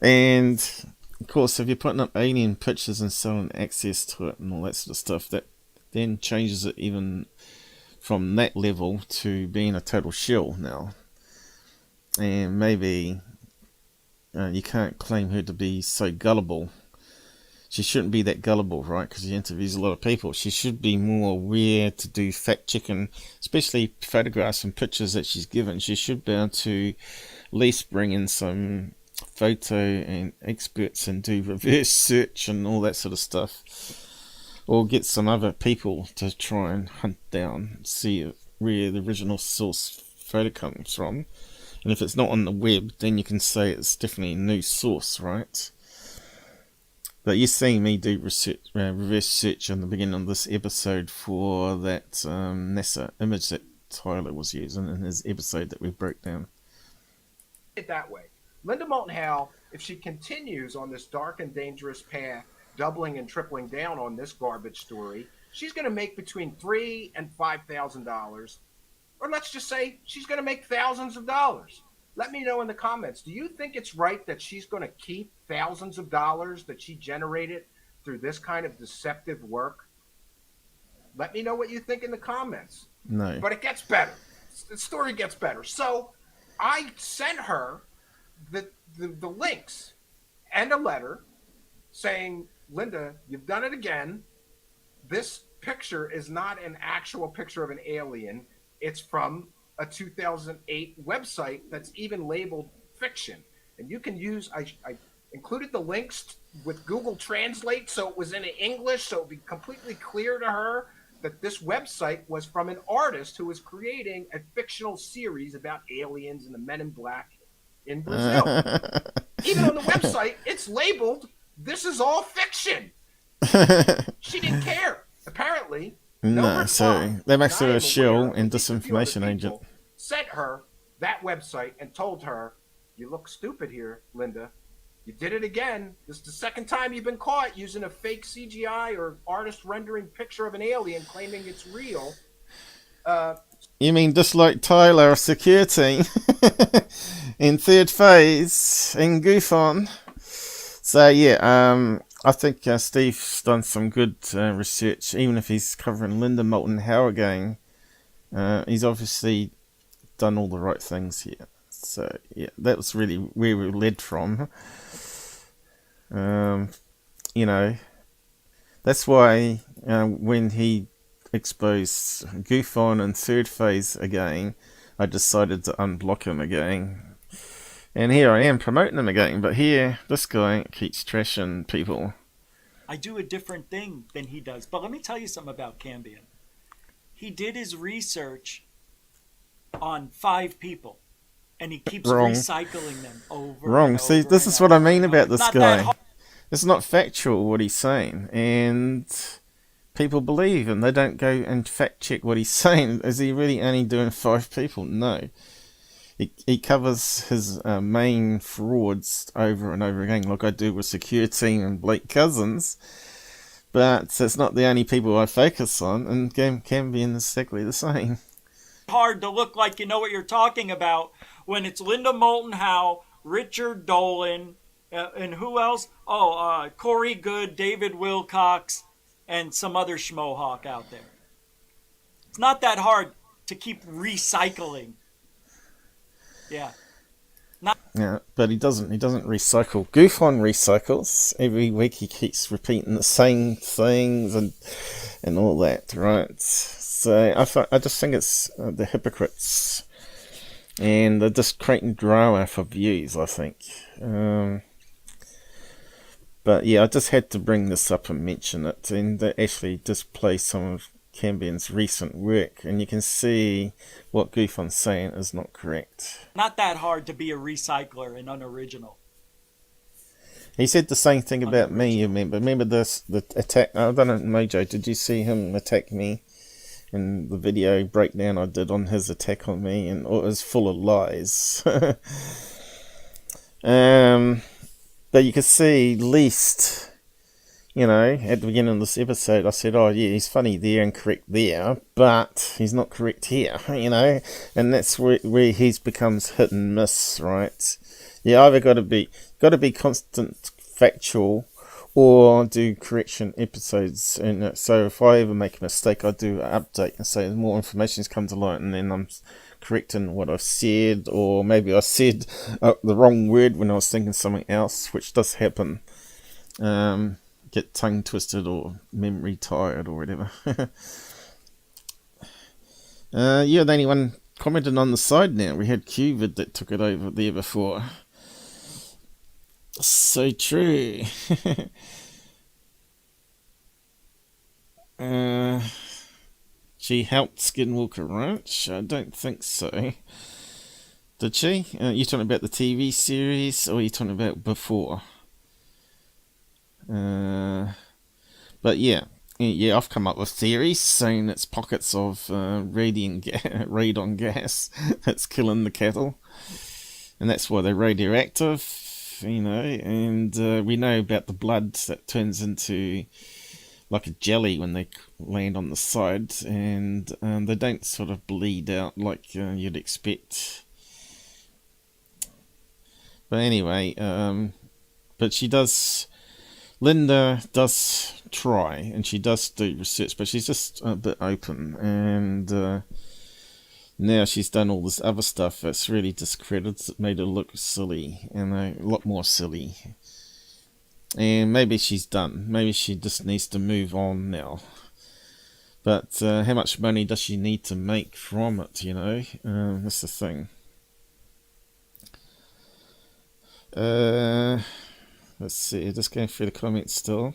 And of course, if you're putting up alien pictures and selling access to it and all that sort of stuff, that then changes it even from that level to being a total shill now. And maybe you can't claim her to be so gullible. She shouldn't be that gullible, right? Because she interviews a lot of people. She should be more aware to do fact-checking, especially photographs and pictures that she's given. She should be able to at least bring in some photo and experts and do reverse search and all that sort of stuff, or get some other people to try and hunt down, see where the original source photo comes from, and if it's not on the web, then you can say it's definitely a new source, right? But you're seeing me do reverse search on the beginning of this episode for that NASA image that Tyler was using in his episode that we broke down. It that way. Linda Moulton Howe, if she continues on this dark and dangerous path, doubling and tripling down on this garbage story, she's going to make between $3,000 and $5,000, or let's just say she's going to make thousands of dollars. Let me know in the comments. Do you think it's right that she's going to keep thousands of dollars that she generated through this kind of deceptive work? Let me know what you think in the comments. No. But it gets better. The story gets better. So I sent her the links and a letter saying, Linda, you've done it again. This picture is not an actual picture of an alien. It's from a 2008 website that's even labeled fiction. And you can use, I included the links with Google Translate so it was in English, so it would be completely clear to her that this website was from an artist who was creating a fictional series about aliens and the Men in Black in Brazil. Even on the website, it's labeled, this is all fiction. She didn't care. Apparently, no, so that makes her a shill and disinformation agent. Sent her that website and told her, you look stupid here, Linda. You did it again. This is the second time you've been caught using a fake CGI or artist rendering picture of an alien claiming it's real. You mean just like Tyler of Secureteam in Third Phase in GUFON? So yeah, I think Steve's done some good research, even if he's covering Linda Moulton Howe again. He's obviously done all the right things here. So yeah, that was really where we led from. You know, that's why when he exposed GUFON and Third Phase again, I decided to unblock him again. And here I am promoting him again, but here, this guy keeps trashing people. I do a different thing than he does. But let me tell you something about Cambion. He did his research on 5 people, and he keeps recycling them over Wrong. and See, over this and is what I over mean and about over. this Not guy. that hard. It's not factual what he's saying, and people believe him. They don't go and fact check what he's saying. Is he really only doing 5 people? No. He covers his main frauds over and over again, like I do with Secureteam and Blake Cousins. But it's not the only people I focus on, and Cambion is exactly the same. Hard to look like you know what you're talking about when it's Linda Moulton Howe, Richard Dolan, and who else? Corey Good, David Wilcox, and some other schmohawk out there. It's not that hard to keep recycling. Yeah. Yeah, but he doesn't recycle. GUFON recycles. Every week he keeps repeating the same things and all that, right? So I just think it's the hypocrites, and they're just creating drama for views, I think. But yeah, I just had to bring this up and mention it, and they actually display some of Cambion's recent work, and you can see what GUFON's saying is not correct. Not that hard to be a recycler and unoriginal. He said the same thing about me, you remember? Remember the attack? I don't know, Mojo, did you see him attack me in the video breakdown I did on his attack on me? And it was full of lies. But you can see, at least, you know, at the beginning of this episode, I said, oh yeah, he's funny there and correct there, but he's not correct here, you know, and that's where he's becomes hit and miss, right? You either got to be constant factual or do correction episodes. And so if I ever make a mistake, I do an update and say more information's come to light, and then I'm correcting what I've said, or maybe I said the wrong word when I was thinking something else, which does happen. Get tongue twisted or memory tired or whatever. You're the only one commenting on the side now. We had QQQvid that took it over there before. So true. She helped Skinwalker Ranch? I don't think so. Did she? You talking about the TV series, or are you talking about before? But yeah, I've come up with theories saying it's pockets of radon gas that's killing the cattle, and that's why they're radioactive, you know. And we know about the blood that turns into like a jelly when they land on the side, and they don't sort of bleed out like you'd expect. But anyway, but Linda does try, and she does do research, but she's just a bit open, and now she's done all this other stuff that's really discredited, made her look silly, and a lot more silly. And maybe she's done. Maybe she just needs to move on now. But how much money does she need to make from it, you know? That's the thing. Let's see, just going through the comments still.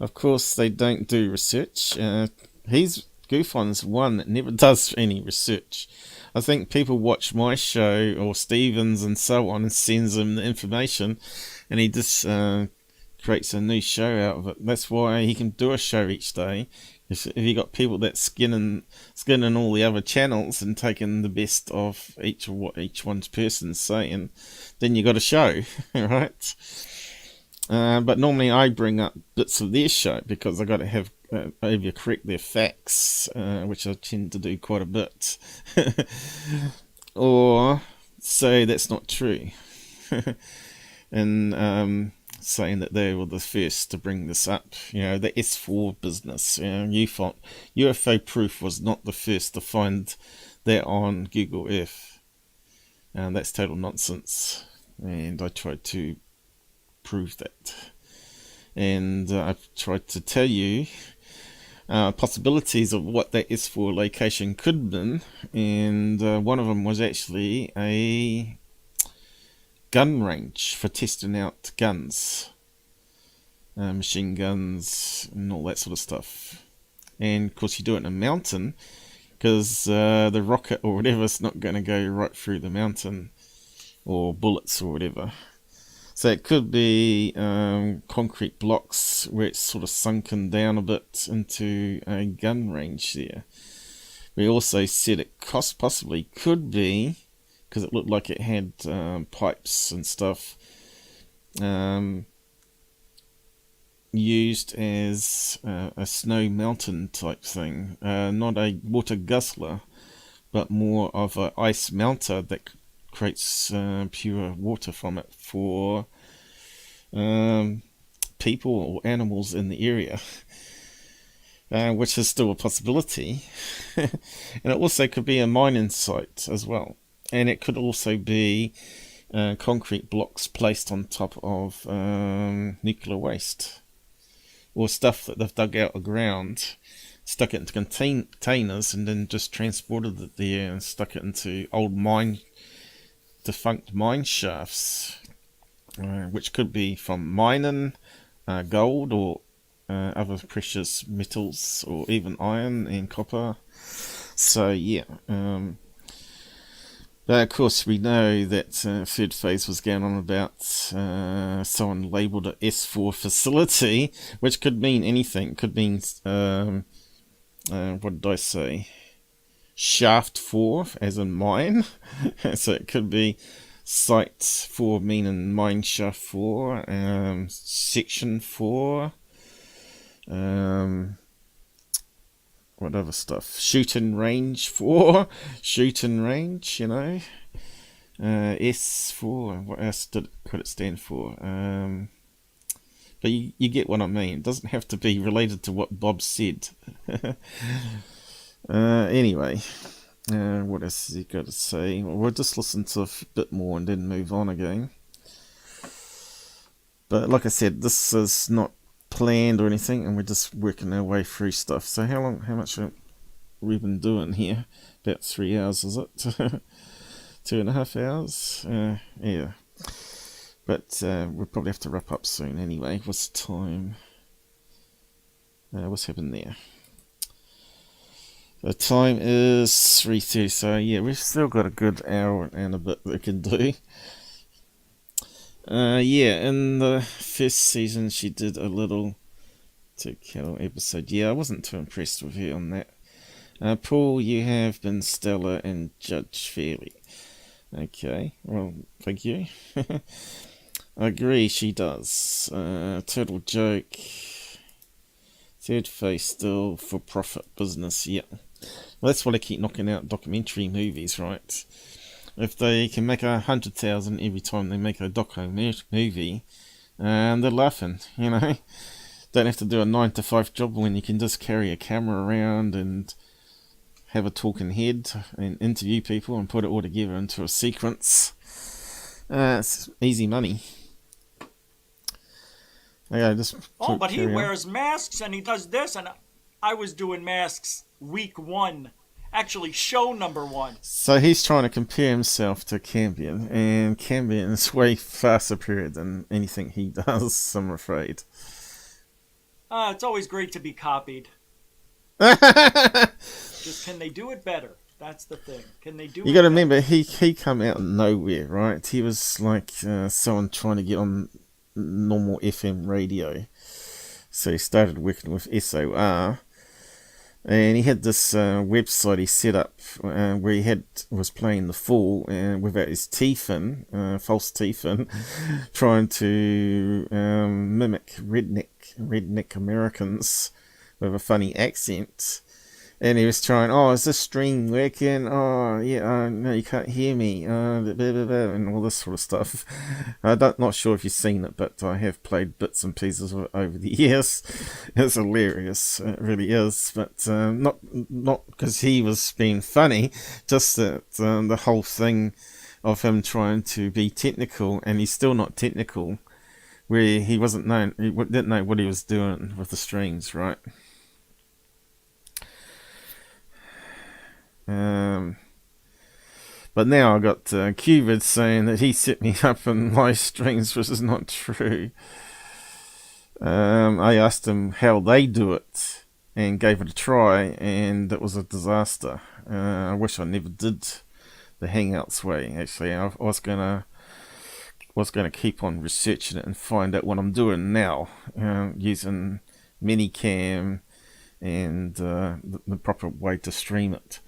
Of course, they don't do research. GUFON's one that never does any research. I think people watch my show, or Steven's and so on, and sends them the information, and he just creates a new show out of it. That's why he can do a show each day. If you got people that skinning all the other channels and taking the best of what each one's person's saying, then you got a show, right? But normally I bring up bits of their show because I got to have overcorrect their facts, which I tend to do quite a bit, or say that's not true, and saying that they were the first to bring this up. You know, the S4 business. UFO proof was not the first to find that on Google Earth, and that's total nonsense. And I tried to prove that, and I've tried to tell you possibilities of what that S4 location could have been, and one of them was actually a gun range for testing out guns, machine guns and all that sort of stuff. And of course you do it in a mountain, because the rocket or whatever is not going to go right through the mountain, or bullets or whatever. So it could be concrete blocks where it's sort of sunken down a bit into a gun range there. We also said it possibly could be, because it looked like it had pipes and stuff, used as a snow mountain type thing. Not a water guzzler, but more of an ice melter that creates pure water from it for people or animals in the area, which is still a possibility. And it also could be a mining site as well, and it could also be concrete blocks placed on top of nuclear waste, or stuff that they've dug out of the ground, stuck it into containers, and then just transported it there and stuck it into old defunct mine shafts, which could be from mining gold or other precious metals, or even iron and copper. So yeah, but of course we know that Third Phase was going on about someone labelled an S4 facility, which could mean anything. Could mean what did I say? Shaft 4, as in mine. So it could be Site 4, meaning mine shaft 4, Section 4, what other stuff? Shooting range 4, shooting range, you know. S4, what else could it stand for? But you get what I mean. It doesn't have to be related to what Bob said. Anyway, what else has he got to say? Well, we'll just listen to a bit more and then move on again. But like I said, this is not planned or anything, and we're just working our way through stuff. So how much have we been doing here? About 3 hours, is it? 2.5 hours? Yeah. But we'll probably have to wrap up soon anyway. What's the time? What's happened there? The time is 3:30, so yeah, we've still got a good hour and a bit we can do. Yeah, in the first season she did a little to cattle episode. Yeah, I wasn't too impressed with her on that. Paul, you have been stellar and judged fairly. Okay, well, thank you. I agree, she does. Total joke. Third Phase still for profit business, yeah. Well, that's why they keep knocking out documentary movies, right? If they can make 100,000 every time they make a doco movie, and they're laughing, you know. Don't have to do a 9-to-5 job when you can just carry a camera around and have a talking head and interview people and put it all together into a sequence. It's easy money. Okay, just but he wears masks and he does this, and I was doing masks week 1. Actually, show number 1. So he's trying to compare himself to Cambion, and Cambion is way far superior than anything he does, I'm afraid. It's always great to be copied. Just can they do it better? That's the thing. Can they do it better? You got to remember, he come out of nowhere, right? He was like someone trying to get on normal FM radio. So he started working with SOR, and he had this website he set up where he was playing the fool without his teeth in, false teeth in, trying to mimic redneck Americans with a funny accent. And he was trying, is this stream working? Oh, yeah, no, you can't hear me. Blah, blah, blah, and all this sort of stuff. Not sure if you've seen it, but I have played bits and pieces of it over the years. It's hilarious. It really is. But not because he was being funny, just that the whole thing of him trying to be technical, and he's still not technical, where he didn't know what he was doing with the strings, right? But now I got QQQvid saying that he set me up in live streams, which is not true. I asked him how they do it and gave it a try, and it was a disaster. I wish I never did the Hangouts way. Actually, I was gonna keep on researching it and find out what I'm doing now, using Minicam and the proper way to stream it,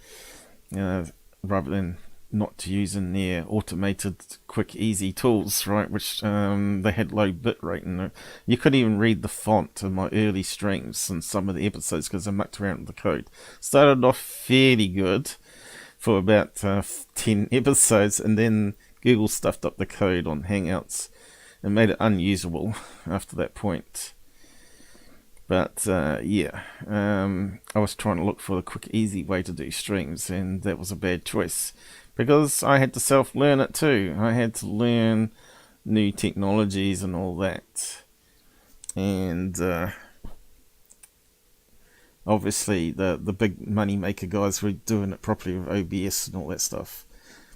rather than not using their automated, quick, easy tools, right? Which they had low bitrate, and you couldn't even read the font in my early streams and some of the episodes because I mucked around with the code. Started off fairly good for about 10 episodes, and then Google stuffed up the code on Hangouts and made it unusable after that point. But yeah, I was trying to look for the quick, easy way to do streams, and that was a bad choice because I had to self-learn it too. I had to learn new technologies and all that, and obviously the big money maker guys were doing it properly with OBS and all that stuff.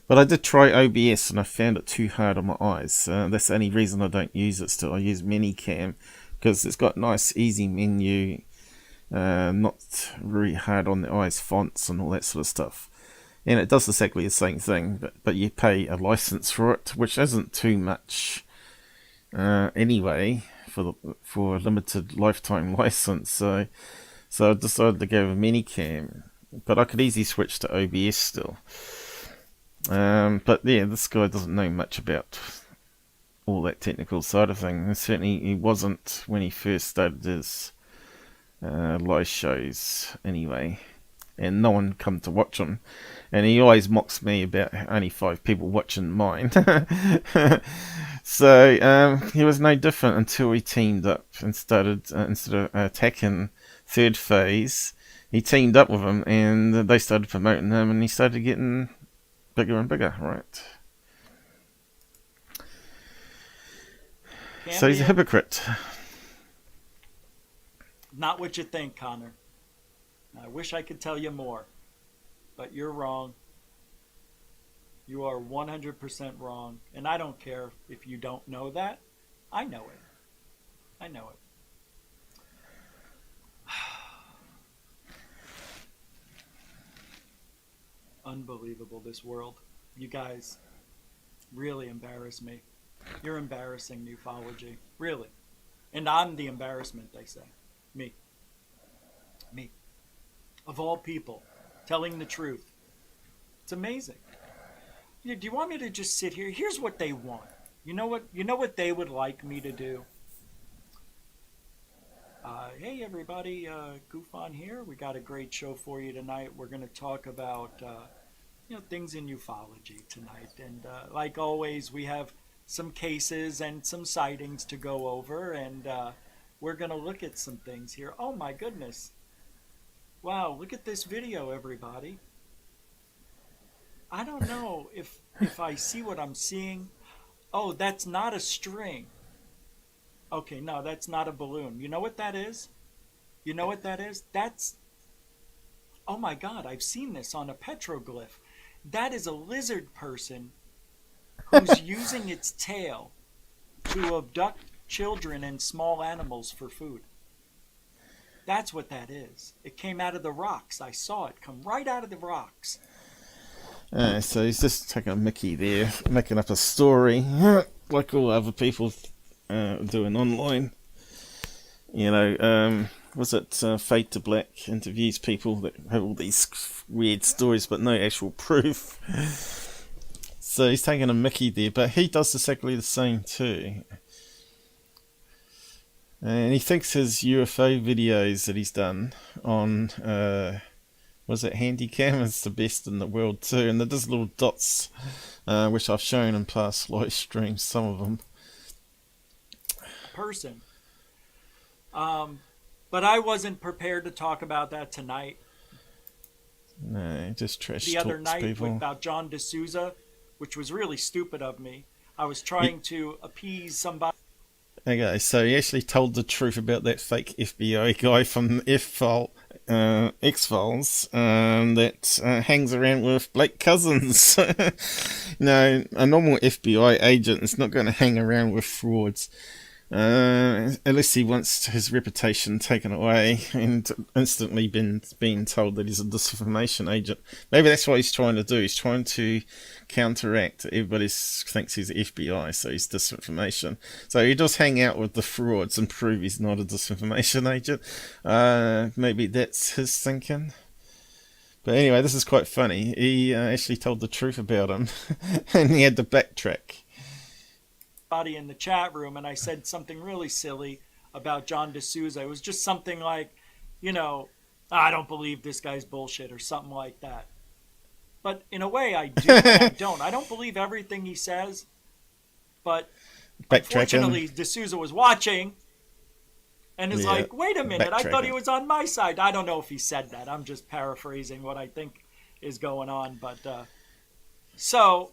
But I did try OBS and I found it too hard on my eyes. That's the only reason I don't use it still. I use Minicam because it's got nice easy menu, not really hard on the eyes fonts and all that sort of stuff. And it does exactly the same thing, but you pay a license for it, which isn't too much anyway for a limited lifetime license. So I decided to go with Minicam, but I could easily switch to OBS still. But yeah, this guy doesn't know much about all that technical side of things. And certainly he wasn't when he first started his live shows anyway, and no one come to watch him. And he always mocks me about only 5 people watching mine. So he was no different until we teamed up and started, instead of attacking Third Phase, he teamed up with him and they started promoting him, and he started getting bigger and bigger, right? So he's a hypocrite. Not what you think, Connor. I wish I could tell you more, but you're wrong. You are 100% wrong, and I don't care if you don't know that. I know it. I know it. Unbelievable, this world. You guys really embarrass me. You're embarrassing ufology, really. And I'm the embarrassment, they say. Me. Of all people, telling the truth. It's amazing. Do you want me to just sit here? Here's what they want. You know what they would like me to do? Hey everybody, GUFON here. We got a great show for you tonight. We're going to talk about things in ufology tonight. And like always, we have some cases and some sightings to go over, and we're going to look at some things here. Oh my goodness. Wow, look at this video, everybody. I don't know if I see what I'm seeing. Oh, that's not a string. Okay, no, that's not a balloon. You know what that is? You know what that is? That's... Oh my God, I've seen this on a petroglyph. That is a lizard person who's using its tail to abduct children and small animals for food. That's what that is. It came out of the rocks. I saw it come right out of the rocks. So he's just taking a mickey there, making up a story, like all other people doing online. Was it Fade to Black interviews people that have all these weird stories but no actual proof. So he's taking a mickey there, but he does exactly the same too. And he thinks his UFO videos that he's done on, was it Handycam, is the best in the world too. And there's little dots, which I've shown in past live streams, some of them. Person. But I wasn't prepared to talk about that tonight. No, just trash the talks other night people. About John D'Souza, which was really stupid of me. I was trying to appease somebody. Okay, so he actually told the truth about that fake FBI guy from X-Files that hangs around with Blake Cousins. No, a normal FBI agent is not going to hang around with frauds. Unless he wants his reputation taken away and instantly being told that he's a disinformation agent. Maybe that's what he's trying to do. He's trying to counteract. Everybody thinks he's FBI, so he's disinformation. So he does hang out with the frauds and prove he's not a disinformation agent. Maybe that's his thinking. But anyway, this is quite funny. He actually told the truth about him, and he had to backtrack. In the chat room, and I said something really silly about John D'Souza. It was just something like, you know, I don't believe this guy's bullshit or something like that. But in a way, I do and I don't. I don't believe everything he says, but unfortunately, D'Souza was watching and is like, wait a minute, I thought he was on my side. I don't know if he said that. I'm just paraphrasing what I think is going on. But so...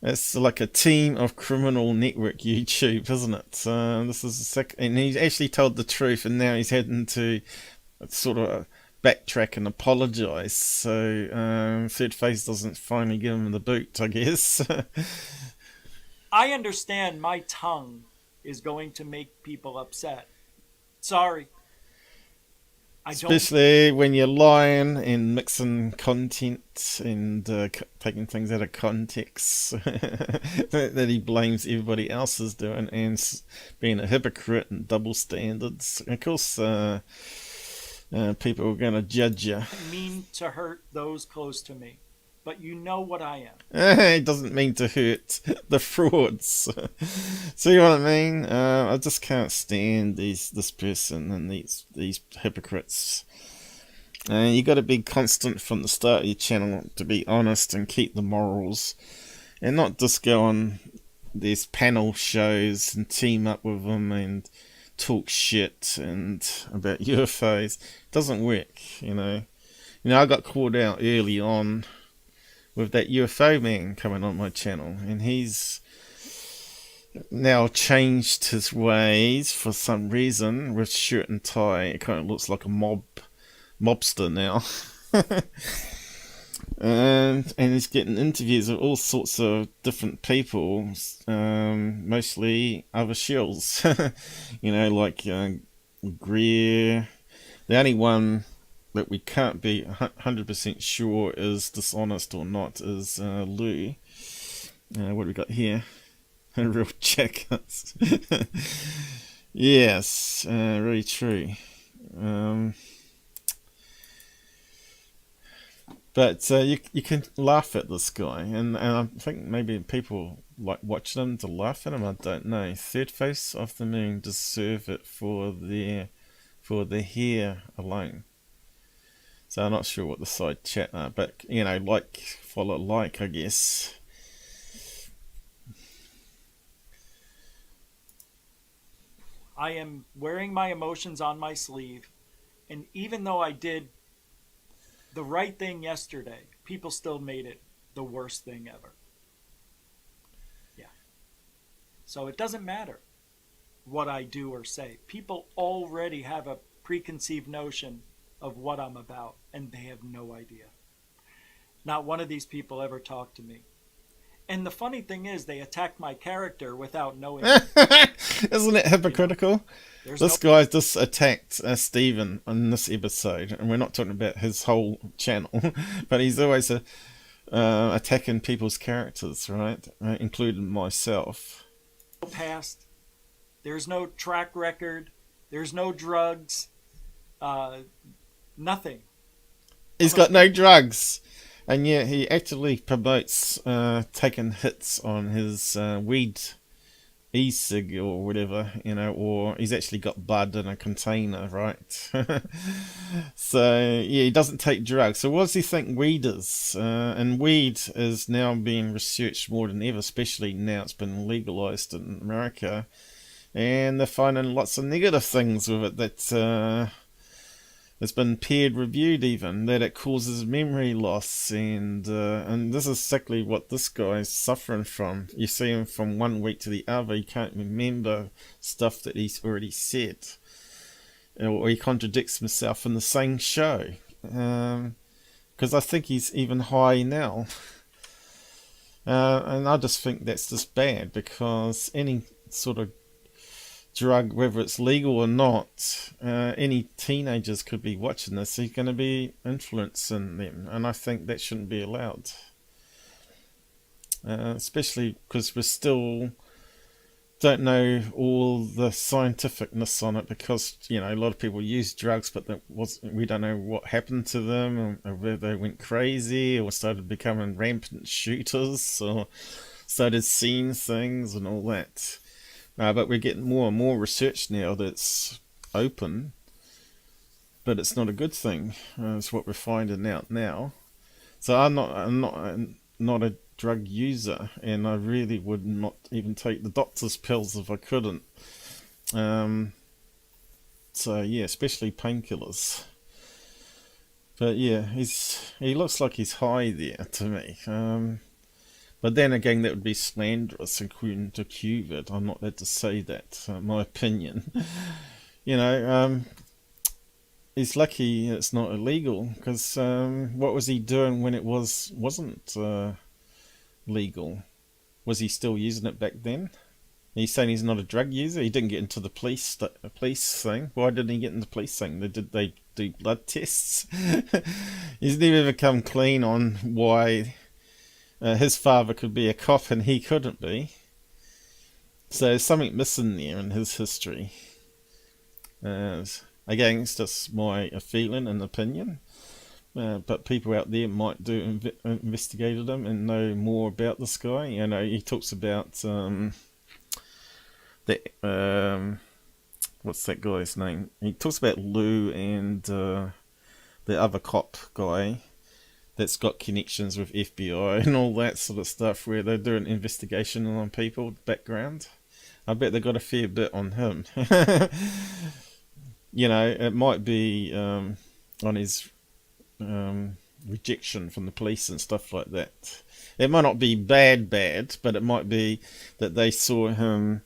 It's like a team of criminal network YouTube, isn't it? This is the second, and he actually told the truth, and now he's having to sort of backtrack and apologise. So Third Face doesn't finally give him the boot, I guess. I understand my tongue is going to make people upset. Sorry. Especially when you're lying and mixing content and taking things out of context that he blames everybody else is doing, and being a hypocrite and double standards. Of course, people are going to judge you. I mean to hurt those close to me, but you know what I am. It doesn't mean to hurt the frauds. See what I mean? I just can't stand this person and these hypocrites. You got to be constant from the start of your channel to be honest and keep the morals, and not just go on these panel shows and team up with them and talk shit and about UFOs. It doesn't work, you know. I got called out early on with that UFO man coming on my channel, and he's now changed his ways for some reason with shirt and tie. It kind of looks like a mobster now. and he's getting interviews with all sorts of different people, mostly other shills. Like Greer. The only one that we can't be 100% sure is dishonest or not is Lou. What do we got here? A real jackass. Yes, really true. But you can laugh at this guy, and I think maybe people like watching him to laugh at him. I don't know. Thirdphaseofmoon deserve it for the hair alone. So I'm not sure what the side chat are, but follow like, I guess. I am wearing my emotions on my sleeve, and even though I did the right thing yesterday, people still made it the worst thing ever. Yeah. So it doesn't matter what I do or say. People already have a preconceived notion of what I'm about, and they have no idea. Not one of these people ever talked to me. And the funny thing is, they attacked my character without knowing it. Isn't it hypocritical? This guy just attacked Steven on this episode, and we're not talking about his whole channel, but he's always attacking people's characters, right? Including myself. Past. There's no track record. There's no drugs. Nothing. He's got no drugs, and yet he actively promotes taking hits on his weed e-cig or whatever, or he's actually got bud in a container, right? So yeah, he doesn't take drugs. So what does he think weed is? And weed is now being researched more than ever, especially now it's been legalized in America, and they're finding lots of negative things with it that it's been peer-reviewed even, that it causes memory loss, and this is exactly what this guy's suffering from. You see him from one week to the other, he can't remember stuff that he's already said, or he contradicts himself in the same show, because I think he's even high now, and I just think that's just bad, because any sort of drug, whether it's legal or not, any teenagers could be watching this. He's going to be influencing them, and I think that shouldn't be allowed, especially because we still don't know all the scientificness on it, because a lot of people use drugs, but we don't know what happened to them, or whether they went crazy or started becoming rampant shooters or started seeing things and all that. But we're getting more and more research now that's open, but it's not a good thing. It's what we're finding out now. So I'm not a drug user, and I really would not even take the doctor's pills if I couldn't. So yeah, especially painkillers. But yeah, he looks like he's high there to me. But then again, that would be slanderous according to QQQvid. I'm not allowed to say that, my opinion. He's lucky it's not illegal, because what was he doing when it wasn't legal? Was he still using it back then? He's saying he's not a drug user. He didn't get into the police thing. Why didn't he get into the police thing? Did they do blood tests? He's never ever come clean on why his father could be a cop and he couldn't be. So there's something missing there in his history. Again, it's just my feeling and opinion. But people out there might do investigated him and know more about this guy. He talks about what's that guy's name? He talks about Lou and the other cop guy that's got connections with FBI and all that sort of stuff, where they're doing investigation on people, background. I bet they got a fair bit on him. It might be on his rejection from the police and stuff like that. It might not be bad, but it might be that they saw him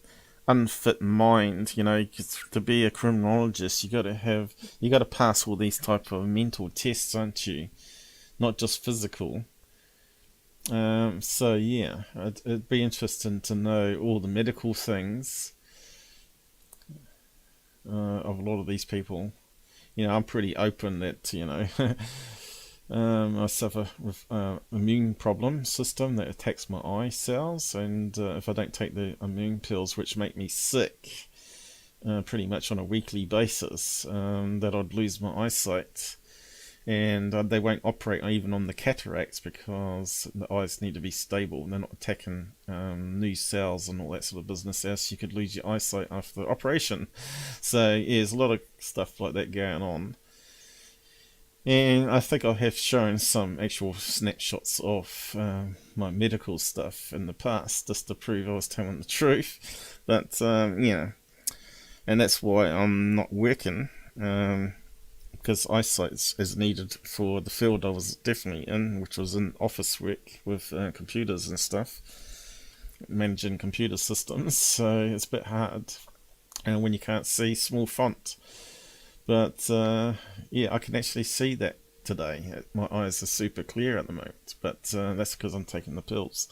unfit mind. 'Cause to be a criminologist, you got to pass all these type of mental tests, aren't you? Not just physical. So yeah, it'd be interesting to know all the medical things of a lot of these people. I'm pretty open that I suffer with immune problem system that attacks my eye cells, and if I don't take the immune pills, which make me sick pretty much on a weekly basis, that I'd lose my eyesight. And they won't operate even on the cataracts, because the eyes need to be stable. They're not attacking new cells and all that sort of business, else you could lose your eyesight after the operation. So yeah, there's a lot of stuff like that going on. And I think I have shown some actual snapshots of my medical stuff in the past, just to prove I was telling the truth. But and that's why I'm not working. Because eyesight is needed for the field I was definitely in, which was in office work with computers and stuff, managing computer systems. So it's a bit hard when you can't see small font. But yeah, I can actually see that today. My eyes are super clear at the moment, but that's because I'm taking the pills.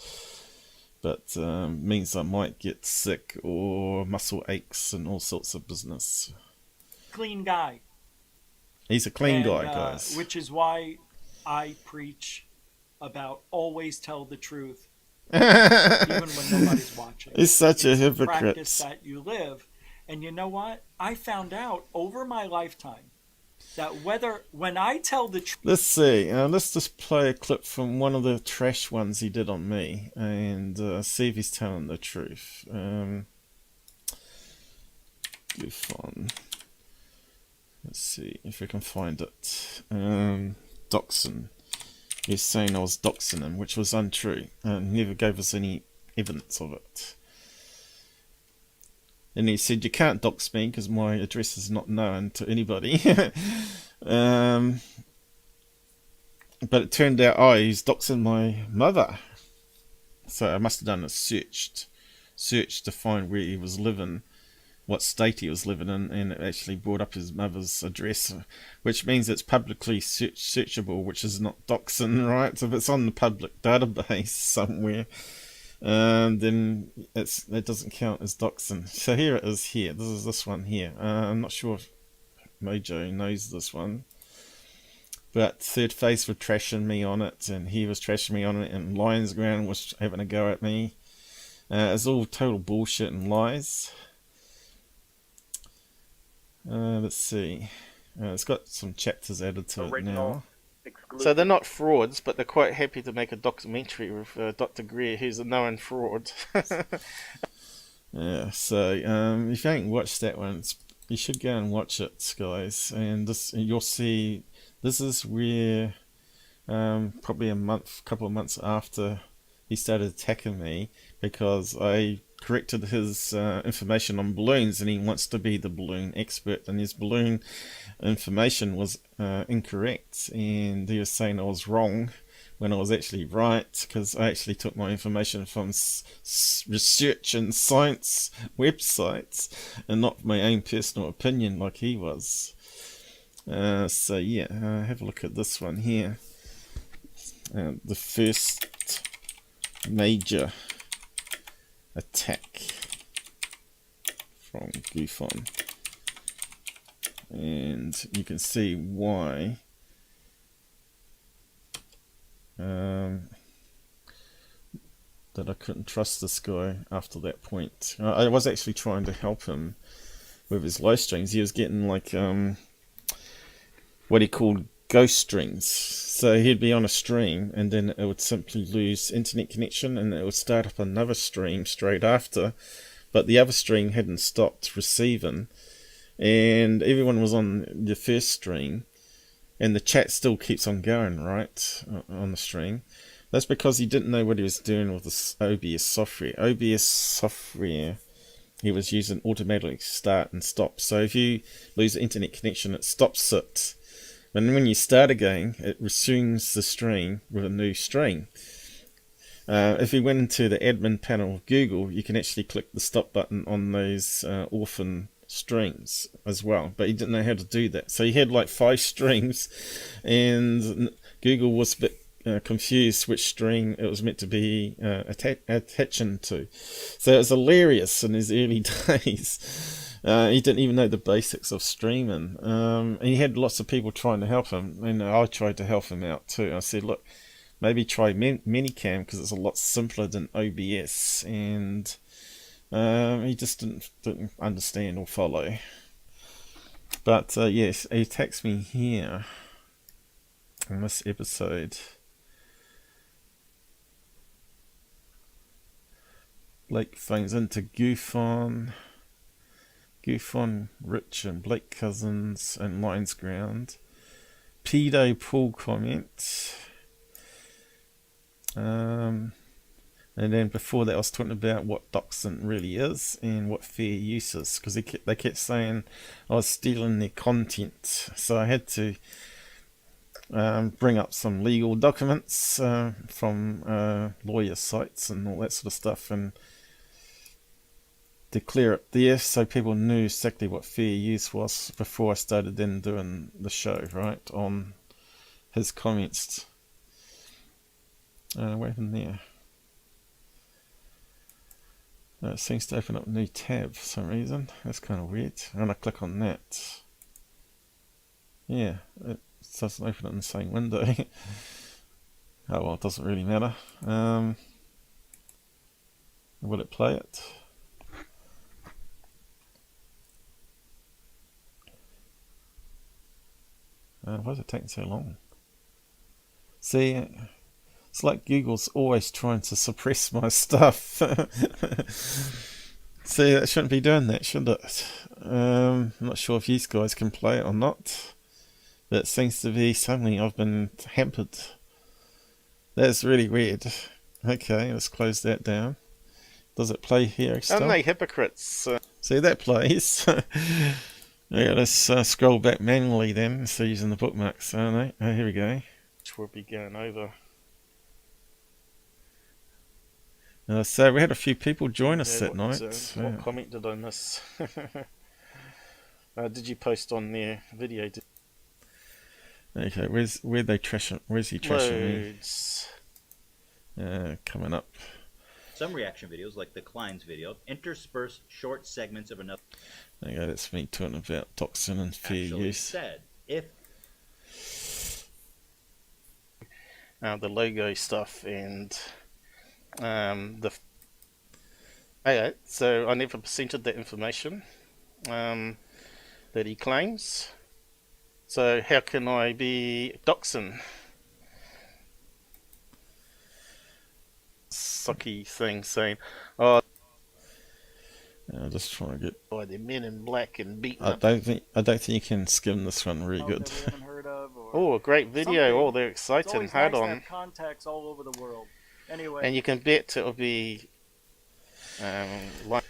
But means I might get sick or muscle aches and all sorts of business. Clean guy. He's a clean guy, guys. Which is why I preach about always tell the truth, even when nobody's watching. He's such a hypocrite. Practice that you live. And you know what? I found out over my lifetime that when I tell the truth... Let's see. Let's just play a clip from one of the trash ones he did on me, and see if he's telling the truth. GUFON. Let's see if we can find it. Doxing. He's saying I was doxing him, which was untrue, and never gave us any evidence of it. And he said, you can't dox me because my address is not known to anybody. But it turned out, oh, he's doxing my mother. So I must have done a search to find where he was living, what state he was living in, and it actually brought up his mother's address, which means it's publicly searchable, which is not doxing, right? So if it's on the public database somewhere, then that doesn't count as doxing. So here it is here. This is this one here. I'm not sure if Mojo knows this one. But Third Face were trashing me on it, and he was trashing me on it, and Lions Ground was having a go at me. It's all total bullshit and lies. Let's see. It's got some chapters added to it now. So they're not frauds, but they're quite happy to make a documentary with Dr. Greer, who's a known fraud. Yeah, so if you haven't watched that one, you should go and watch it, guys. And you'll see. This is where probably couple of months after he started attacking me, because I corrected his information on balloons, and he wants to be the balloon expert, and his balloon information was incorrect, and he was saying I was wrong when I was actually right, because I actually took my information from research and science websites and not my own personal opinion like he was. So yeah, have a look at this one here. The first major attack from GUFON, and you can see why that I couldn't trust this guy after that point. I was actually trying to help him with his live streams. He was getting like what he called ghost streams. So he'd be on a stream, and then it would simply lose internet connection, and it would start up another stream straight after, but the other stream hadn't stopped receiving, and everyone was on the first stream, and the chat still keeps on going, right, on the stream. That's because he didn't know what he was doing with this OBS software. OBS software, he was using automatically start and stop. So if you lose the internet connection, it stops it. And when you start again, it resumes the stream with a new stream. If you went into the admin panel of Google, you can actually click the stop button on those orphan streams as well. But he didn't know how to do that. So he had like 5 streams, and Google was a bit confused which stream it was meant to be attaching to. So it was hilarious in his early days. He didn't even know the basics of streaming. And he had lots of people trying to help him, and I tried to help him out too. I said, look, maybe try Minicam, because it's a lot simpler than OBS, and he just didn't understand or follow. But yes, he attacks me here in this episode. Blake phones into GUFON. GUFON, Rich and Blake Cousins and Lions Ground. Pedo Paul comment. And then before that I was talking about what doxing really is and what fair use is, because they kept saying I was stealing their content. So I had to bring up some legal documents from lawyer sites and all that sort of stuff, and declare it there so people knew exactly what fair use was before I started then doing the show, right, on his comments. What happened there? It seems to open up a new tab for some reason. That's kind of weird. When I click on that, yeah, it doesn't open it in the same window. Oh well, it doesn't really matter. Will it play it? Why is it taking so long? See, it's like Google's always trying to suppress my stuff. See, that shouldn't be doing that, should it? I'm not sure if these guys can play it or not, but it seems to be something I've been hampered. That's really weird. Okay, let's close that down. Does it play here still? Aren't they hypocrites? See, that plays. Yeah, let's scroll back manually then, so using the bookmarks, aren't they? Oh, here we go. Which we'll be going over. So we had a few people join us that night. What comment did I miss? Did you post on their video? Okay, where's he trashing me? Coming up. Some reaction videos, like the Klein's video, intersperse short segments of another. There you go, that's me talking about toxin and fair use. Said, if the logo stuff and okay, so I never presented that information that he claims. So how can I be doxing? Sucky thing saying, oh, just trying to get. Oh, they're men in black and beaten I up. don't think you can skim this one really good. Oh, a great video! Oh, they're exciting. Hold Hold nice on. to have contacts all over the world. Anyway. And you can bet it'll be like.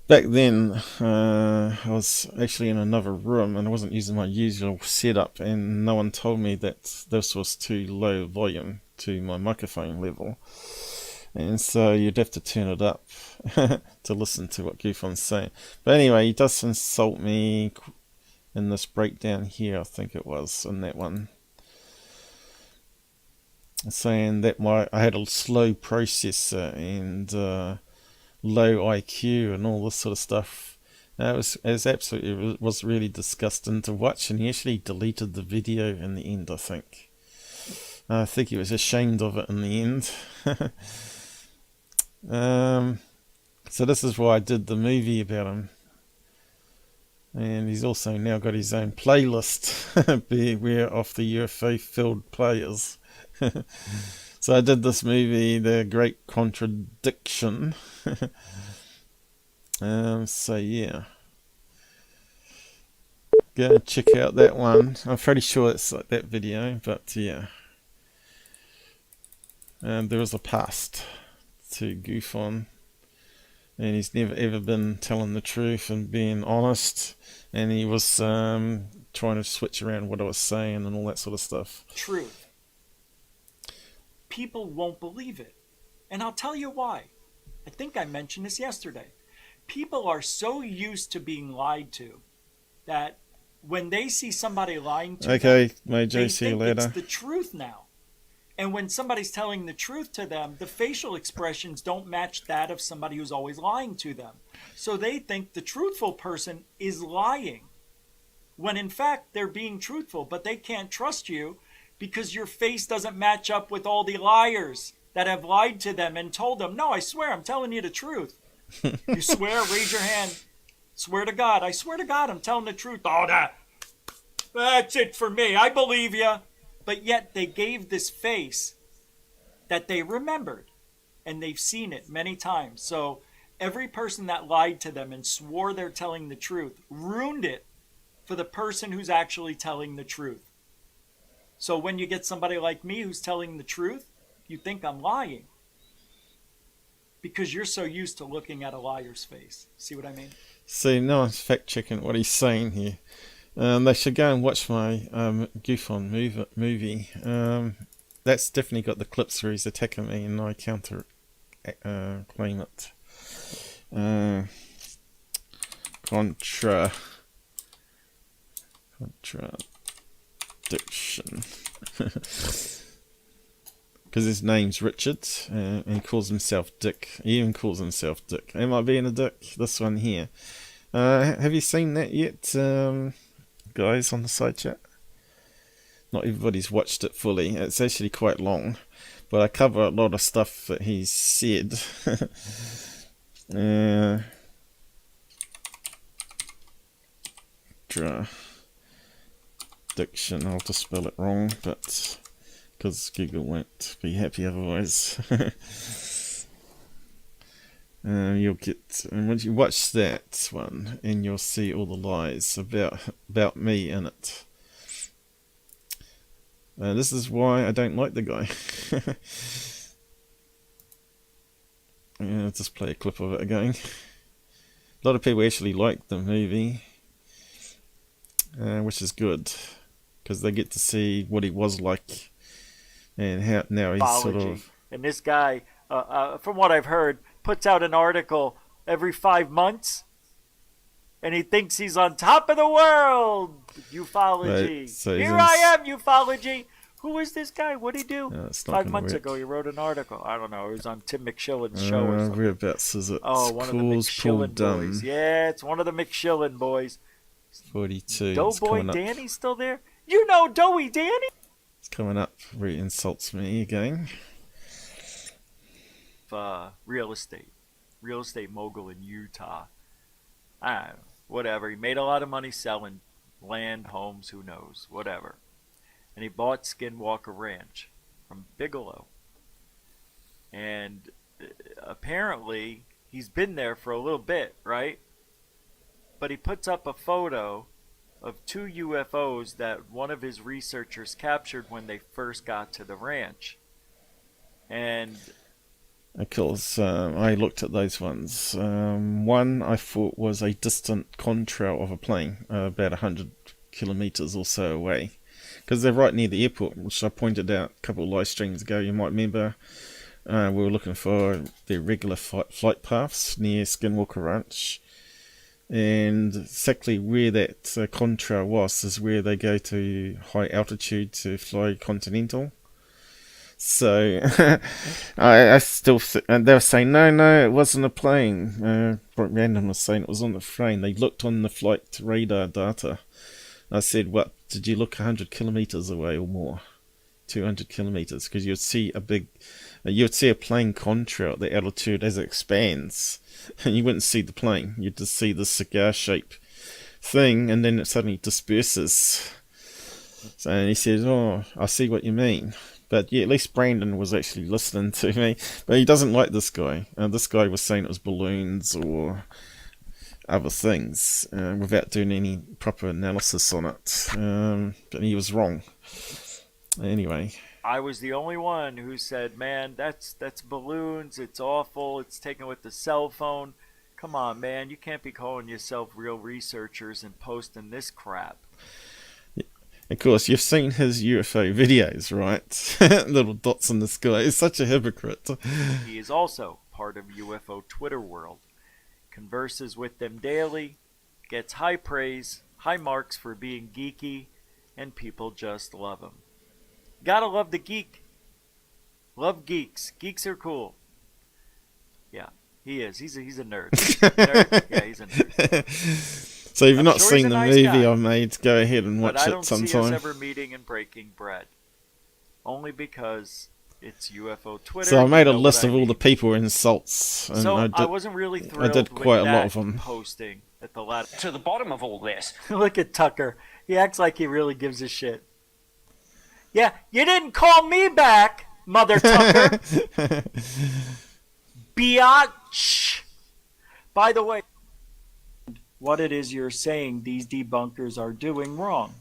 Back then, I was actually in another room and I wasn't using my usual setup, and no one told me that this was too low volume to my microphone level, and so you'd have to turn it up to listen to what GUFON's saying. But anyway, he does insult me in this breakdown here, I think it was, in that one, saying that I had a slow processor and low IQ and all this sort of stuff. It was really disgusting to watch, and he actually deleted the video in the end, I think. I think he was ashamed of it in the end. So this is why I did the movie about him. And he's also now got his own playlist, Beware of the UFO filled players. So I did this movie, The Great Contradiction. So yeah, go and check out that one. I'm pretty sure it's like that video, but yeah. There was a past to GUFON, and he's never ever been telling the truth and being honest, and he was trying to switch around what I was saying and all that sort of stuff. Truth. People won't believe it. And I'll tell you why. I think I mentioned this yesterday. People are so used to being lied to that when they see somebody lying to them, Mojo, see you later. it's the truth now. And when somebody's telling the truth to them, the facial expressions don't match that of somebody who's always lying to them. So they think the truthful person is lying, when in fact they're being truthful, but they can't trust you because your face doesn't match up with all the liars that have lied to them and told them, no, I swear, I'm telling you the truth. You swear? Raise your hand. Swear to God. I swear to God, I'm telling the truth. Oh, that's it for me. I believe you. But yet they gave this face that they remembered, and they've seen it many times. So every person that lied to them and swore they're telling the truth ruined it for the person who's actually telling the truth. So when you get somebody like me who's telling the truth, you think I'm lying. Because you're so used to looking at a liar's face. See what I mean? See, no one's fact-checking what he's saying here. They should go and watch my GUFON movie. That's definitely got the clips where he's attacking me and I counter claim it. Contradiction. Because his name's Richard, and he calls himself Dick. He even calls himself Dick. Am I being a dick? This one here. Have you seen that yet, guys, on the side chat? Not everybody's watched it fully. It's actually quite long, but I cover a lot of stuff that he's said. Diction. I'll just spell it wrong, but because Google won't be happy otherwise. You'll get, and once you watch that one, and you'll see all the lies about me in it. This is why I don't like the guy. I'll just play a clip of it again. A lot of people actually like the movie. which is good because they get to see what he was like and how now he's sort of. And this guy, from what I've heard, puts out an article every 5 months, and he thinks he's on top of the world. Ufology. Right, so here I am, ufology. Who is this guy? What did he do? 5 months work. ago, he wrote an article. I don't know. It was on Tim McShillen's show or something. Whereabouts is it? Oh, one of the McShillen boys. Yeah, it's one of the McShillen boys. 42. Doughboy Danny's still there? You know Doughy Danny? It's coming up where he insults me again. Real estate mogul in Utah. I don't know, whatever. He made a lot of money selling land, homes, who knows, whatever. And he bought Skinwalker Ranch from Bigelow. And apparently he's been there for a little bit, right? But he puts up a photo of 2 UFOs that one of his researchers captured when they first got to the ranch. And of course, I looked at those ones. One I thought was a distant contrail of a plane, about 100 kilometers or so away. Because they're right near the airport, which I pointed out a couple of live streams ago. You might remember we were looking for the regular flight paths near Skinwalker Ranch. And exactly where that contrail was is where they go to high altitude to fly Continental. So I still, and they were saying no, it wasn't a plane. Random was saying it was on the plane. They looked on the flight radar data. I said, what, did you look 100 kilometers away or more? 200 kilometers, because you'd see a plane contrail at the altitude as it expands, and you wouldn't see the plane. You'd just see the cigar-shaped thing, and then it suddenly disperses. So, and he says, oh, I see what you mean. But yeah, at least Brandon was actually listening to me. But he doesn't like this guy. This guy was saying it was balloons or other things without doing any proper analysis on it. But he was wrong. Anyway. I was the only one who said, man, that's balloons. It's awful. It's taken with the cell phone. Come on, man. You can't be calling yourself real researchers and posting this crap. Of course, you've seen his UFO videos, right? Little dots in the sky. He's such a hypocrite. He is also part of UFO Twitter world. Converses with them daily, gets high praise, high marks for being geeky, and people just love him. Gotta love the geek. Love geeks. Geeks are cool. Yeah, he is. He's a nerd. Nerd? Yeah, he's a nerd. So if you've not seen the movie I made, go ahead and watch it sometime. But I don't see us ever meeting and breaking bread. Only because it's UFO Twitter. So I made a list of all the people insults. And so I wasn't really thrilled I did quite with a lot of that them. Posting at the latter. To the bottom of all this. Look at Tucker. He acts like he really gives a shit. Yeah, you didn't call me back, Mother Tucker. Biatch. By the way, what it is you're saying these debunkers are doing wrong.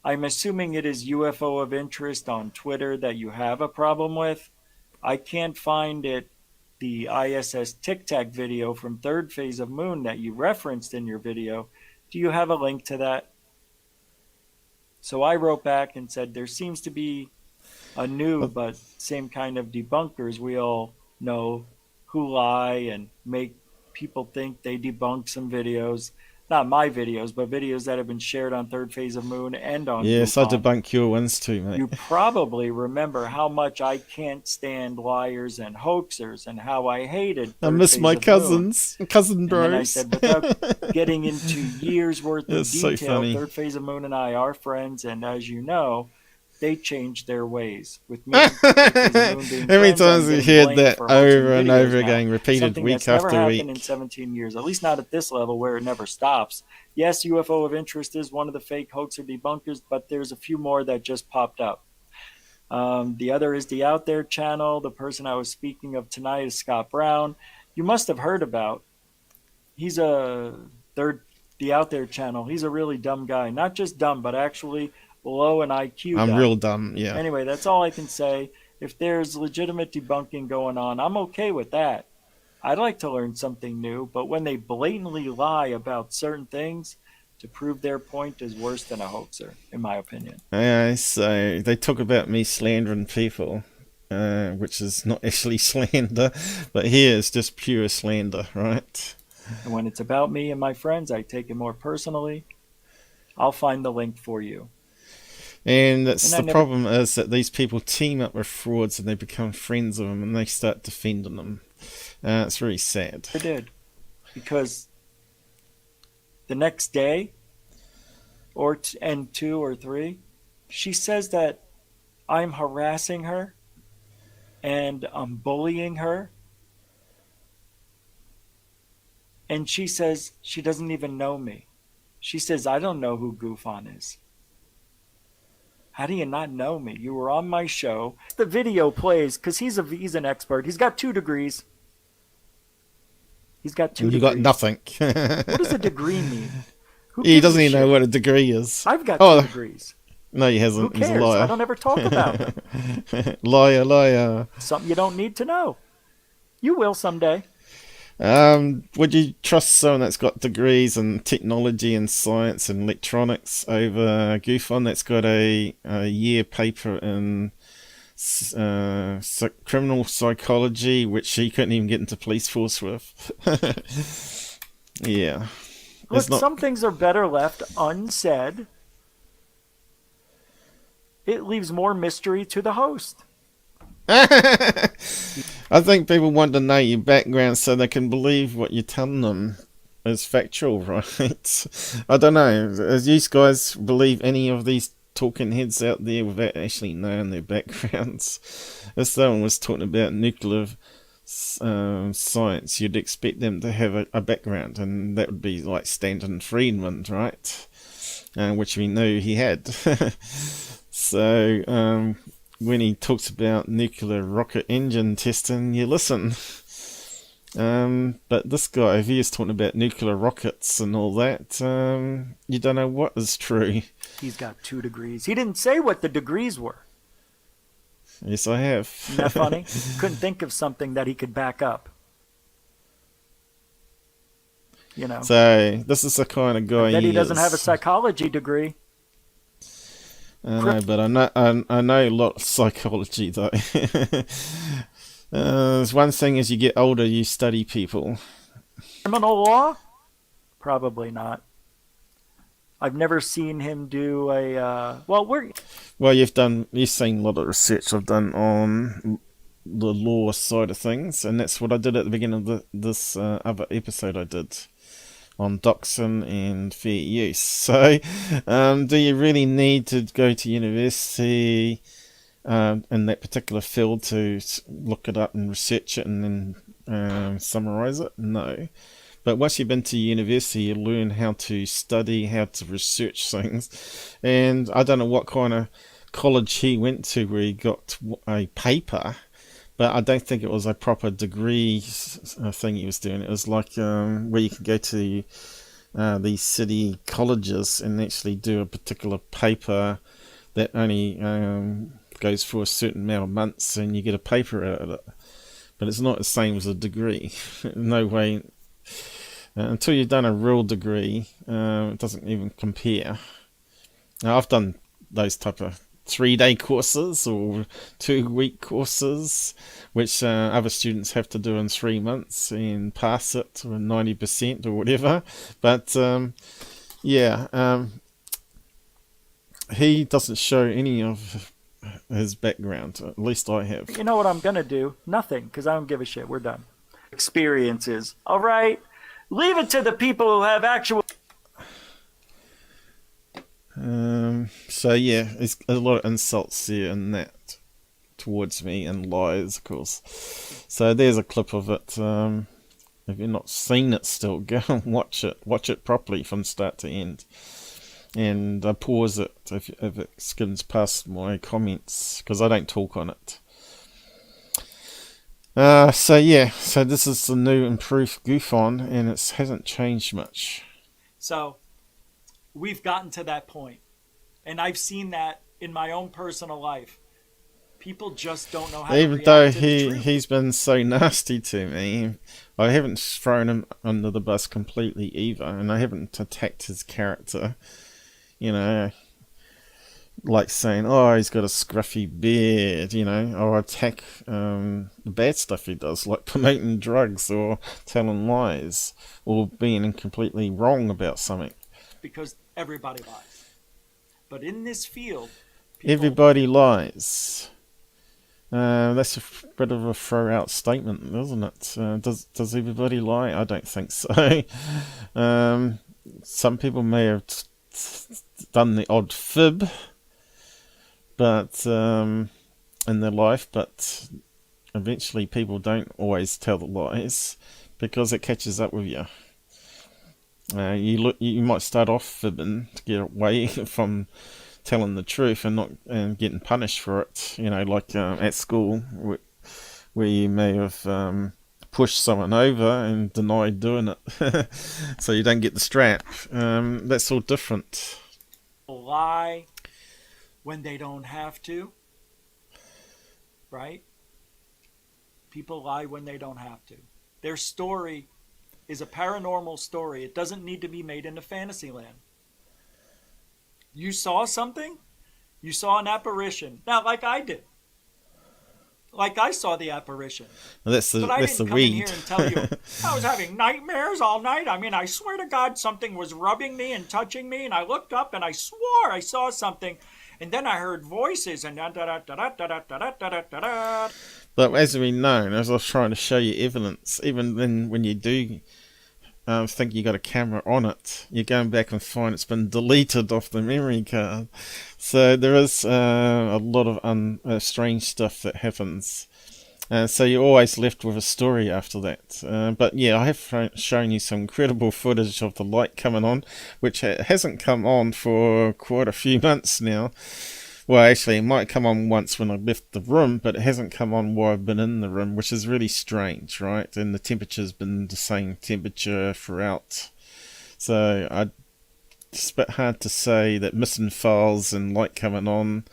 I'm assuming it is UFO of interest on Twitter that you have a problem with. I can't find it, the ISS Tic Tac video from Thirdphaseofmoon that you referenced in your video. Do you have a link to that? So I wrote back and said there seems to be a new but same kind of debunkers we all know who lie and make people think they debunk some videos. Not my videos, but videos that have been shared on Thirdphaseofmoon and on Yes, GUFON. I debunk your ones too, mate. You probably remember how much I can't stand liars and hoaxers and how I hated I miss my cousins, cousin bros. And then I said, without getting into years worth of It's so detail, funny. Thirdphaseofmoon and I are friends, and as you know, they changed their ways. With me, and Thirdphaseofmoon being How many friends, times I'm we getting heard blamed that for hoaxing over and videos over now. again, repeated Something week that's never after happened week. in 17 years, at least not at this level where it never stops. Yes, UFO of interest is one of the fake hoaxer debunkers, but there's a few more that just popped up. The other is the Out There channel. The person I was speaking of tonight is Scott Brown. You must have heard about. He's the Out There channel. He's a really dumb guy. Not just dumb, but actually low in IQ. I'm guy. real dumb, yeah. Anyway, that's all I can say. If there's legitimate debunking going on, I'm okay with that. I'd like to learn something new, but when they blatantly lie about certain things, to prove their point is worse than a hoaxer, in my opinion. So they talk about me slandering people, which is not actually slander, but here it's just pure slander, right? And when it's about me and my friends, I take it more personally. I'll find the link for you. And the problem is that these people team up with frauds and they become friends of them and they start defending them. It's really sad. I did. Because the next day, and 2 or 3, she says that I'm harassing her and I'm bullying her. And she says she doesn't even know me. She says, I don't know who GUFON is. How do you not know me? You were on my show. The video plays because he's an expert. He's got 2 degrees. He's got 2 degrees. You got nothing. What does a degree mean? He doesn't even know what a degree is. I've got 2 degrees. No, he hasn't. Who cares? He's a liar. I don't ever talk about it. Liar. Something you don't need to know. You will someday. Would you trust someone that's got degrees in technology and science and electronics over GUFON that's got a year paper in criminal psychology, which he couldn't even get into police force with? Yeah. Look, some things are better left unsaid. It leaves more mystery to the host. I think people want to know your background so they can believe what you're telling them is factual, right? I don't know. As you guys believe any of these talking heads out there without actually knowing their backgrounds? If someone was talking about nuclear science, you'd expect them to have a background, and that would be like Stanton Friedman, right? Which we know he had. So, when he talks about nuclear rocket engine testing, you listen. But this guy, if he is talking about nuclear rockets and all that, you don't know what is true. He's got 2 degrees. He didn't say what the degrees were. Yes, I have. Isn't that funny? Couldn't think of something that he could back up. You know. So, this is the kind of guy he doesn't have a psychology degree. I know, but I know a lot of psychology, though. There's one thing: as you get older, you study people. Criminal law? Probably not. I've never seen him do a. Well, you've seen a lot of research I've done on the law side of things, and that's what I did at the beginning of this other episode I did on doxing and fair use. So, do you really need to go to university in that particular field to look it up and research it and then summarize it? No. But once you've been to university, you learn how to study, how to research things. And I don't know what kind of college he went to where he got a paper, but I don't think it was a proper degree thing he was doing. It was like where you could go to these city colleges and actually do a particular paper that only goes for a certain amount of months, and you get a paper out of it. But it's not the same as a degree. No way. Until you've done a real degree, it doesn't even compare. Now, I've done those type of 3-day courses or 2-week courses, which other students have to do in 3 months and pass it to 90% or whatever. But he doesn't show any of his background. At least I have. You know what I'm gonna do? Nothing, because I don't give a shit. We're done. Experiences. All right, leave it to the people who have actual. So yeah, there's a lot of insults here and that towards me, and lies, of course. So there's a clip of it. If you've not seen it still, go and watch it. Watch it properly from start to end. And pause it if it skims past my comments, because I don't talk on it. So this is the new improved GUFON, and it hasn't changed much. So we've gotten to that point, and I've seen that in my own personal life. People just don't know how Even to though react to the truth. he's been so nasty to me, I haven't thrown him under the bus completely either, and I haven't attacked his character. You know, like saying, oh, he's got a scruffy beard, you know, or attack the bad stuff he does, like promoting drugs or telling lies, or being completely wrong about something. Because everybody lies. But in this field, Everybody lies. That's a bit of a throw-out statement, isn't it? Does everybody lie? I don't think so. Some people may have done the odd fib, but in their life, but eventually people don't always tell the lies because it catches up with you. You might start off fibbing to get away from telling the truth and getting punished for it, you know, like at school where you may have pushed someone over and denied doing it so you don't get the strap. That's all different. Lie when they don't have to, right? People lie when they don't have to. Their story is a paranormal story. It doesn't need to be made into Fantasyland. You saw something? You saw an apparition. Now, like I did. Like I saw the apparition. Well, that's the but I didn't come weed. in here and tell you I was having nightmares all night. I mean, I swear to God, something was rubbing me and touching me, and I looked up and I swore I saw something, and then I heard voices and da-da-da-da-da-da-da-da-da-da. But as we know, as I was trying to show you evidence, even then when you do think you got a camera on it, you're going back and find it's been deleted off the memory card. So there is a lot of strange stuff that happens. So you're always left with a story after that. But yeah, I have shown you some incredible footage of the light coming on, which hasn't come on for quite a few months now. Well, actually, it might come on once when I left the room, but it hasn't come on while I've been in the room, which is really strange, right? And the temperature's been the same temperature throughout. So it's a bit hard to say that missing files and light coming on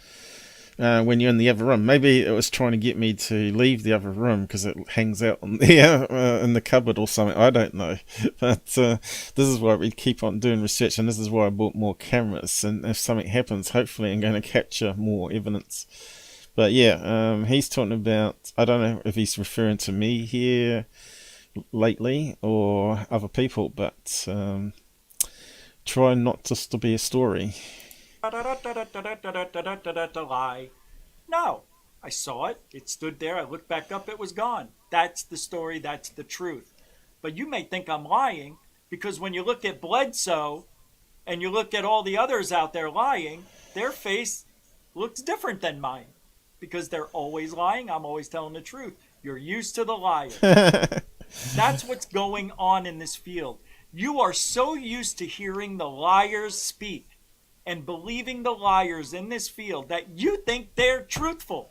when you're in the other room. Maybe it was trying to get me to leave the other room because it hangs out on there in the cupboard or something. I don't know. But this is why we keep on doing research, and this is why I bought more cameras. And if something happens, hopefully I'm going to capture more evidence. But yeah, he's talking about, I don't know if he's referring to me here lately or other people, but try not just to be a story. Lie. No, I saw it. It stood there. I looked back up. It was gone. That's the story. That's the truth. But you may think I'm lying because when you look at Bledsoe and you look at all the others out there lying, their face looks different than mine because they're always lying. I'm always telling the truth. You're used to the liar. That's what's going on in this field. You are so used to hearing the liars speak and believing the liars in this field that you think they're truthful.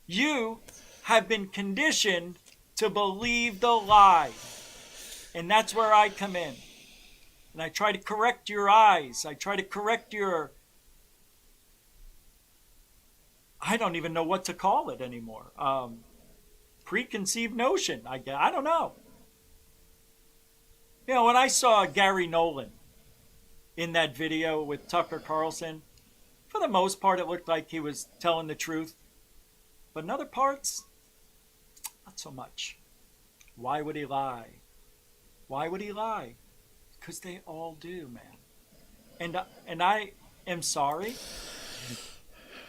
You have been conditioned to believe the lie. And that's where I come in. And I try to correct your eyes. I try to correct your... I don't even know what to call it anymore. Preconceived notion. I don't know. You know, when I saw Gary Nolan in that video with Tucker Carlson, for the most part it looked like he was telling the truth. But in other parts, not so much. Why would he lie? Why would he lie? Because they all do, man. And I am sorry.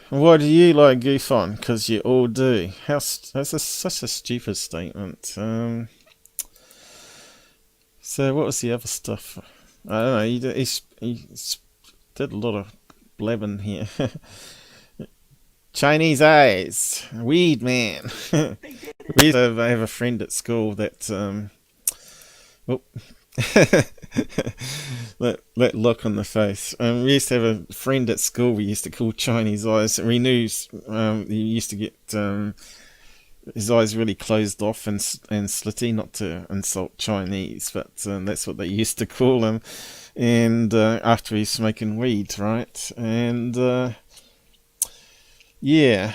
Why do you like GUFON? Because you all do. That's such a stupid statement. So what was the other stuff? I don't know. He did a lot of blabbing here. Chinese eyes, weed man. We used to have a friend at school that that look on the face. We used to have a friend at school we used to call Chinese eyes. We knew he used to get his eyes really closed off and slitty, not to insult Chinese, but that's what they used to call him. And after he's smoking weed, right? And Yeah.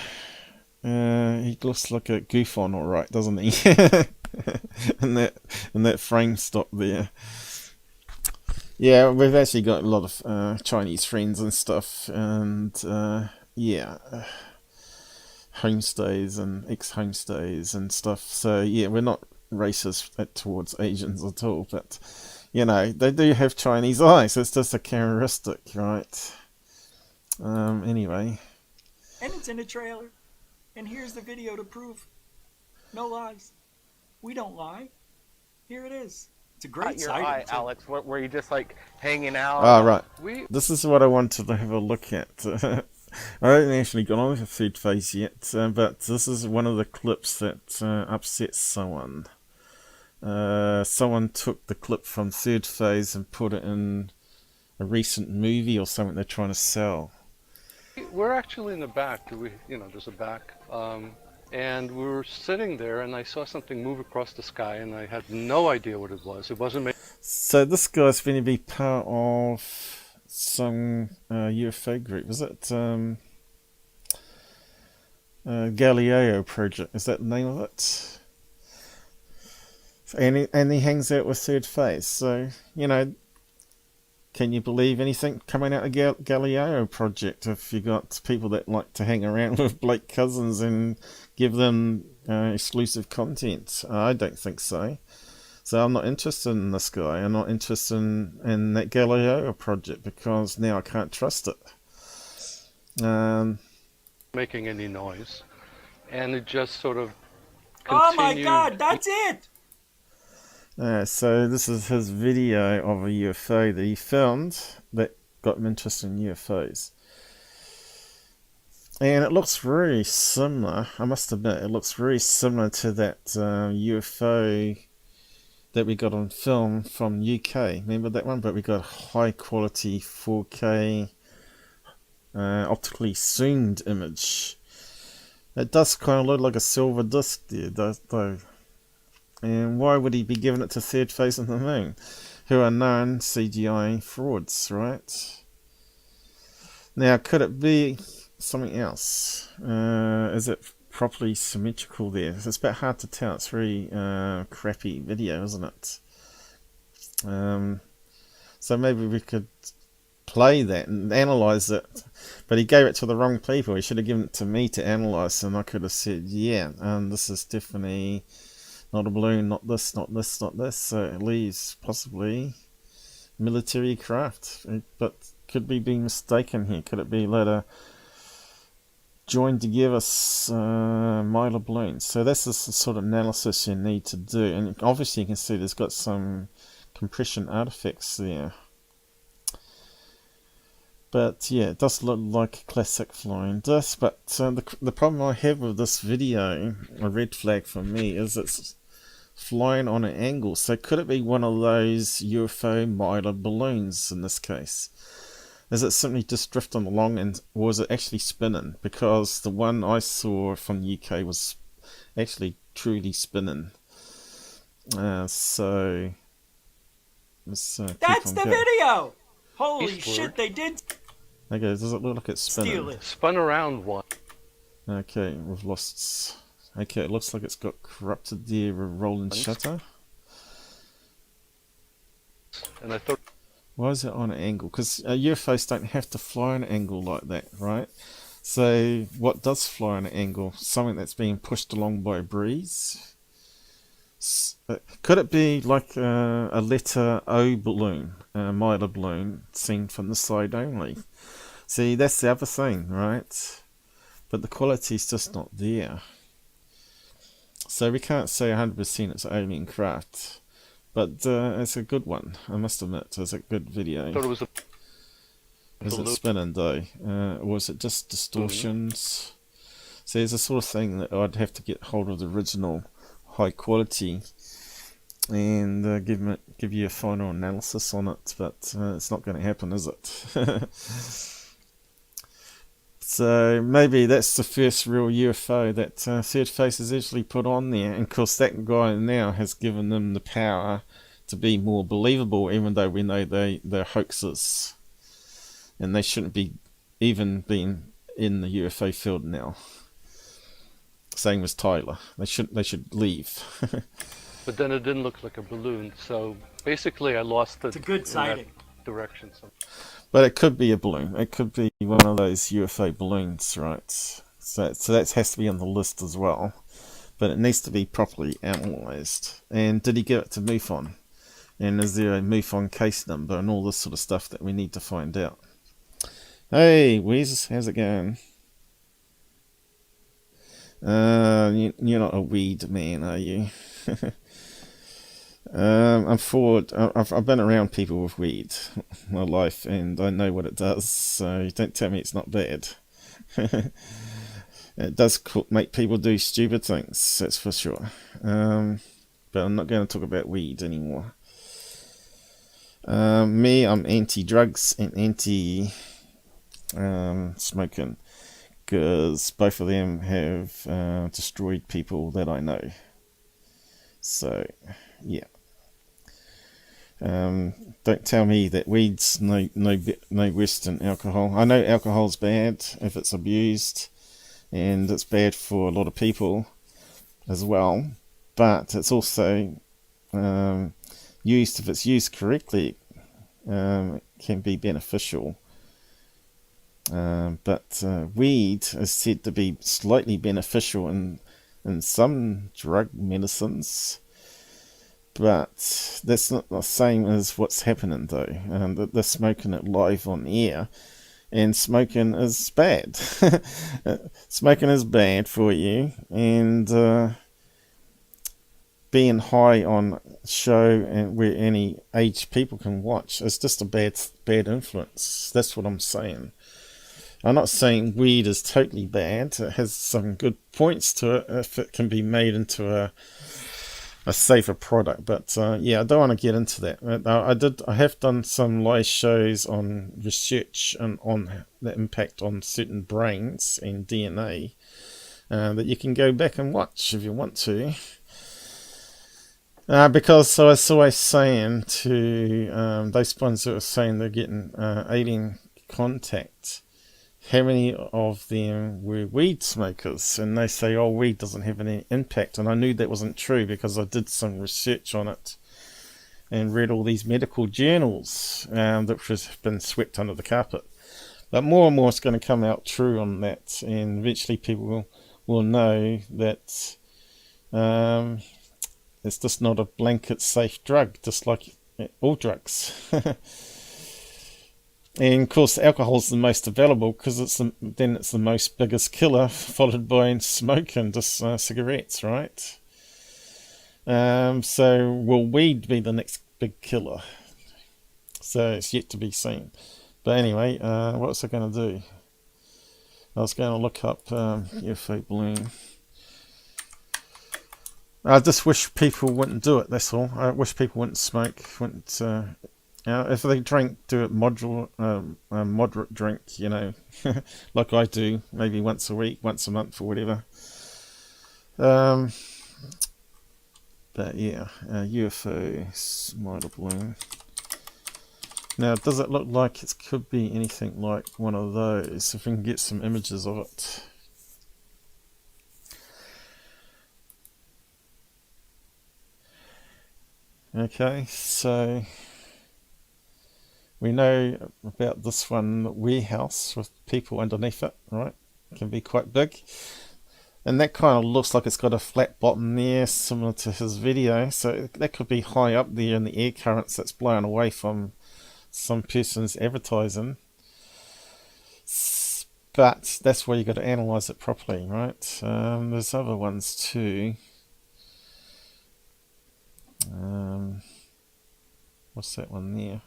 He looks like a GUFON, all right, doesn't he? and that frame stop there. Yeah, we've actually got a lot of Chinese friends and stuff, and yeah, homestays and ex-homestays and stuff. So yeah, we're not racist towards Asians at all, but you know, they do have Chinese eyes. It's just a characteristic, right? Anyway. And it's in a trailer. And here's the video to prove. No lies. We don't lie. Here it is. It's a great your sighting, eye, too. Alex. Were you just like hanging out? Oh, right. This is what I wanted to have a look at. I haven't actually gone on with Third Phase yet, but this is one of the clips that upset someone. Someone took the clip from Third Phase and put it in a recent movie or something they're trying to sell. We're actually in the back. There's a back. And we were sitting there, and I saw something move across the sky, and I had no idea what it was. It wasn't. So this guy's going to be part of some UFO group. Is it Galileo Project? Is that the name of it? And he hangs out with Third Phase. So you know. Can you believe anything coming out of Galileo Project if you got people that like to hang around with Blake Cousins and give them exclusive content? I don't think so. So I'm not interested in this guy. I'm not interested in that Galileo Project because now I can't trust it. Making any noise. And it just sort of continued. Oh my god, that's it! So this is his video of a UFO that he filmed that got him interested in UFOs. And it looks very similar, I must admit, it looks very similar to that UFO that we got on film from UK. Remember that one? But we got high quality 4K optically zoomed image. It does kind of look like a silver disc there, though. And why would he be giving it to Third Phase and the Moon, who are known CGI frauds, right? Now, could it be something else? Is it properly symmetrical there? It's a bit hard to tell. It's very crappy video, isn't it? So maybe we could play that and analyze it. But he gave it to the wrong people. He should have given it to me to analyze, and I could have said, yeah, this is definitely not a balloon, not this, not this, not this. So it leaves possibly military craft. But could be being mistaken here. Could it be later joined together maylar balloons? So that's the sort of analysis you need to do. And obviously you can see there's got some compression artifacts there. But yeah, it does look like a classic flying disc. But the problem I have with this video, a red flag for me, is it's flying on an angle. So could it be one of those UFO maylar balloons in this case? Is it simply just drifting along, and or is it actually spinning? Because the one I saw from the UK was actually truly spinning. So let's that's the video! Holy shit, they did. Okay, does it look like it's spinning? Steal it. Spun around one. Okay, we've lost. Okay, it looks like it's got corrupted there with rolling shutter. And I thought, why is it on an angle? Because UFOs don't have to fly on an angle like that, right? So what does fly on an angle? Something that's being pushed along by a breeze? Could it be like a letter O balloon, a maylar balloon, seen from the side only? See, that's the other thing, right? But the quality's just not there. So we can't say 100% it's alien craft. But it's a good one, I must admit. It's a good video. thought it was Is it spinning though? Or was it just distortions? So there's a sort of thing that I'd have to get hold of the original high quality and give you a final analysis on it, but it's not going to happen, is it? So maybe that's the first real UFO that Third Phase has actually put on there, and of course that guy now has given them the power to be more believable, even though we know they're hoaxes and they shouldn't be even being in the UFO field now. Same as Tyler. They should leave. But then it didn't look like a balloon, so basically I lost it. It's a good sighting. Direction. So. But it could be a balloon. It could be one of those UFO balloons, right? So that has to be on the list as well. But it needs to be properly analysed. And did he give it to MUFON? And is there a MUFON case number and all this sort of stuff that we need to find out? Hey, Wes, how's it going? You're not a weed man, are you? I'm forward. I've been around people with weed my life, and I know what it does. So don't tell me it's not bad. It does make people do stupid things, that's for sure. But I'm not going to talk about weed anymore. Me, I'm anti-drugs and anti-smoking, because both of them have destroyed people that I know. So, yeah. Don't tell me that weed's no worse than alcohol. I know alcohol's bad if it's abused, and it's bad for a lot of people as well, but it's also used, if it's used correctly, can be beneficial. But weed is said to be slightly beneficial in some drug medicines, but that's not the same as what's happening though. They're smoking it live on air, and smoking is bad. Smoking is bad for you, and being high on show and where any age people can watch is just a bad influence. That's what I'm saying. I'm not saying weed is totally bad. It has some good points to it if it can be made into a safer product. But yeah, I don't want to get into that. I have done some live shows on research and on the impact on certain brains and DNA that you can go back and watch if you want to. Because I was always saying to those ones that were saying they're getting alien contact, how many of them were weed smokers? And they say, oh, weed doesn't have any impact. And I knew that wasn't true because I did some research on it and read all these medical journals that have been swept under the carpet. But more and more is going to come out true on that, and eventually people will know that it's just not a blanket safe drug, just like all drugs. And of course, alcohol is the most available because it's the most biggest killer, followed by smoking, just cigarettes, right? So will weed be the next big killer? So it's yet to be seen. But anyway, what was I going to do? I was going to look up UFO balloon. I just wish people wouldn't do it, that's all. I wish people wouldn't smoke, wouldn't... if they drink, do it moderate drink, you know, like I do, maybe once a week, once a month, or whatever. But yeah, UFO spider balloon. Now, does it look like it could be anything like one of those? If we can get some images of it. Okay, so we know about this one warehouse with people underneath it, right? It can be quite big. And that kind of looks like it's got a flat bottom there, similar to his video. So that could be high up there in the air currents that's blown away from some person's advertising. But that's where you got to analyze it properly, right? There's other ones too. What's that one there?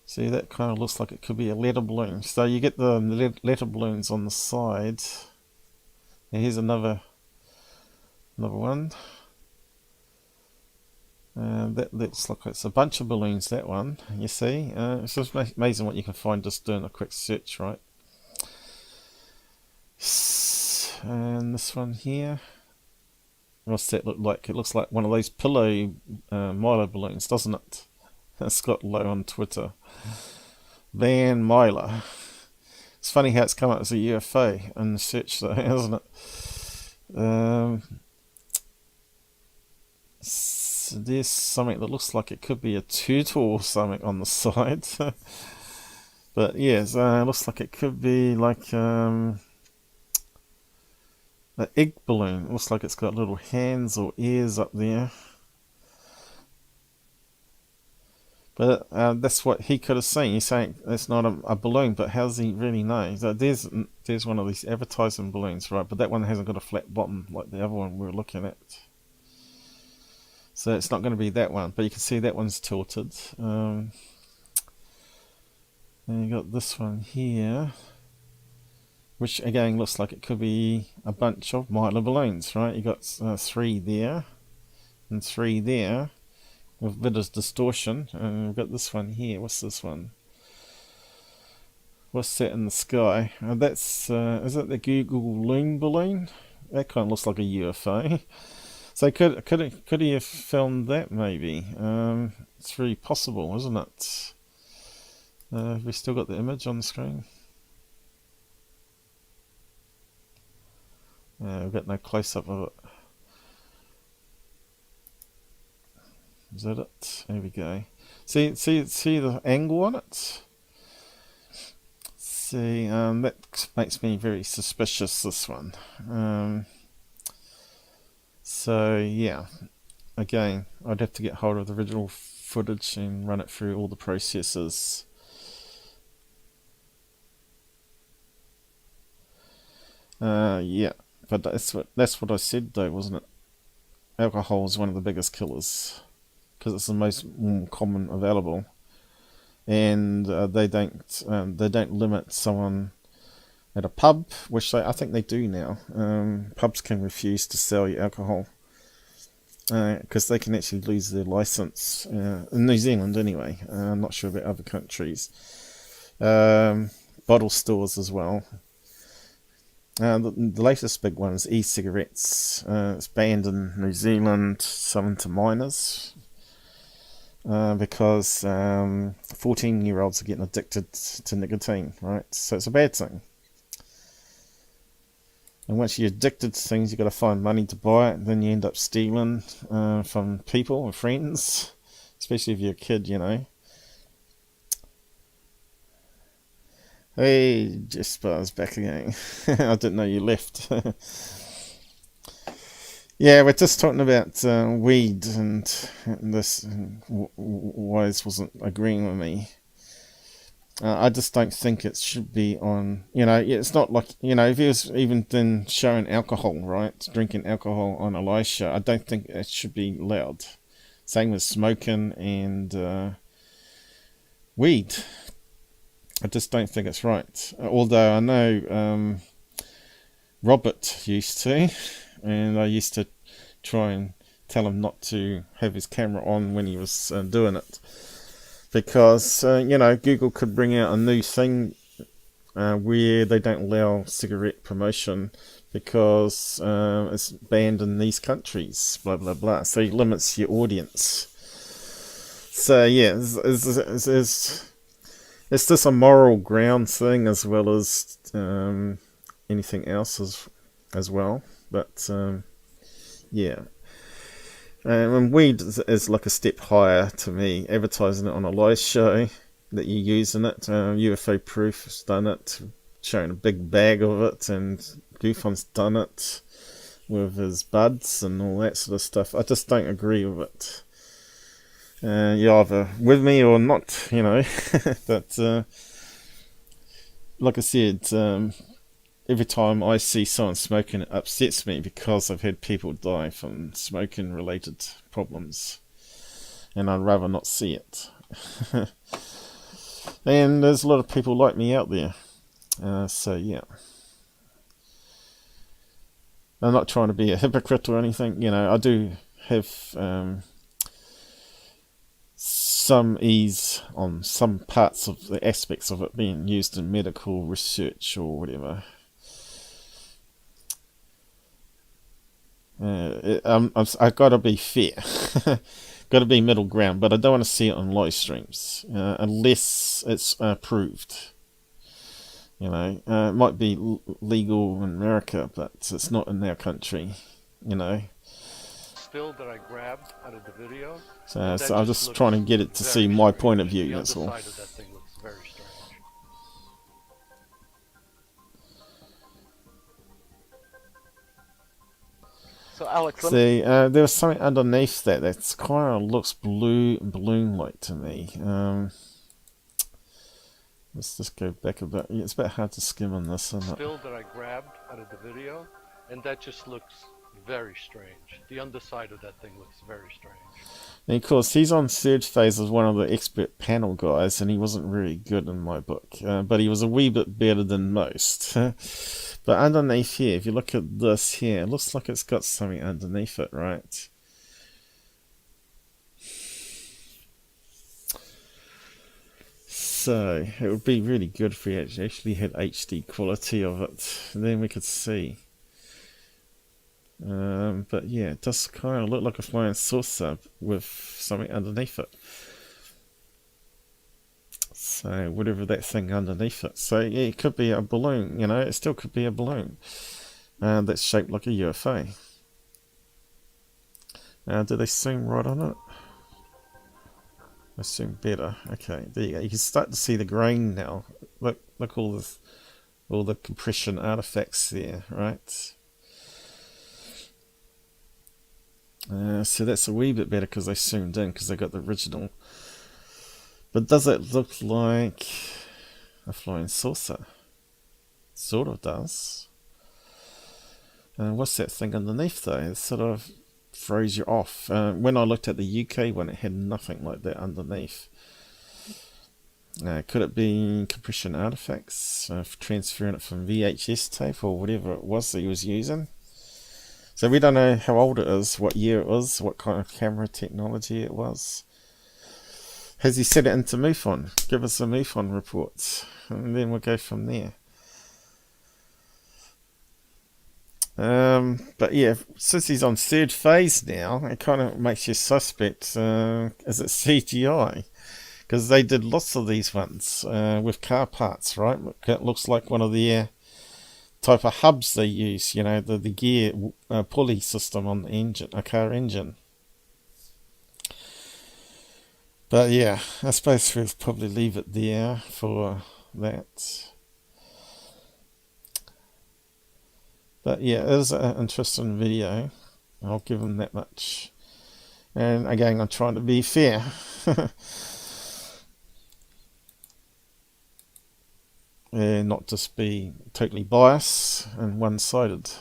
See, that kind of looks like it could be a letter balloon. So you get the letter balloons on the side. And here's another one. That looks like it's a bunch of balloons, that one, you see. It's just amazing what you can find just doing a quick search, right? And this one here. What's that look like? It looks like one of those pillow Milo balloons, doesn't it? That's got low on Twitter. Van Mylar. It's funny how it's come up as a UFO in the search though, isn't it? So there's something that looks like it could be a turtle or something on the side. But yeah, it looks like it could be like an egg balloon. It looks like it's got little hands or ears up there. But that's what he could have seen. He's saying it's not a balloon, but how does he really know? So there's one of these advertising balloons, right? But that one hasn't got a flat bottom like the other one we were looking at. So it's not going to be that one. But you can see that one's tilted. And you got this one here, which again looks like it could be a bunch of Mylar balloons, right? You got 3 there and 3 there. With a bit of distortion, and we've got this one here. What's this one? What's that in the sky? That's is it the Google Loon balloon? That kind of looks like a UFO. So could he have filmed that maybe? It's really possible, isn't it? Have we still got the image on the screen? We've got no close-up of it. Is that it? There we go. See the angle on it? See, that makes me very suspicious, this one. So, yeah. Again, I'd have to get hold of the original footage and run it through all the processes. Yeah. But that's what I said, though, wasn't it? Alcohol is one of the biggest killers, because it's the most common available, and they don't limit someone at a pub, which I think they do now. Pubs can refuse to sell you alcohol because they can actually lose their license in New Zealand anyway. I'm not sure about other countries. Bottle stores as well. The latest big one is e-cigarettes. It's banned in New Zealand, selling to minors. Because 14-year-olds are getting addicted to nicotine, right? So it's a bad thing. And once you're addicted to things, you've got to find money to buy it, and then you end up stealing from people and friends, especially if you're a kid, you know. Hey, Jesper's back again. I didn't know you left. Yeah, we're just talking about weed, and this Wise wasn't agreeing with me. I just don't think it should be on, you know, it's not like, you know, if he was even then showing alcohol, right, drinking alcohol on a live show, I don't think it should be allowed. Same with smoking and weed. I just don't think it's right. Although I know Robert used to, and I used to try and tell him not to have his camera on when he was doing it, because you know, Google could bring out a new thing where they don't allow cigarette promotion because it's banned in these countries, blah blah blah, so it limits your audience. So yeah, it's just a moral ground thing as well as anything else as well. But yeah, and weed is like a step higher to me. Advertising it on a live show that you're using it, UFO Proof has done it, showing a big bag of it, and GUFON's done it with his buds and all that sort of stuff. I just don't agree with it. You're either with me or not, you know. But like I said, every time I see someone smoking, it upsets me because I've had people die from smoking related problems, and I'd rather not see it. And there's a lot of people like me out there, so yeah. I'm not trying to be a hypocrite or anything, you know. I do have some ease on some parts of the aspects of it being used in medical research or whatever. I've got to be fair. Got to be middle ground, but I don't want to see it on live streams unless it's approved. You know, it might be legal in America, but it's not in our country. You know. Still that I grabbed out of the video. So I'm just trying to get it to see my point of view. That's all. The underside of that thing looks very strange. So Alex, see, there's something underneath that kind of looks balloon-like to me. Let's just go back a bit. It's a bit hard to skim on this, isn't it? Still that I grabbed out of the video, and that just looks very strange. The underside of that thing looks very strange. And of course, he's on third phase as one of the expert panel guys, and he wasn't very good in my book, but he was a wee bit better than most. But underneath here, if you look at this here, it looks like it's got something underneath it, right? So, it would be really good if we actually had HD quality of it, and then we could see. But yeah, it does kind of look like a flying saucer with something underneath it. So whatever that thing underneath it. So yeah, it could be a balloon, you know, it still could be a balloon that's shaped like a UFO. Do they zoom right on it? They zoom better. Okay, there you go. You can start to see the grain now. Look all the compression artifacts there, right? So that's a wee bit better because they zoomed in because they got the original. But does it look like a flying saucer? Sort of does. What's that thing underneath though? It sort of throws you off. When I looked at the UK one, it had nothing like that underneath. Could it be compression artifacts? Transferring it from VHS tape or whatever it was that he was using? So we don't know how old it is, what year it was, what kind of camera technology it was. Has he set it into MUFON? Give us a MUFON report, and then we'll go from there. But yeah, since he's on third phase now, it kind of makes you suspect, is it CGI? Because they did lots of these ones with car parts, right? It looks like one of the type of hubs they use, you know, the gear pulley system on the engine, a car engine. But yeah, I suppose we'll probably leave it there for that. But yeah, it is an interesting video. I'll give them that much. And again, I'm trying to be fair. And not just be totally biased and one-sided.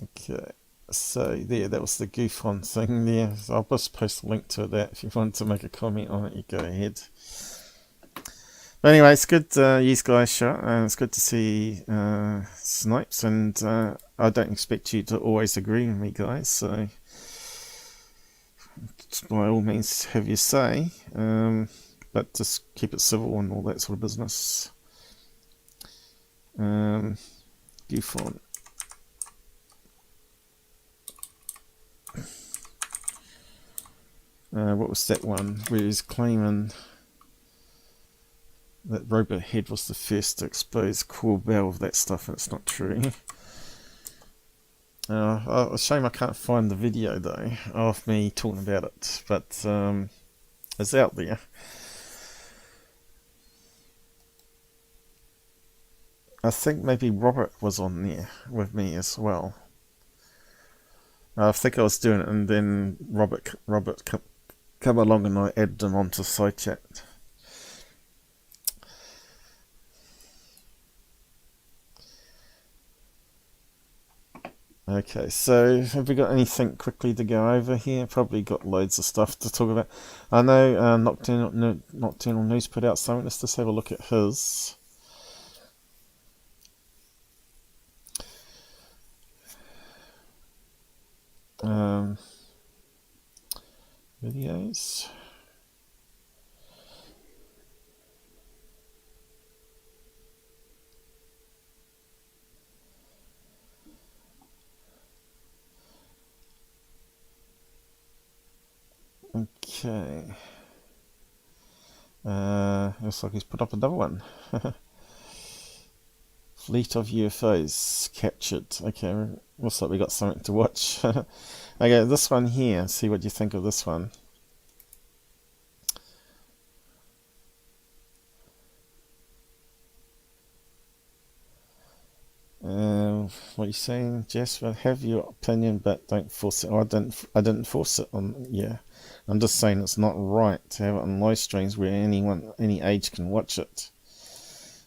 Okay. So there, that was the GUFON thing there. So I'll just post a link to that. If you want to make a comment on it, you go ahead. But anyway, it's good you guys shot, and it's good to see Snipes, and I don't expect you to always agree with me, guys, so by all means have your say, but just keep it civil and all that sort of business. GUFON. What was that one where he's claiming that robothead was the first to expose Corbell of that stuff, and it's not true. A shame I can't find the video though of me talking about it, but it's out there. I think maybe Robert was on there with me as well. I think I was doing it, and then Robert come along and I added them onto side chat. Okay, so have we got anything quickly to go over here? Probably got loads of stuff to talk about. I know Nocturnal News put out something. Let's just have a look at his. Videos. Okay. Looks like he's put up another one. Fleet of UFOs captured. Okay, looks like we got something to watch. Okay, this one here. See what you think of this one. What are you saying, Jasper? Have your opinion, but don't force it. Oh, I didn't force it on. Yeah, I'm just saying it's not right to have it on live streams where any age can watch it.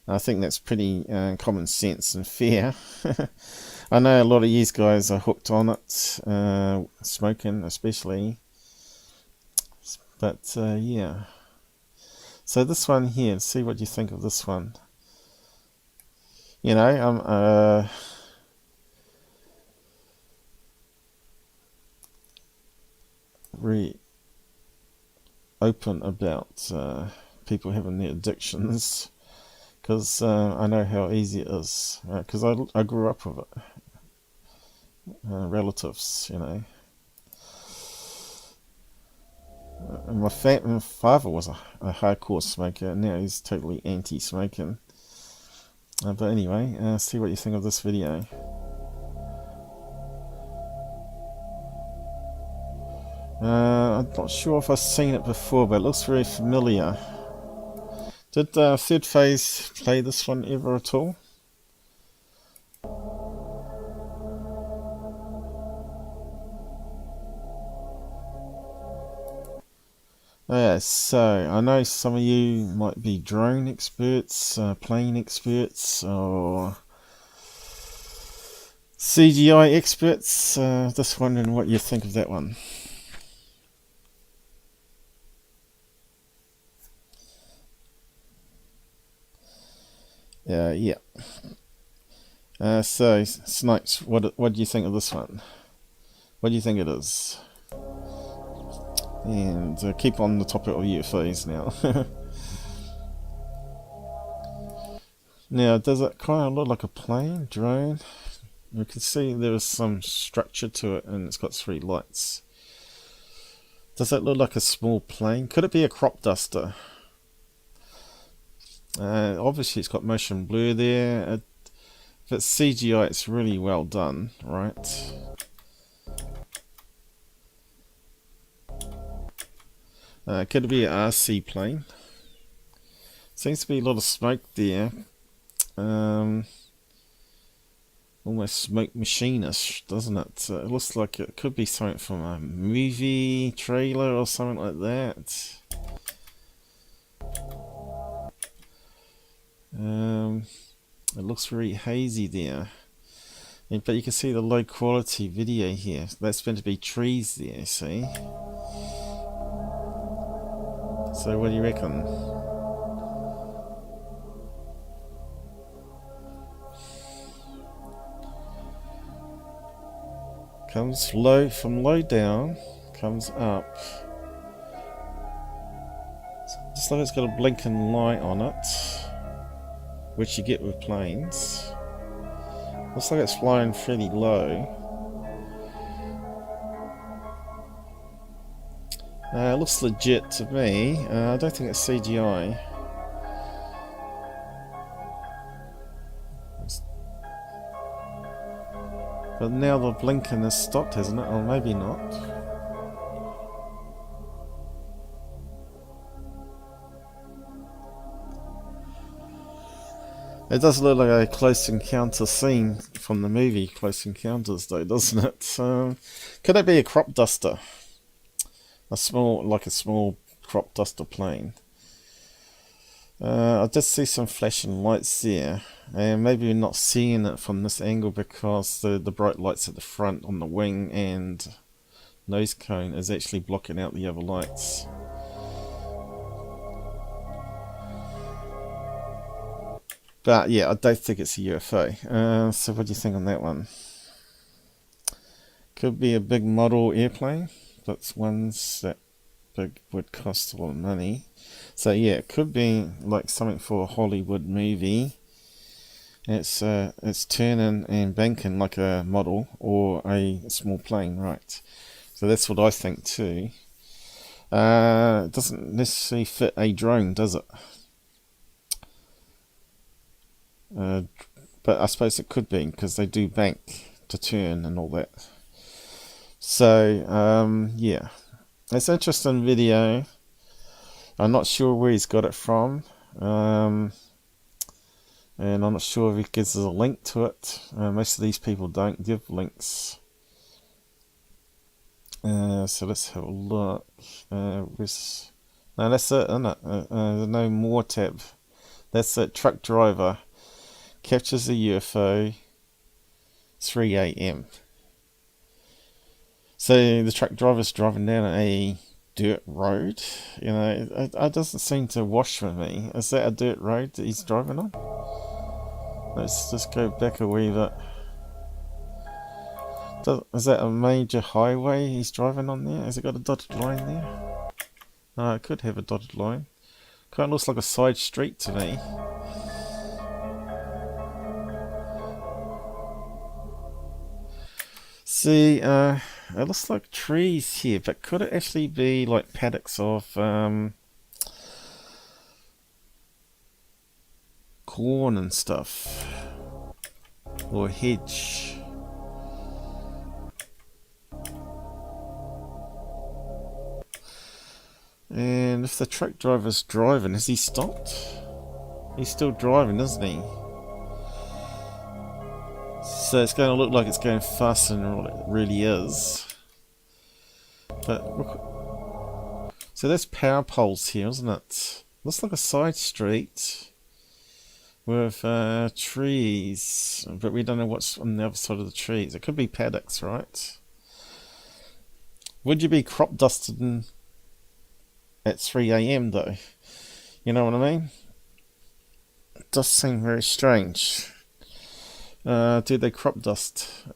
I think that's pretty common sense and fair. I know a lot of you guys are hooked on it, smoking especially. But yeah. So this one here. See what you think of this one. You know, I'm very open about people having their addictions, because I know how easy it is, because I grew up with it. Relatives, you know. And my father was a hardcore smoker, and now he's totally anti-smoking. But anyway, see what you think of this video. I'm not sure if I've seen it before, but it looks very familiar. Did Third Phase play this one ever at all? Yeah, so I know some of you might be drone experts, plane experts, or CGI experts. Just wondering what you think of that one. Yeah. So Snipes, what do you think of this one? What do you think it is? And keep on the topic of UFOs now. Now, does it kind of look like a plane, drone? You can see there is some structure to it, and it's got 3 lights. Does that look like a small plane? Could it be a crop duster? Obviously, it's got motion blur there. If it's CGI, it's really well done, right? Could it be an RC plane? Seems to be a lot of smoke there. Almost smoke machine-ish, doesn't it? It looks like it could be something from a movie trailer or something like that. It looks very hazy there. But you can see the low quality video here. That's meant to be trees there, see? So what do you reckon? Comes low, from low down, comes up. Just like it's got a blinking light on it, which you get with planes. Looks like it's flying fairly low. It looks legit to me. I don't think it's CGI. But now the blinking has stopped, hasn't it? Or maybe not. It does look like a Close Encounter scene from the movie Close Encounters, though, doesn't it? Could it be a crop duster? A small crop duster plane. I did see some flashing lights there, and maybe we're not seeing it from this angle because the bright lights at the front on the wing and nose cone is actually blocking out the other lights. But yeah, I don't think it's a UFO. So what do you think on that one? Could be a big model airplane, but ones that big would cost a lot of money. So yeah, it could be like something for a Hollywood movie. It's turning and banking like a model or a small plane, right? So that's what I think too. It doesn't necessarily fit a drone, does it? But I suppose it could be, because they do bank to turn and all that. So, yeah. It's an interesting video. I'm not sure where he's got it from. And I'm not sure if he gives us a link to it. Most of these people don't give links. So let's have a look. No, that's it, isn't it? There's no more tab. That's it. Truck driver captures a UFO 3 a.m. So the truck driver's driving down a dirt road. You know, it doesn't seem to wash with me. Is that a dirt road that he's driving on? Let's just go back a wee bit. Is that a major highway he's driving on there? Has it got a dotted line there? No, it could have a dotted line. Kind of looks like a side street to me. See, it looks like trees here, but could it actually be like paddocks of corn and stuff? Or hedge? And if the truck driver's driving, has he stopped? He's still driving, isn't he? So it's going to look like it's going faster than what it really is. But look, so there's power poles here, isn't it? Looks like a side street with trees, but we don't know what's on the other side of the trees. It could be paddocks, right? Would you be crop dusted at 3 a.m. though? You know what I mean? It does seem very strange. Do they crop dust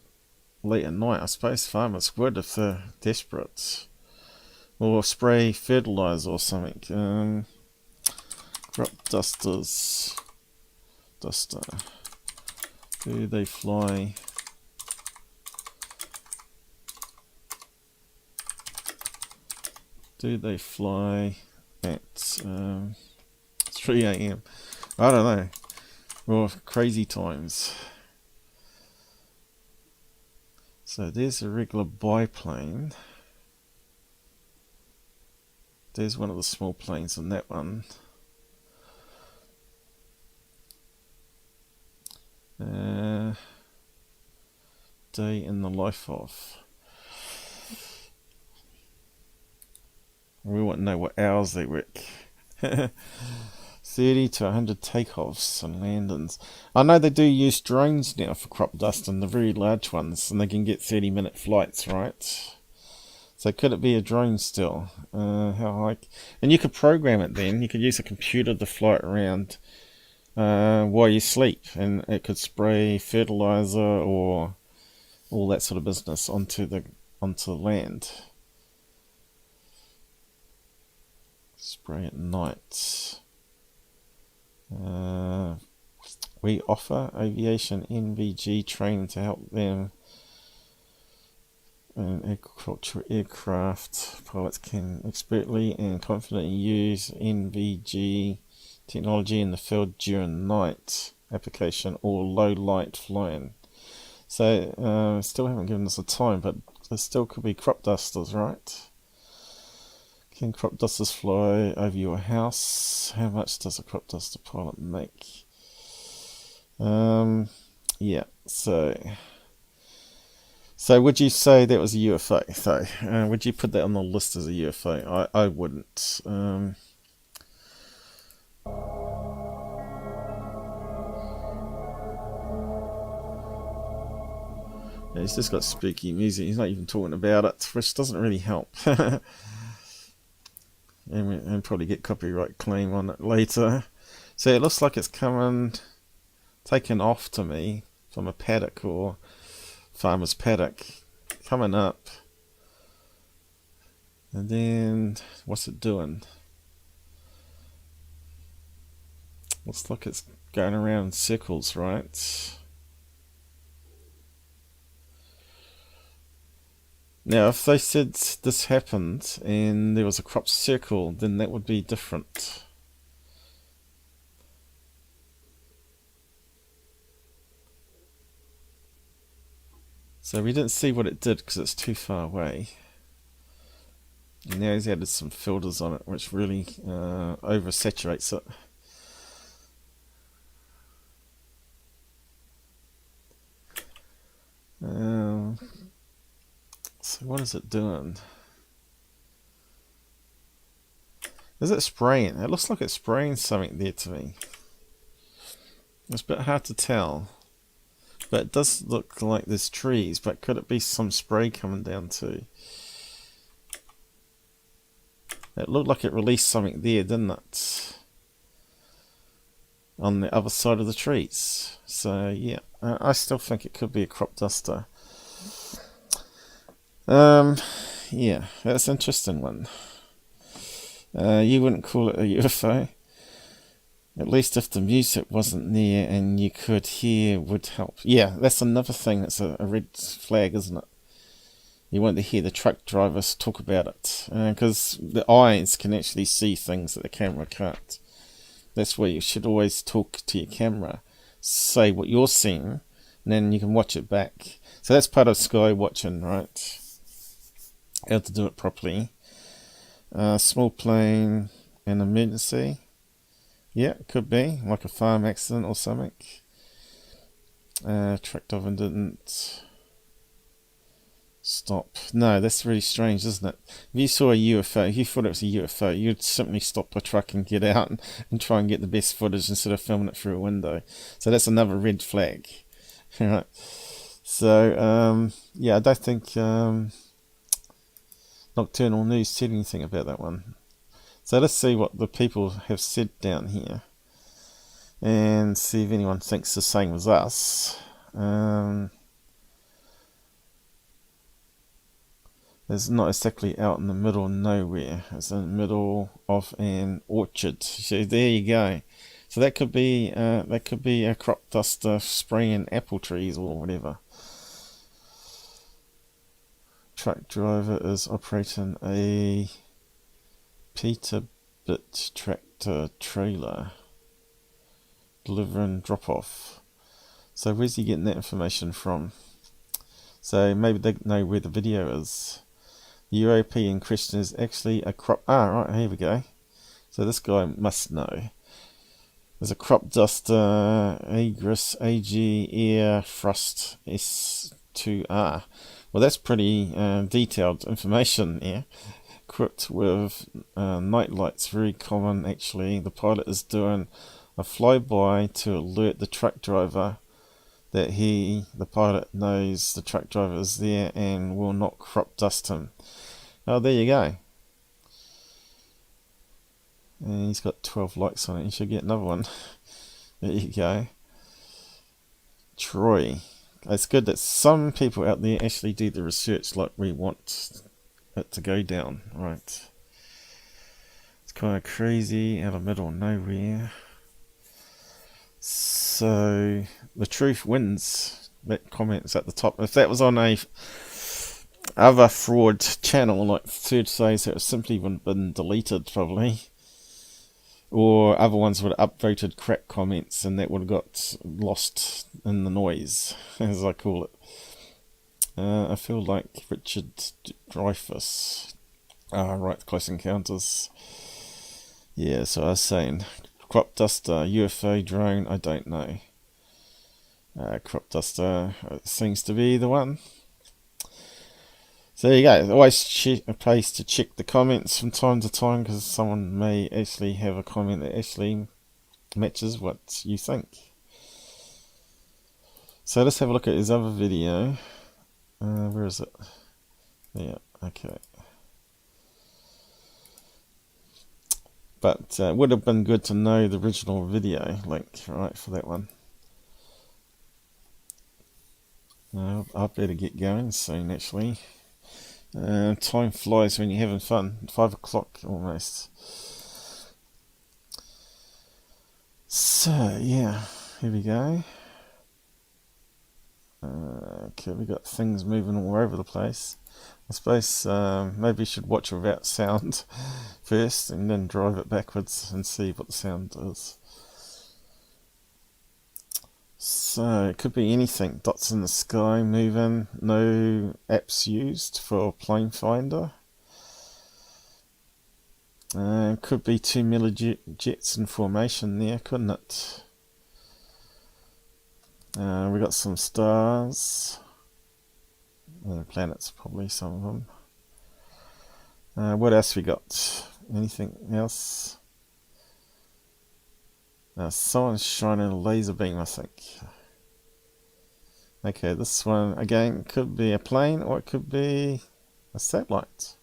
late at night? I suppose farmers would if they're desperate. Or spray fertilizer or something. Crop dusters. Duster. Do they fly? Do they fly at 3 a.m.? I don't know. Or crazy times. So there's a regular biplane. There's one of the small planes on that one. Day in the life of. We want to know what hours they work. 30 to 100 takeoffs and landings. I know they do use drones now for crop dust, and the very large ones, and they can get 30-minute flights, right? So could it be a drone still? How high? And you could program it then. You could use a computer to fly it around while you sleep, and it could spray fertilizer or all that sort of business onto the land. Spray at night. We offer aviation NVG training to help them. And agriculture aircraft pilots can expertly and confidently use NVG technology in the field during night application or low light flying. So still haven't given us a time, but there still could be crop dusters, right? Can crop dusters fly over your house? How much does a crop duster pilot make? Yeah, so would you say that was a UFO? So would you put that on the list as a UFO? I wouldn't. Yeah, he's just got spooky music. He's not even talking about it, which doesn't really help. And probably get copyright claim on it later. So it looks like it's taken off to me from a paddock or farmer's paddock, coming up. And then what's it doing? Looks like it's going around in circles, right? Now, if they said this happened and there was a crop circle, then that would be different. So we didn't see what it did because it's too far away. And now he's added some filters on it, which really oversaturates it. So what is it doing? Is it spraying? It looks like it's spraying something there to me. It's a bit hard to tell. But it does look like there's trees, but could it be some spray coming down too? It looked like it released something there, didn't it? On the other side of the trees. So yeah, I still think it could be a crop duster. Yeah, that's an interesting one. You wouldn't call it a UFO. At least if the music wasn't there and you could hear would help. Yeah, that's another thing that's a red flag, isn't it? You want to hear the truck drivers talk about it. Because the eyes can actually see things that the camera can't. That's where you should always talk to your camera. Say what you're seeing, and then you can watch it back. So that's part of sky watching, right? How to do it properly. Small plane and emergency. Yeah, it could be like a farm accident or something. Truck driver didn't stop. No, that's really strange, isn't it? If you saw a UFO, if you thought it was a UFO, you'd simply stop the truck and get out and try and get the best footage instead of filming it through a window. So that's another red flag. Right. So yeah, I don't think Nocturnal News said anything about that one. So let's see what the people have said down here and see if anyone thinks the same as us. It's not exactly out in the middle of nowhere. It's in the middle of an orchard. So there you go. So that could be a crop duster spraying apple trees or whatever. Truck driver is operating a Peterbilt tractor trailer delivering drop-off. So where's he getting that information from? So maybe they know where the video is. The UAP in question is actually a crop... Ah, right, here we go. So this guy must know. There's a crop duster, Agris AG Air Thrust S2R. Well, that's pretty detailed information here. Equipped with night lights, very common actually. The pilot is doing a flyby to alert the truck driver that the pilot knows the truck driver is there and will not crop dust him. Oh, there you go. And he's got 12 likes on it. You should get another one. There you go. Troy. It's good that some people out there actually do the research like we want it to go down. Right. It's kind of crazy out of the middle of nowhere. So the truth wins. That comment's at the top. If that was on a other fraud channel like Thirdphase, it would simply been deleted probably. Or other ones would have upvoted crap comments and that would have got lost in the noise, as I call it. I feel like Richard Dreyfuss. Right, Close Encounters. Yeah, so I was saying, crop duster, UFO drone, I don't know. Crop duster seems to be the one. So there you go. Always a place to check the comments from time to time because someone may actually have a comment that actually matches what you think. So let's have a look at his other video. Where is it? Yeah, okay. But it would have been good to know the original video link, right, for that one. I better get going soon, actually. Time flies when you're having fun. 5 o'clock almost. So yeah, here we go. like we got things moving all over the place. I suppose maybe you should watch without sound first and then drive it backwards and see what the sound is. So it could be anything. Dots in the sky moving. No apps used for plane finder. Could be 2 millijets in formation there, couldn't it? We got some stars. Planets, probably some of them. What else we got? Anything else? Someone's shining a laser beam, I think. Okay, this one again could be a plane or it could be a satellite.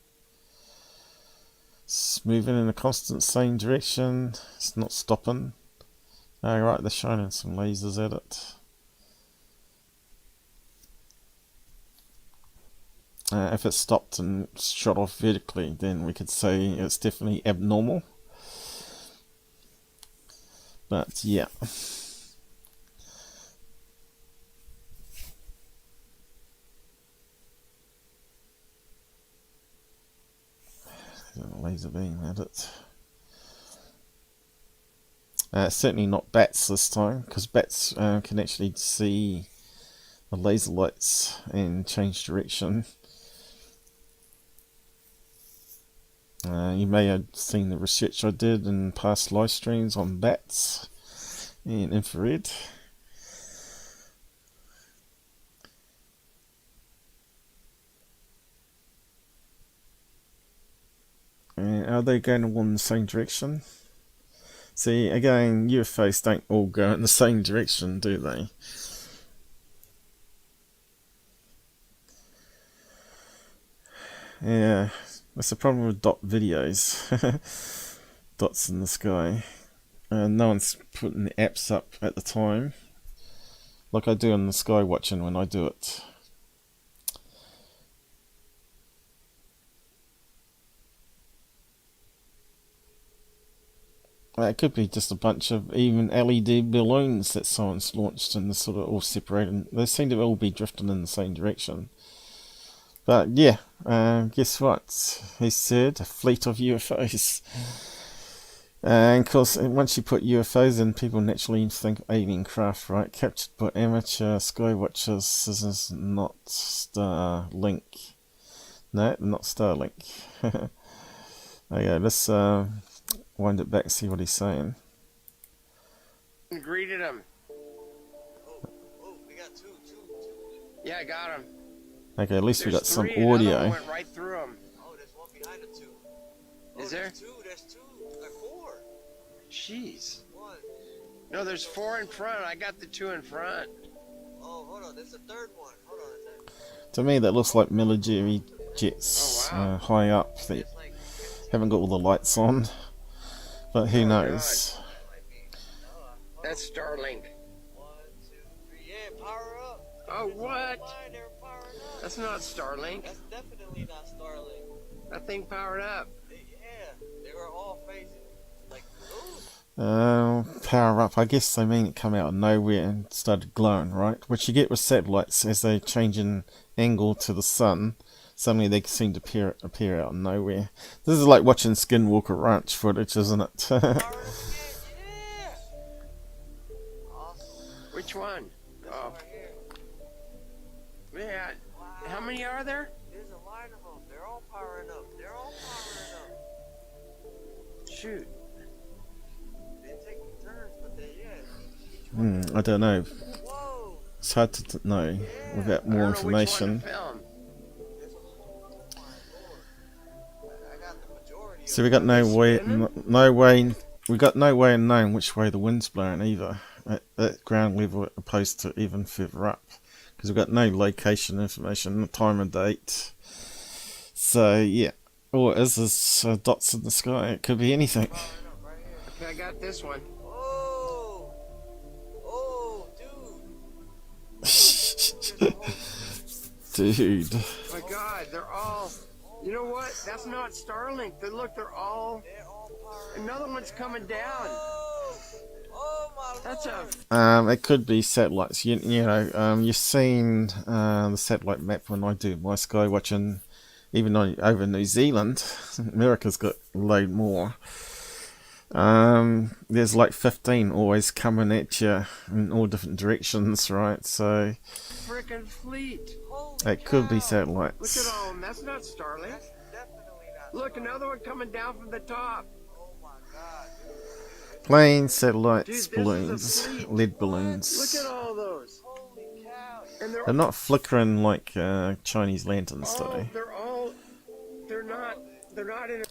It's moving in a constant same direction. It's not stopping. Alright, they're shining some lasers at it. If it stopped and shot off vertically, then we could say it's definitely abnormal. But yeah. Laser beam at it. Certainly not bats this time, because bats can actually see the laser lights and change direction. You may have seen the research I did in past live streams on bats and infrared. Are they going all in the same direction? See, again, UFOs don't all go in the same direction, do they? Yeah, that's the problem with dot videos. Dots in the sky. No one's putting the apps up at the time, like I do on the sky watching when I do it. It could be just a bunch of even LED balloons that someone's launched and they're sort of all separated. They seem to all be drifting in the same direction. But yeah, guess what? He said a fleet of UFOs. And of course, once you put UFOs in, people naturally think alien craft, right? Captured by amateur sky watchers. This is not Starlink. No, not Starlink. Okay, let's wind it back and see what he's saying. Greeted him. Oh, we got two. Yeah, I got him. Okay, at least we got some three, audio. One went right through him. Oh, there's one behind the two. Is there? There's two. Like four. Jeez. One. No, there's four in front. I got the two in front. Oh, hold on. There's a third one. Hold on a second. To me, that looks like military jets high up. They haven't got all the lights on. But who knows? That's Starlink. 1, 2, 3, yeah, power up. Oh, what? That's not Starlink. That's definitely not Starlink. That thing powered up. Yeah, they were all facing like, power up. I guess they mean it come out of nowhere and started glowing, right? Which you get with satellites as they change in angle to the sun. Suddenly they seem to appear out of nowhere. This is like watching Skinwalker Ranch footage, isn't it? Which one? Oh. Yeah. How many are there? There's a line of them. They're all powering up. Shoot. They're taking turns, but I don't know. It's hard to know without more information. So we got no way in knowing which way the wind's blowing either at ground level, opposed to even further up, because we've got no location information, no time and date. So yeah, all it is dots in the sky. It could be anything. Okay, I got this one. Dude. Oh my God, they're all. You know what? That's not Starlink. Look, they're all. Another one's coming down. Oh my That's a It could be satellites. You know, you've seen the satellite map when I do my sky watching, even over New Zealand. America's got a load more. There's like 15 always coming at you in all different directions, right? So frickin' fleet. it could be Look satellites. at all them. That's not Starlink. Look, another one coming down from the top. Planes, satellites, Dude, balloons, lead balloons. Look at all those. And They're not flickering like Chinese lanterns, though. They're not in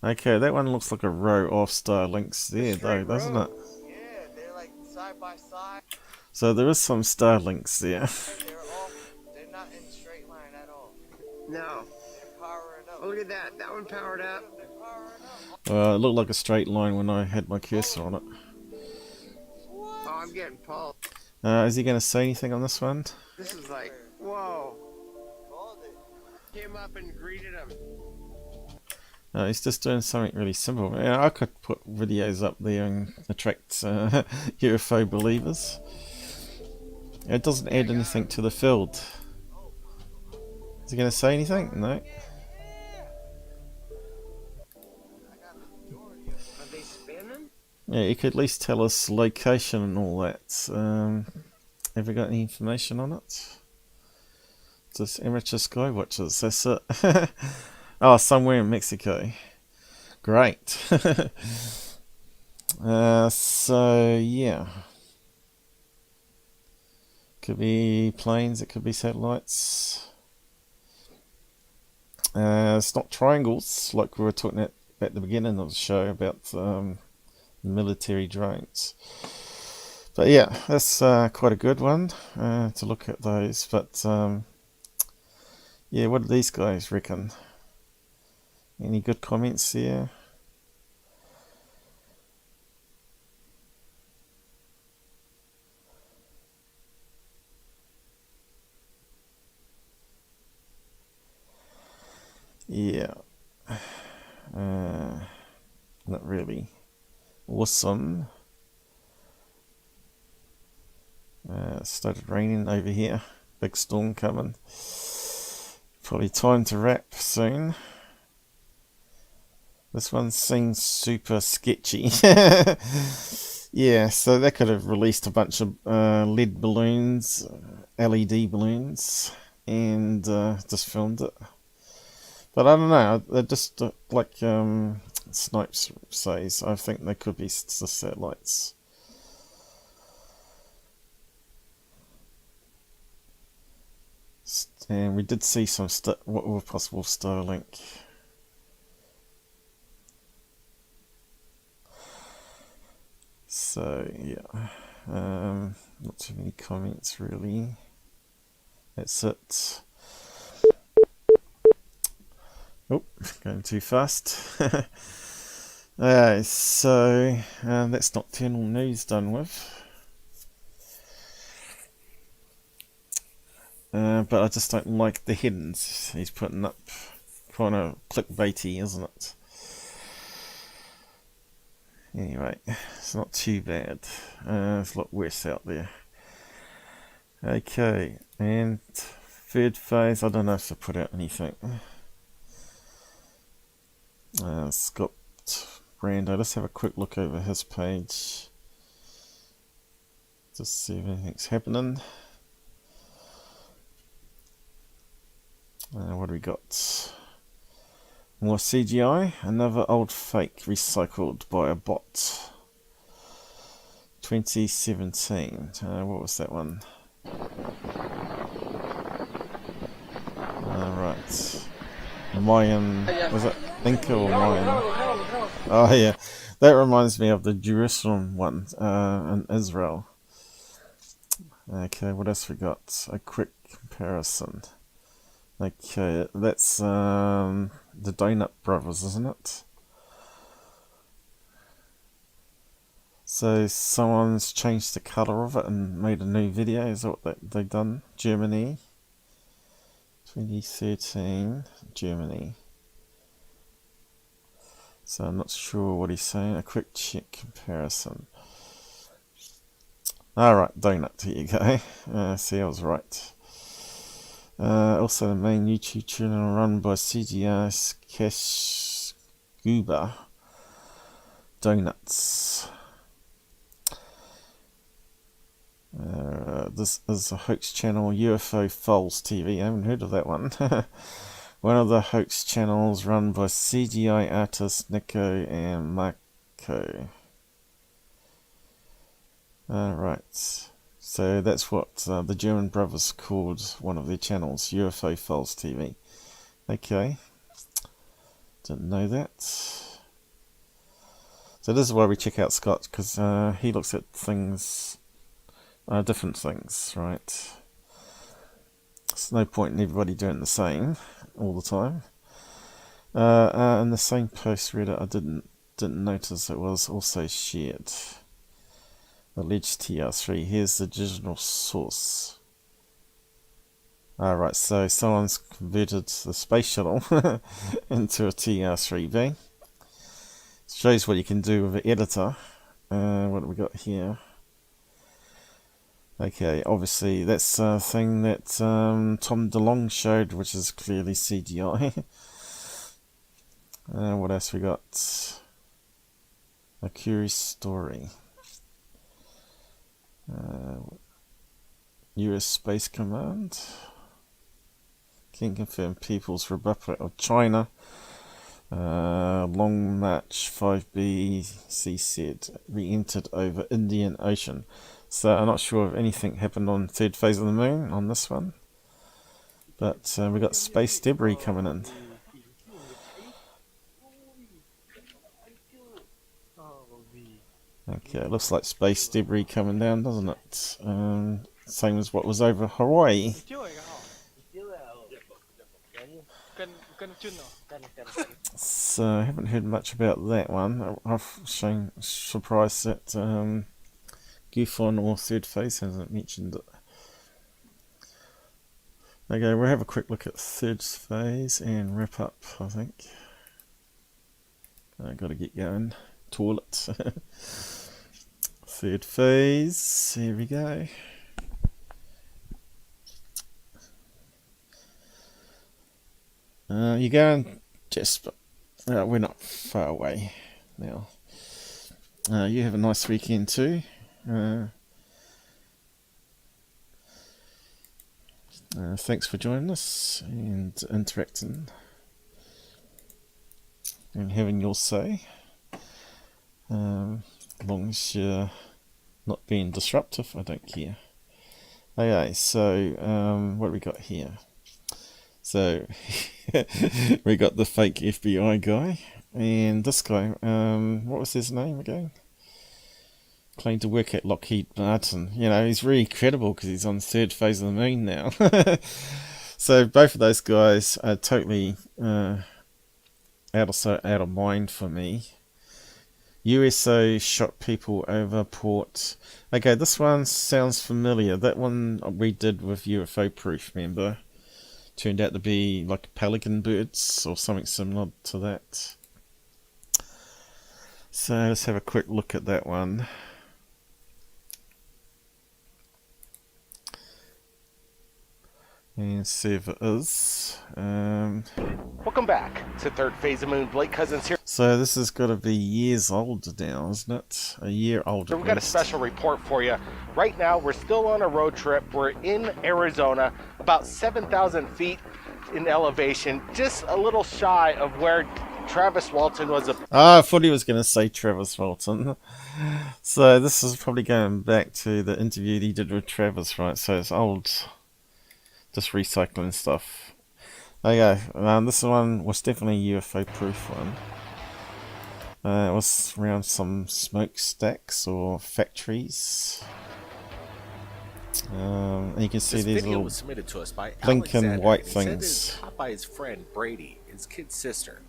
Okay, that one looks like a row of Starlinks there, though, doesn't it? Yeah, they're like side by side. So there is some Starlinks there. They're not in straight line at all. No. They're powering up. Oh, look at that. That one powered up. It looked like a straight line when I had my cursor on it. Oh, I'm getting pulled. Is he going to say anything on this one? This is like, whoa. Came up and greeted him. No, he's just doing something really simple. Yeah, I could put videos up there and attract UFO believers. It doesn't add anything to the field. Is he going to say anything? No. Are they spinning? Yeah, you could at least tell us location and all that. Have we got any information on it? Just amateur sky watchers, that's it. Oh, somewhere in Mexico. Great. So, yeah. Could be planes, it could be satellites. It's not triangles, like we were talking at the beginning of the show about military drones. But yeah, that's quite a good one to look at those. But yeah, what do these guys reckon? Any good comments there? Yeah. Not really. Awesome. It started raining over here. Big storm coming. Probably time to wrap soon. This one seems super sketchy. Yeah, so they could have released a bunch of LED balloons, LED balloons, and just filmed it. But I don't know, they're just like Snipes says, I think they could be the satellites. And we did see some what were possible Starlink. So yeah, not too many comments really. That's it. Oh, going too fast. So that's nocturnal news done with. But I just don't like the headings he's putting up. Kind of clickbaity, isn't it? Anyway, it's not too bad. It's a lot worse out there. Okay, and third phase, I don't know if I put out anything. Scott Brando, let's have a quick look over his page. Just see if anything's happening. What do we got? More CGI, another old fake recycled by a bot. 2017. What was that one? Right. Mayan, was it Inca or Mayan? Oh yeah, that reminds me of the Jerusalem one in Israel. Okay, what else we got? A quick comparison. Okay, that's the Donut Brothers, isn't it? So someone's changed the colour of it and made a new video. Is that what they've done? Germany. 2013, Germany. So I'm not sure what he's saying. A quick check comparison. Alright, donut, here you go. See, I was right. Also the main YouTube channel run by CGS Cash Goober. Donuts. This is a hoax channel, UFOLOGY TV. I haven't heard of that one. One of the hoax channels run by CGI artists Nico and Marco. Alright, so that's what the German brothers called one of their channels, UFOLOGY TV. Okay, didn't know that. So this is why we check out Scott, because he looks at things, different things, right? There's no point in everybody doing the same all the time. In the same post Reddit, I didn't notice it was also shared. Alleged TR3. Here's the digital source. Alright, so someone's converted the space shuttle into a TR3b. Shows what you can do with an editor. What have we got here? Okay, obviously that's a thing that Tom DeLonge showed, which is clearly CGI. What else we got? A curious story. US Space Command can confirm People's Republic of China. Long March 5B said re-entered over Indian Ocean. So I'm not sure if anything happened on third phase of the moon on this one, but we got space debris coming in. Okay, it looks like space debris coming down, doesn't it? Same as what was over Hawaii. So I haven't heard much about that one. I've shown surprised that GUFON or Third Phase hasn't mentioned it. Okay, we'll have a quick look at Third Phase and wrap up, I think. I've got to get going. Toilet. Third Phase, here we go. You're going just, we're not far away now. You have a nice weekend too. Thanks for joining us and interacting and having your say. As long as you're not being disruptive, I don't care. Okay, so what do we got here? So we got the fake FBI guy and this guy. What was his name again? Claimed to work at Lockheed Martin. You know, he's really credible because he's on third phase of the moon now. So both of those guys are totally out of mind for me. USO shot people over port. Okay, this one sounds familiar. That one we did with UFO Proof, remember? Turned out to be like pelican birds or something similar to that. So let's have a quick look at that one. And see if it is. Welcome back to Third Phase of Moon. Blake Cousins here. So this has got to be years older now, isn't it? A year older. So we've got a special report for you. Right now, we're still on a road trip. We're in Arizona, about 7,000 feet in elevation, just a little shy of where Travis Walton was. I thought he was going to say Travis Walton. So this is probably going back to the interview he did with Travis, right? So it's old. Just recycling stuff. Okay, this one was definitely a UFO proof one. It was around some smokestacks or factories. And you can see this these video little was submitted to us by blinking Alexander, white and he said that things. it's caught by his friend Brady, his kid's sister.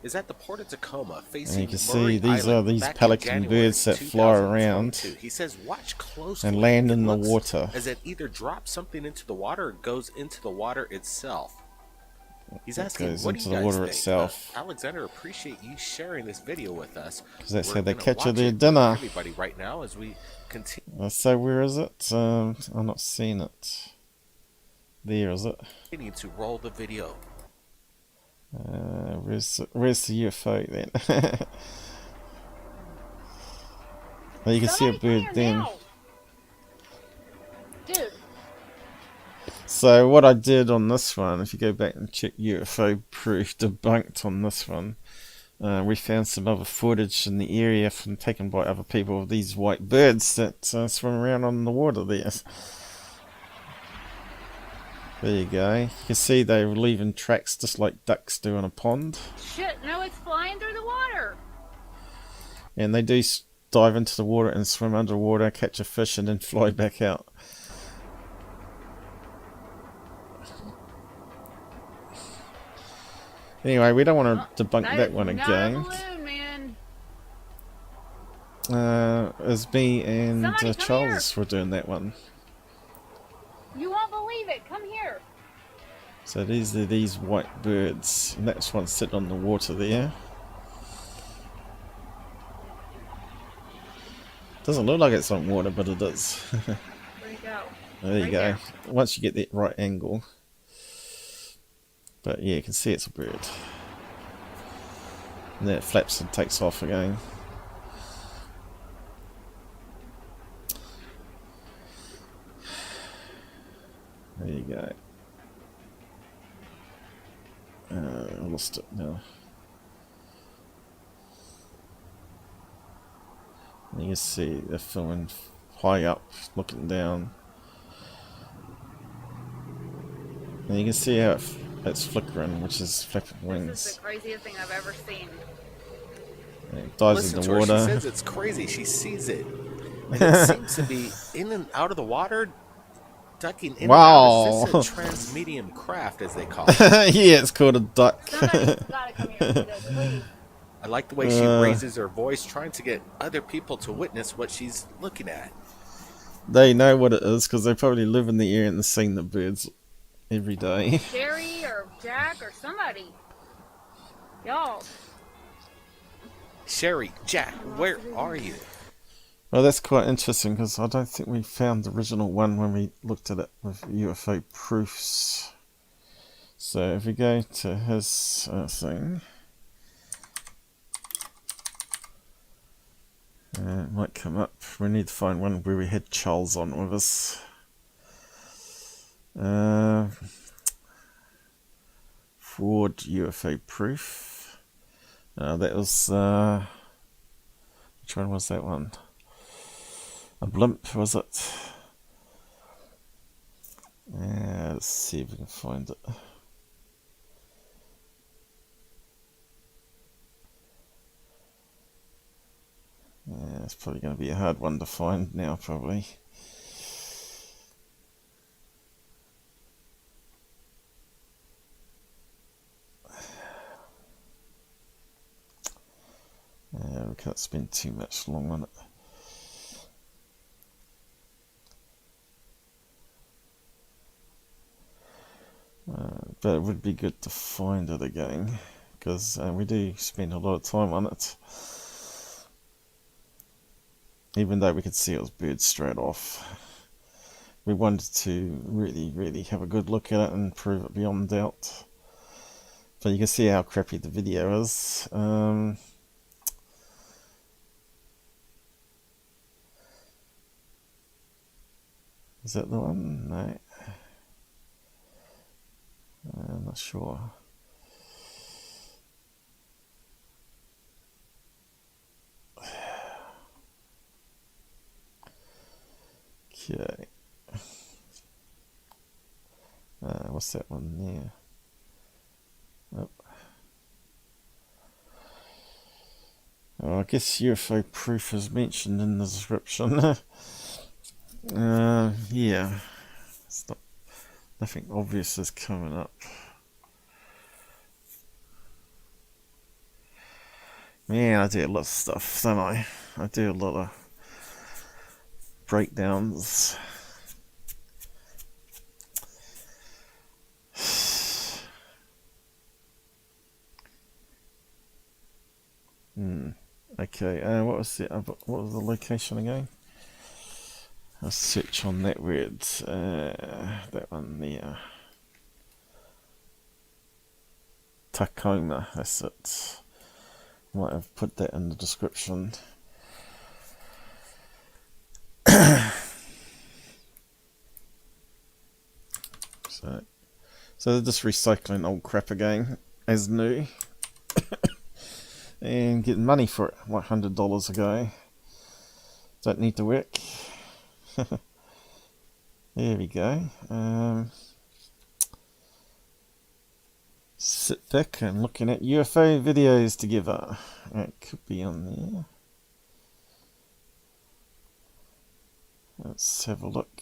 Is at the port of Tacoma facing And you can Murray see these Island are these back in pelican January birds that fly around 2022. He says watch closely and land in It the looks water. as it either drops something into the water or goes into the water itself. He's It asking, goes what into do the you guys water think? itself. Alexander, appreciate you sharing this video with us. Because that's We're how they gonna catch watch their it with dinner. everybody right now as we continue So where is it? I'm not seeing it. There is it. to roll the video. Where's the UFO then? Well, you can see a bird then. Dude. So what I did on this one, if you go back and check UFO proof debunked on this one, we found some other footage in the area taken by other people of these white birds that swim around on the water there. There you go. You can see they're leaving tracks just like ducks do in a pond. Shit, no, it's flying through the water. And they do dive into the water and swim underwater, catch a fish, and then fly back out. Anyway, we don't want to debunk that one again. As me and Charles were doing that one. You won't believe it. Come here. So these are these white birds, and that's one sitting on the water there. Doesn't look like it's on water, but it is. Where you go? There you go. Once you get that right angle. But yeah, you can see it's a bird. And then it flaps and takes off again. There you go. I lost it now. And you can see they're filming high up, looking down. And you can see how it's flickering, which is flipping wings. This is the craziest thing I've ever seen. And it dives in the water. She says it's crazy. She sees it. And it seems to be in and out of the water, ducking in and out. Is this a transmedium craft, as they call it? Yeah, it's called a duck. Somebody's gotta come here and do this, please. I like the way she raises her voice, trying to get other people to witness what she's looking at. They know what it is because they probably live in the area and seen the birds every day. Sherry or Jack or somebody. Y'all. Sherry, Jack, where are you? Well, that's quite interesting because I don't think we found the original one when we looked at it with UFO proofs. So if we go to his thing, it might come up. We need to find one where we had Charles on with us. Forward UFO proof. That was which one was that one? A blimp, was it? Yeah, let's see if we can find it. Yeah, it's probably going to be a hard one to find now, probably. We can't spend too much long on it. But it would be good to find it again, because we do spend a lot of time on it. Even though we could see it was birds straight off. We wanted to really have a good look at it and prove it beyond doubt. But you can see how crappy the video is. Is that the one? No. I'm not sure. Okay. What's that one there? Oh. I guess UFO proof is mentioned in the description. Yeah. It's not, nothing obvious is coming up. Man, I do a lot of stuff, don't I? I do a lot of breakdowns. Okay, what was the location again? I'll search on that word. That one there. Tacoma, that's it. Might have put that in the description. So they're just recycling old crap again as new and getting money for it. Like $100 a go. Don't need to work. There we go. Sit back and looking at UFO videos together. It could be on there. Let's have a look.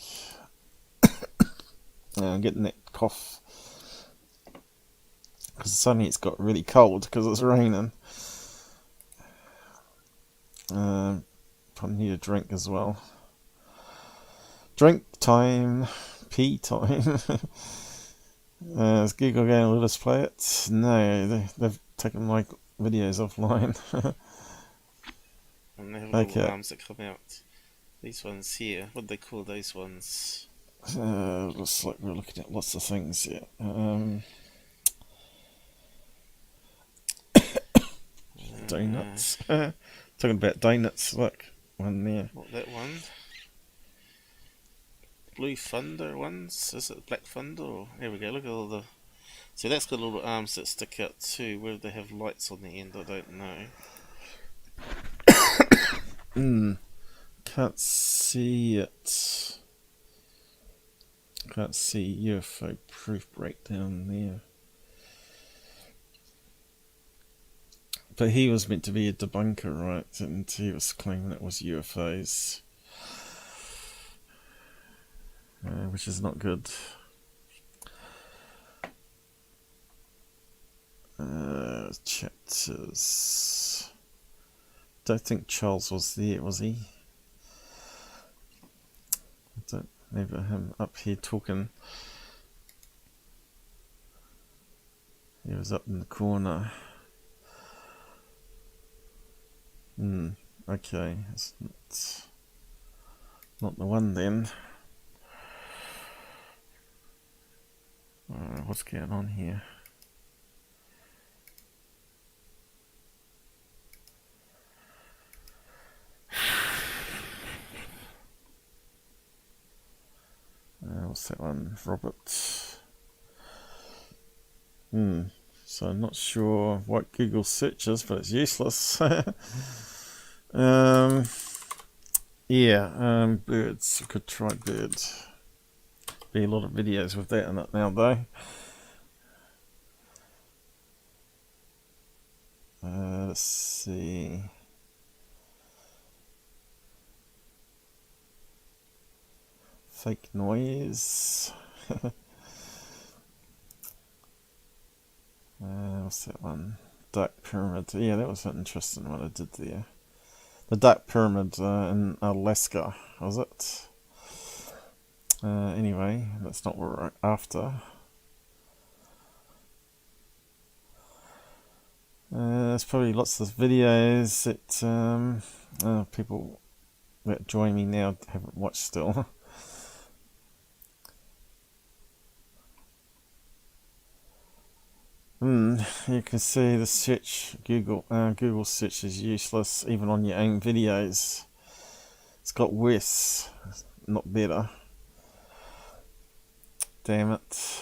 I'm getting that cough. Because suddenly it's got really cold because it's raining. Probably need a drink as well. Drink time. Pee time. Is Google going to let us play it? No, they've taken my videos offline. And they have little arms that come out. These ones here, what do they call those ones? Looks like we're looking at lots of things here. Donuts. Talking about donuts, look, one there. What, that one? Blue Thunder ones? Is it Black Thunder? Or, here we go, look at all the... See, that's got little arms that stick out too. Whether they have lights on the end, I don't know. Can't see it. Can't see UFO proof breakdown there. But he was meant to be a debunker, right? And he was claiming it was UFOs. Which is not good. Chapters. Don't think Charles was there, was he? I don't remember him up here talking. He was up in the corner. Okay, it's not the one then. What's going on here? What's that one? Robert. So I'm not sure what Google searches, but it's useless. Yeah, birds. I could try birds. Be a lot of videos with that in it now, though. Let's see. Fake noise. What's that one? Dark Pyramid. Yeah, that was an interesting one I did there. The Dark Pyramid in Alaska, was it? Anyway, that's not what we're after. There's probably lots of videos that people that join me now haven't watched still. You can see the search, Google search is useless even on your own videos. It's got worse, not better. Damn it.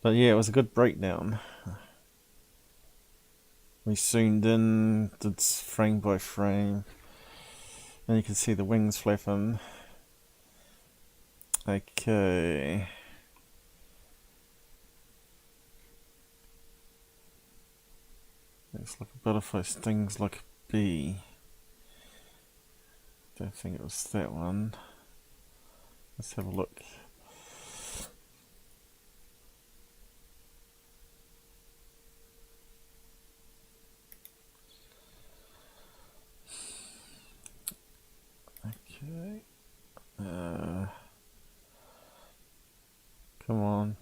But yeah, it was a good breakdown. We zoomed in, did frame by frame, and you can see the wings flapping. Okay. Looks like a butterfly stings like a bee. Don't think it was that one. Let's have a look. Okay. Come on.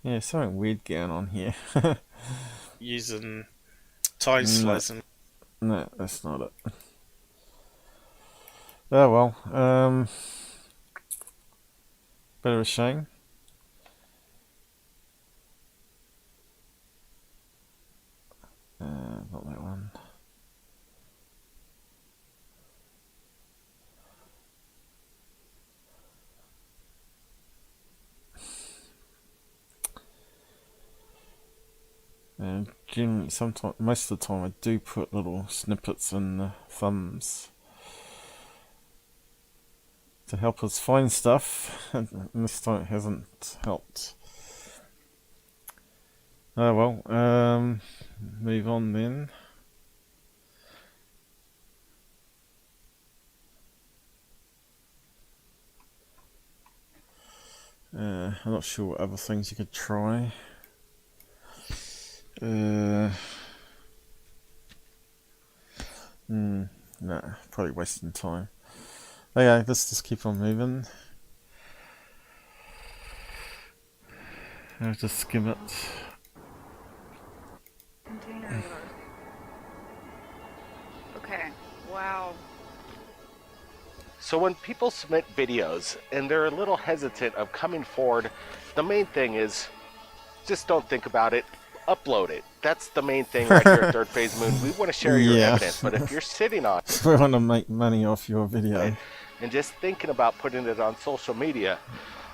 Yeah, something weird going on here. Using time slicing. No, that's not it. Oh well. Bit of a shame. Not that one. Generally, sometimes, most of the time, I do put little snippets in the thumbs to help us find stuff, and this time it hasn't helped. Oh well, move on then. I'm not sure what other things you could try. No, probably wasting time. Okay, let's just keep on moving. I'll just skim it. Container. Okay, wow. So when people submit videos and they're a little hesitant of coming forward, the main thing is just don't think about it. Upload it. That's the main thing right here at ThirdPhaseOfmoon. We want to share your evidence, but if you're sitting on it, we want to make money off your video and just thinking about putting it on social media,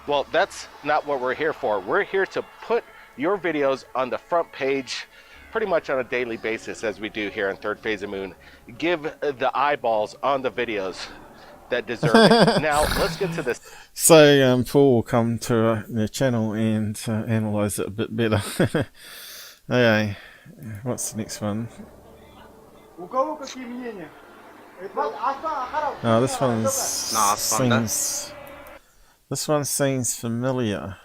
well, that's not what we're here for. We're here to put your videos on the front page pretty much on a daily basis, as we do here on ThirdPhaseOfmoon. Give the eyeballs on the videos that deserve it. Now, let's get to this. So, Paul will come to the channel and analyze it a bit better. Okay, what's the next one? Oh, this one seems familiar.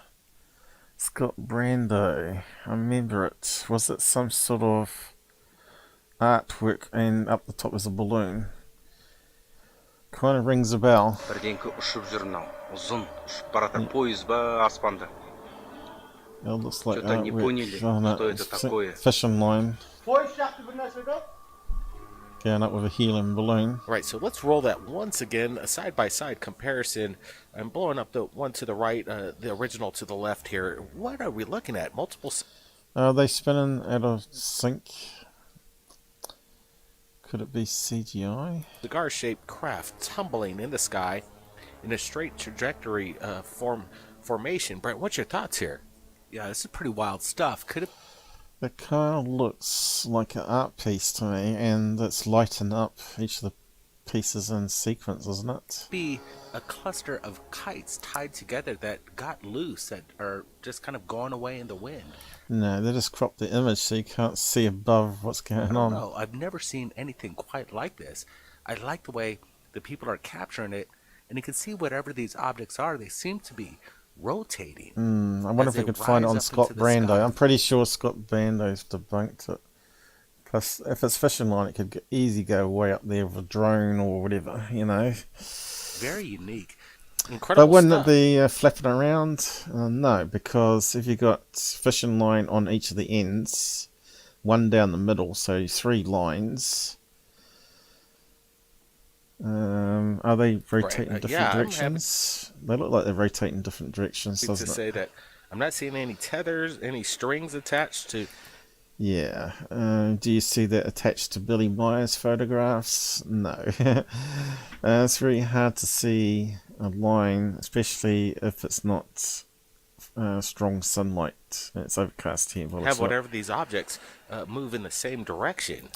Scott Brando. I remember it. Was it some sort of artwork and up the top is a balloon? Kind of rings a bell. It looks like artwork. Fishing line. Going up with a helium balloon. Right, so let's roll that once again, a side-by-side comparison. I'm blowing up the one to the right, the original to the left here. What are we looking at? Multiple... Are they spinning out of sync? Could it be CGI? Cigar-shaped craft tumbling in the sky in a straight trajectory formation. Brent, what's your thoughts here? Yeah, this is pretty wild stuff. Could it... It kind of looks like an art piece to me, and it's lighting up each of the pieces in sequence, isn't it? Be a cluster of kites tied together that got loose, that are just kind of going away in the wind. No, they just cropped the image so you can't see above what's going on. No, I've never seen anything quite like this. I like the way the people are capturing it, and you can see whatever these objects are, they seem to be rotating. I wonder if we could find it on Scott Brando. I'm pretty sure Scott Brando's debunked it. Plus, if it's fishing line, it could easily go way up there with a drone or whatever, you know. Very unique. Incredible. But wouldn't stuff. it be flapping around? No, because if you got fishing line on each of the ends, one down the middle, so 3 lines. Are they rotating different directions? They look like they're rotating different directions, doesn't it? To say that I'm not seeing any tethers, any strings attached to. Yeah. Do you see that attached to Billy Myers photographs? No. It's really hard to see a line, especially if it's not strong sunlight. It's overcast here. Have whatever these objects move in the same direction.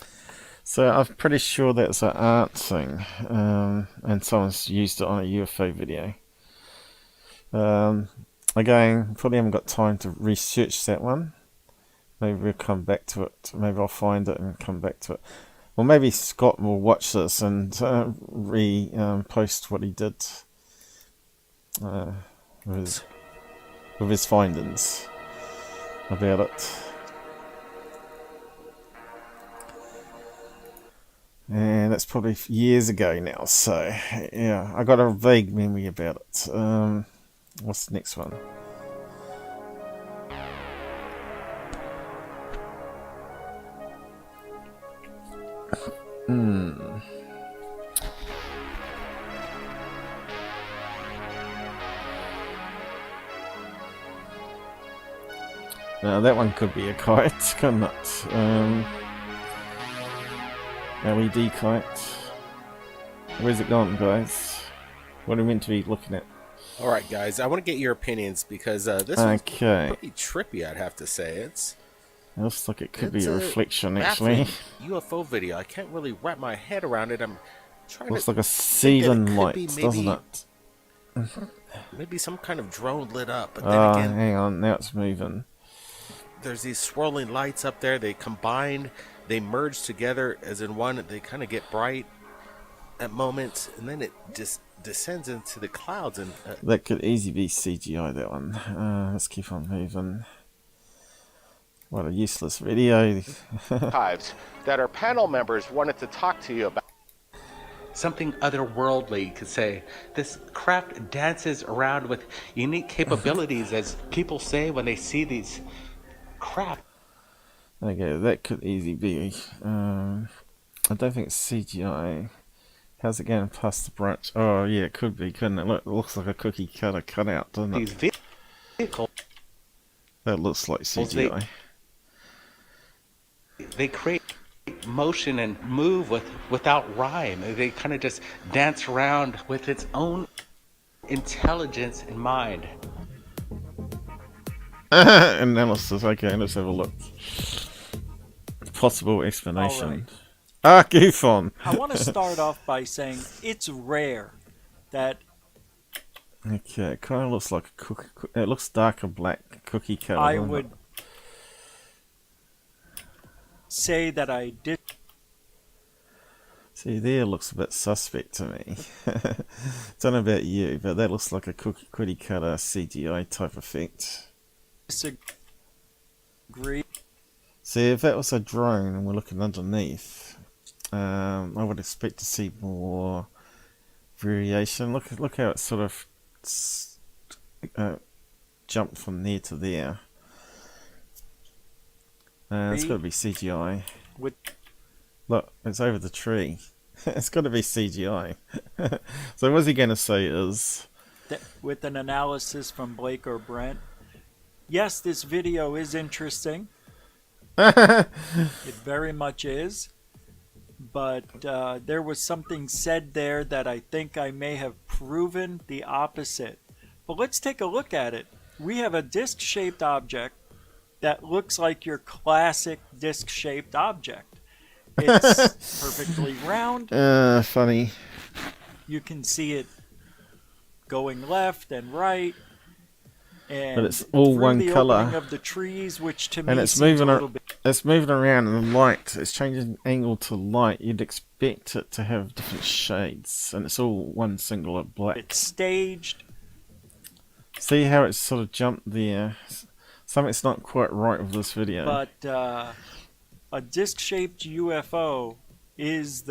So I'm pretty sure that's an art thing, and someone's used it on a UFO video. Again, probably haven't got time to research that one. Maybe we'll come back to it. Maybe I'll find it and come back to it. Or maybe Scott will watch this and post what he did with his findings about it. And that's probably years ago now, so yeah, I got a vague memory about it. What's the next one? Now that one could be a kite, couldn't it? LED kite. Where's it gone, guys? What are we meant to be looking at? All right, guys. I want to get your opinions because this one's pretty trippy. I'd have to say it looks like it could be a reflection, actually. UFO video. I can't really wrap my head around it. I'm trying. Looks like a ceiling light, doesn't it? Maybe some kind of drone lit up. But then again, hang on. Now it's moving. There's these swirling lights up there. They combine, they merge together as in one. They kind of get bright at moments, and then it just descends into the clouds. And that could easily be CGI. That one. Let's keep on moving. What a useless video. Hives that our panel members wanted to talk to you about. Something otherworldly, could say. This craft dances around with unique capabilities, as people say when they see these craft. Okay, that could easily be. I don't think it's CGI. How's it going past the branch? Oh yeah, it could be, couldn't it? Look, it looks like a cookie cutter cutout, doesn't it? These vehicles. That looks like CGI. They create motion and move without rhyme. They kind of just dance around with its own intelligence in mind. Analysis. Okay, let's have a look. Possible explanation. Right. GUFON. I want to start off by saying it's rare that. Okay, it kind of looks like a cookie. It looks darker black cookie color. I would say that I did. See, there looks a bit suspect to me. Don't know about you, but that looks like a cookie cutter CGI type effect. Disagree. See, if that was a drone and we're looking underneath, I would expect to see more variation. Look how it sort of jumped from there to there. It's got to be CGI. Look, it's over the tree. It's got to be CGI. So what's he going to say is... With an analysis from Blake or Brent, yes, this video is interesting. It very much is. But there was something said there that I think I may have proven the opposite. But let's take a look at it. We have a disc-shaped object that looks like your classic disc-shaped object. It's perfectly round. Funny. You can see it going left and right. And but it's all one the color. Of the trees, which to me and it's moving. It's moving around in the light. It's changing angle to light. You'd expect it to have different shades, and it's all one singular black. It's staged. See how it's sort of jumped there. Something's not quite right with this video. But a disc-shaped UFO is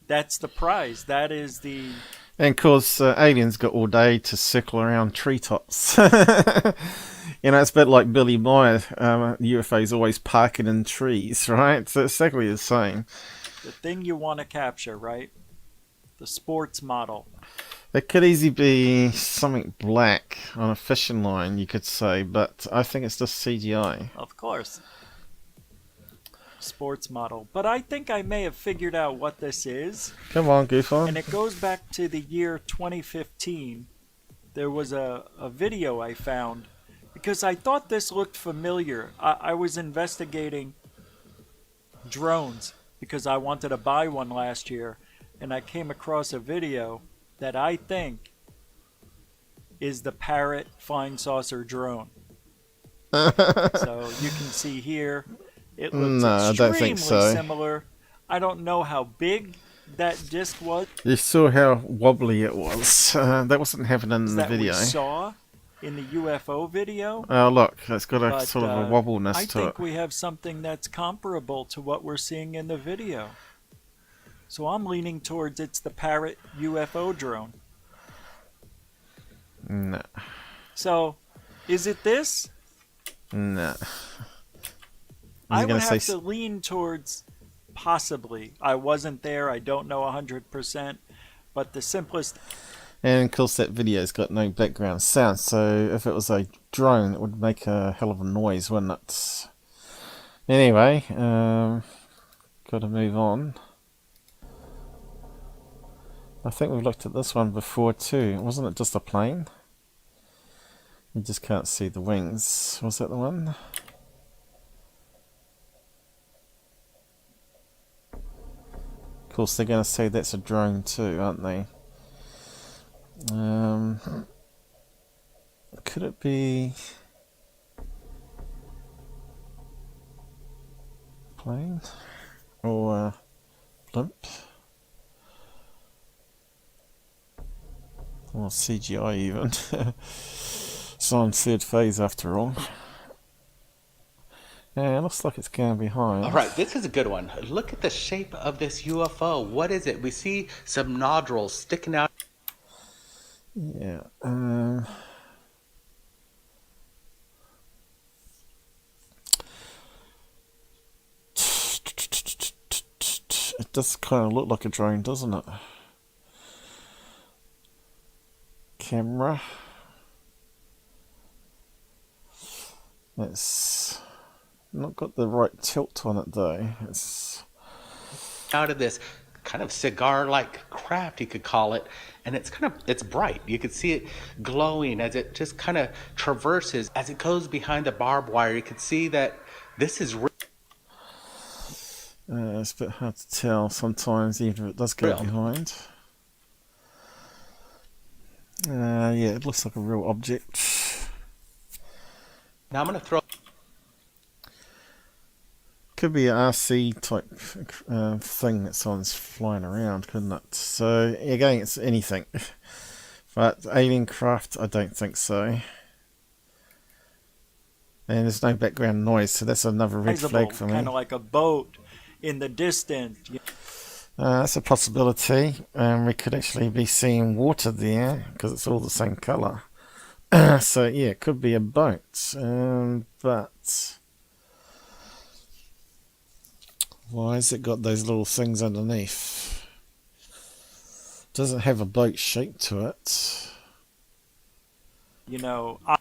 that's the prize. That is the. And of course, aliens got all day to circle around treetops. You know, it's a bit like Billy Meyer. UFOs always parking in trees, right? So it's exactly the same. The thing you want to capture, right? The sports model. It could easily be something black on a fishing line, you could say, but I think it's just CGI. Of course. Sports model. But I think I may have figured out what this is. Come on, GUFON. And it goes back to the year 2015. There was a video I found because I thought this looked familiar. I was investigating drones because I wanted to buy one last year, and I came across a video that I think is the Parrot flying saucer drone. So you can see here, it looks extremely similar. I don't know how big that disc was. You saw how wobbly it was. That wasn't happening in the video. We saw in the UFO video. Oh look, it's got a sort of a wobbleness to it. I think we have something that's comparable to what we're seeing in the video. So I'm leaning towards it's the Parrot UFO drone. No. So, is it this? No. I would have to lean towards possibly. I wasn't there. I don't know 100%. But the simplest... And of course that video's got no background sound, so if it was a drone it would make a hell of a noise, wouldn't it? Anyway, got to move on. I think we've looked at this one before too. Wasn't it just a plane? You just can't see the wings. Was that the one? Of course they're going to say that's a drone too, aren't they? Could it be plane or blimp or CGI even? It's on third phase after all. Yeah, it looks like it's going behind. All right, this is a good one. Look at the shape of this UFO. What is it? We see some nodules sticking out. Yeah. It does kind of look like a drone, doesn't it? Camera. It's not got the right tilt on it though. It's out of this kind of cigar-like craft, you could call it, and it's bright. You could see it glowing as it just kind of traverses. As it goes behind the barbed wire, you could see that this is real. It's a bit hard to tell sometimes, even if it does go behind. Yeah, it looks like a real object. Now I'm going to throw... Could be an RC type thing that someone's flying around, couldn't it? So, again, it's anything. But alien craft, I don't think so. And there's no background noise, so that's another red flag for me. Kind of like a boat in the distance. That's a possibility. We could actually be seeing water there, because it's all the same colour. So, yeah, it could be a boat. But... why has it got those little things underneath? Doesn't have a boat shape to it. You know, I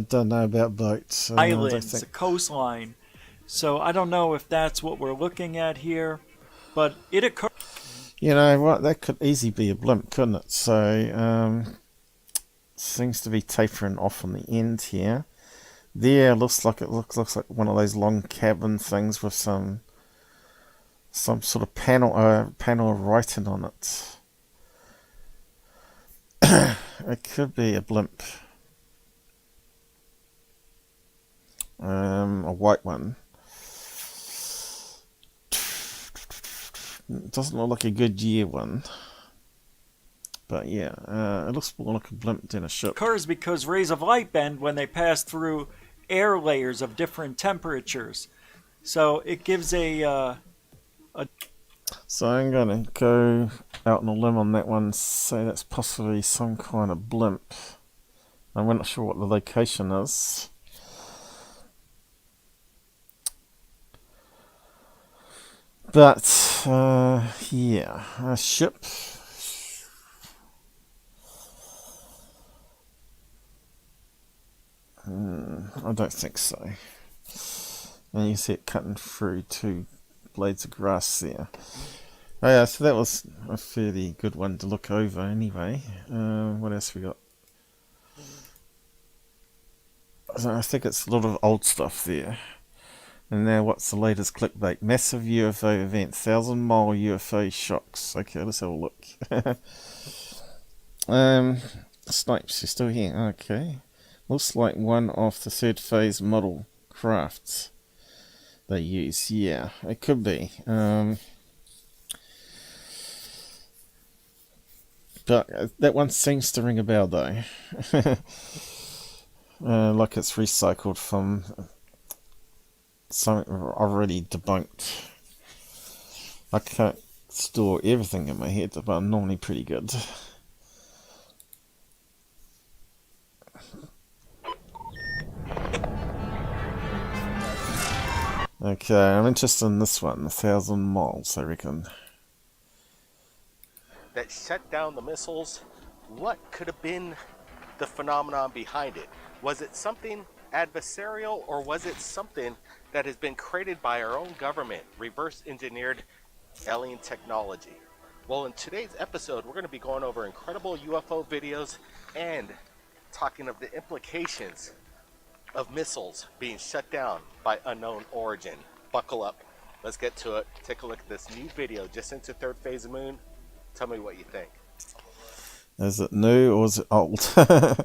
don't know about boats. Islands, a coastline. So I don't know if that's what we're looking at here, but it occurs. You know what? That could easily be a blimp, couldn't it? So seems to be tapering off on the end here. There looks like one of those long cabin things with some sort of panel of writing on it. It could be a blimp, a white one. It doesn't look like a Goodyear one. But yeah, it looks more like a blimp than a ship. Occurs because rays of light bend when they pass through air layers of different temperatures. So it gives a So I'm going to go out on a limb on that one and say that's possibly some kind of blimp. I'm not sure what the location is. But, yeah, a ship. I don't think so. And you see it cutting through two blades of grass there. Oh yeah, so that was a fairly good one to look over anyway. What else we got? So I think it's a lot of old stuff there. And now what's the latest clickbait? Massive UFO event, 1,000-mile UFO shocks. Okay, let's have a look. Snipes, you're still here. Okay. Looks like one of the third phase model crafts they use. Yeah, it could be. But that one seems to ring a bell though. Like it's recycled from something already debunked. I can't store everything in my head, but I'm normally pretty good. Okay. Okay, I'm interested in this one, 1,000 miles, I reckon. That shut down the missiles. What could have been the phenomenon behind it? Was it something adversarial, or was it something that has been created by our own government, reverse engineered alien technology? Well, in today's episode, we're going to be going over incredible UFO videos and talking of the implications of missiles being shut down by unknown origin. Buckle up. Let's get to it. Take a look at this new video just into Thirdphaseofmoon. Tell me what you think. Is it new or is it old? You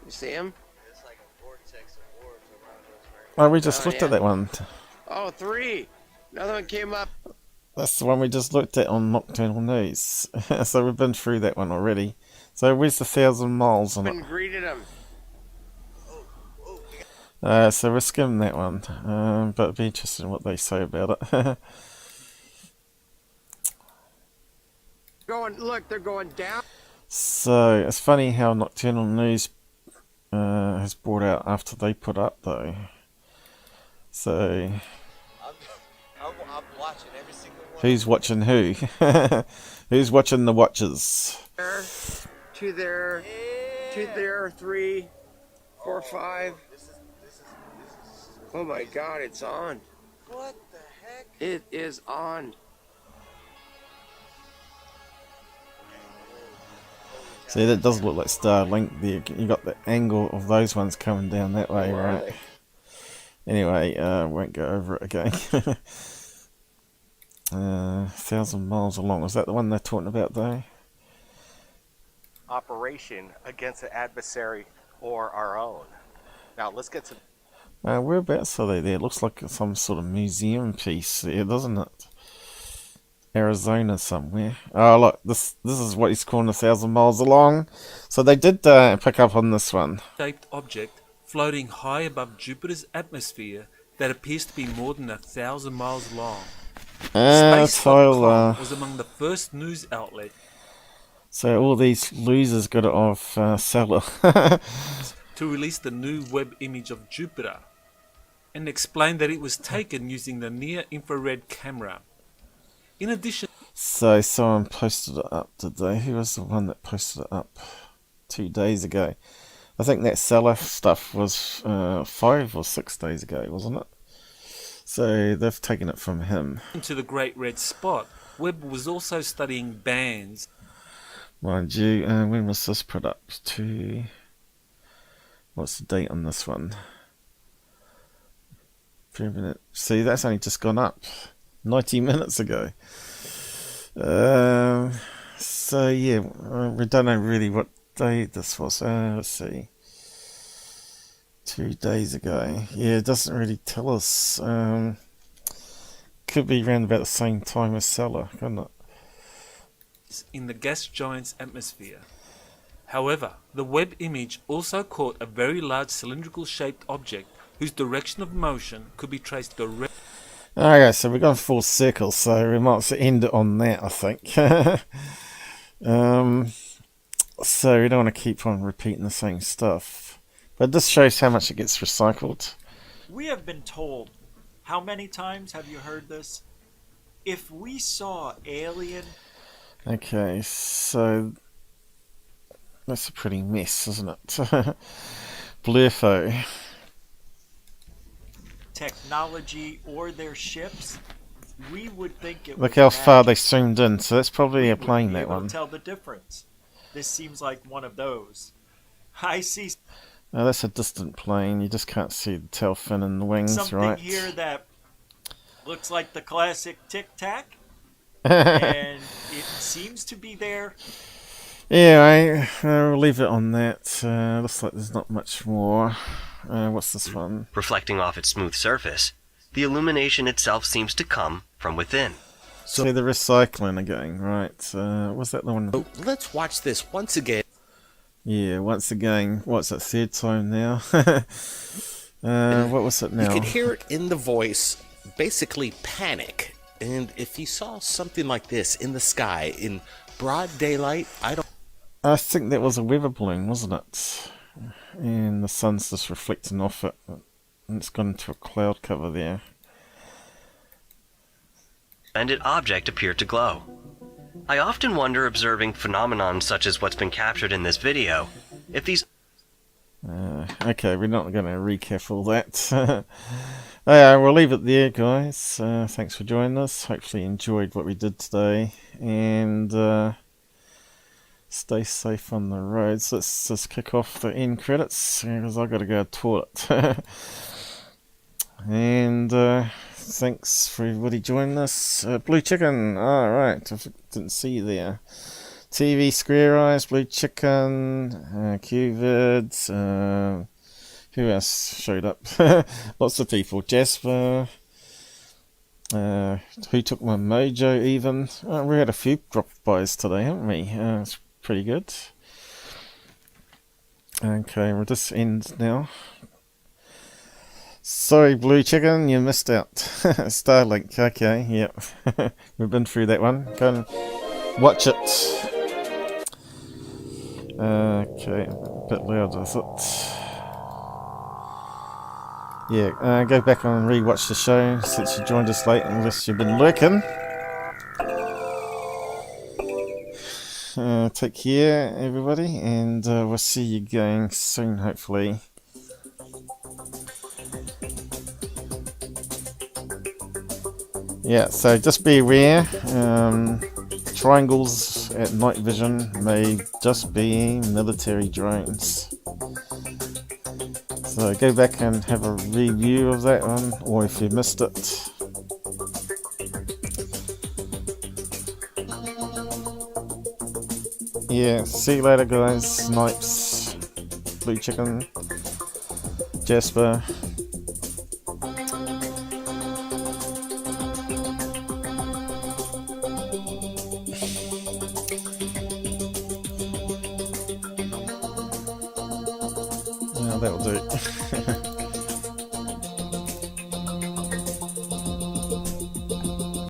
see him? Oh, we just looked at that one. Oh, 3. Another one came up. That's the one we just looked at on Nocturnal News. So we've been through that one already. So where's the 1,000 miles on Been it? greeted him. So we're skimming that one. But it'd be interesting what they say about it. Look, they're going down. So it's funny how Nocturnal News has brought out after they put up though. So I'm watching every single one. who's watching who? Who's watching the watchers? Two there, 3, 4, 5. Oh my God, it's on. What the heck? It is on. See, that does look like Starlink. You got the angle of those ones coming down that way, right? Anyway, won't go over it again. 1,000 miles along. Is that the one they're talking about though? Operation against an adversary or our own. Now let's get to. Whereabouts are they there? It looks like some sort of museum piece there, doesn't it? Arizona somewhere. Oh look, this is what he's calling 1,000 miles along. So they did pick up on this one. Shaped object floating high above Jupiter's atmosphere that appears to be more than 1,000 miles long. Space.com was among the first news outlet. So all these losers got it off Seller. To release the new web image of Jupiter and explain that it was taken using the near-infrared camera. In addition... So someone posted it up today. Who was the one that posted it up 2 days ago? I think that Seller stuff was 5 or 6 days ago, wasn't it? So they've taken it from him. To the Great Red Spot, Webb was also studying bands. Mind you, when was this put up? What's the date on this one? 3 minutes. See, that's only just gone up 90 minutes ago. So yeah, we don't know really what day this was. Let's see. 2 days ago. Yeah, it doesn't really tell us. Could be around about the same time as Seller, couldn't it? In the gas giant's atmosphere. However, the Webb image also caught a very large cylindrical shaped object whose direction of motion could be traced directly. Okay, so we've gone full circle, so we might end it on that, I think. So we don't want to keep on repeating the same stuff. But this shows how much it gets recycled. We have been told, how many times have you heard this? If we saw alien... Okay, so that's a pretty mess, isn't it? Blurfo. Technology or their ships, we would think it. Look how far they zoomed in, so that's probably a plane, that one. Tell the difference. This seems like one of those. I see. Oh, that's a distant plane. You just can't see the tail fin and the wings, something right? Here that looks like the classic Tic Tac, and it seems to be there. Yeah, I'll leave it on that. Looks like there's not much more. What's this one? Reflecting off its smooth surface, the illumination itself seems to come from within. So the recycling again, right? Was that the one? Oh, let's watch this once again. Yeah, once again. What's that, third time now? What was it now? You could hear it in the voice, basically panic. And if you saw something like this in the sky in broad daylight, I think that was a weather balloon, wasn't it? And the sun's just reflecting off it. And it's gone into a cloud cover there. Suspended object appeared to glow. I often wonder, observing phenomenon such as what's been captured in this video, if these... Okay, we're not going to recap all that. We'll leave it there, guys. Thanks for joining us. Hopefully you enjoyed what we did today. And stay safe on the roads. Let's just kick off the end credits, because I've got to go to the toilet. And thanks for everybody joining us. Blue Chicken, alright, I didn't see you there. TV Square Eyes, Blue Chicken, QQQvid, who else showed up? Lots of people. Jasper, WhotookmyMoJo even. We had a few drop-bys today, haven't we? It's pretty good. Okay, we'll just end now. Sorry, Blue Chicken, you missed out. Starlink, okay, yep. We've been through that one. Go and watch it. Okay, a bit loud, I thought. Yeah, go back and re-watch the show since you joined us late, unless you've been lurking. Take care, everybody, and we'll see you again soon, hopefully. Yeah, so just be aware, triangles at night vision may just be military drones. So go back and have a review of that one, or if you missed it. Yeah, see you later guys. Snipes, Blue Chicken, Jasper. That'll do it.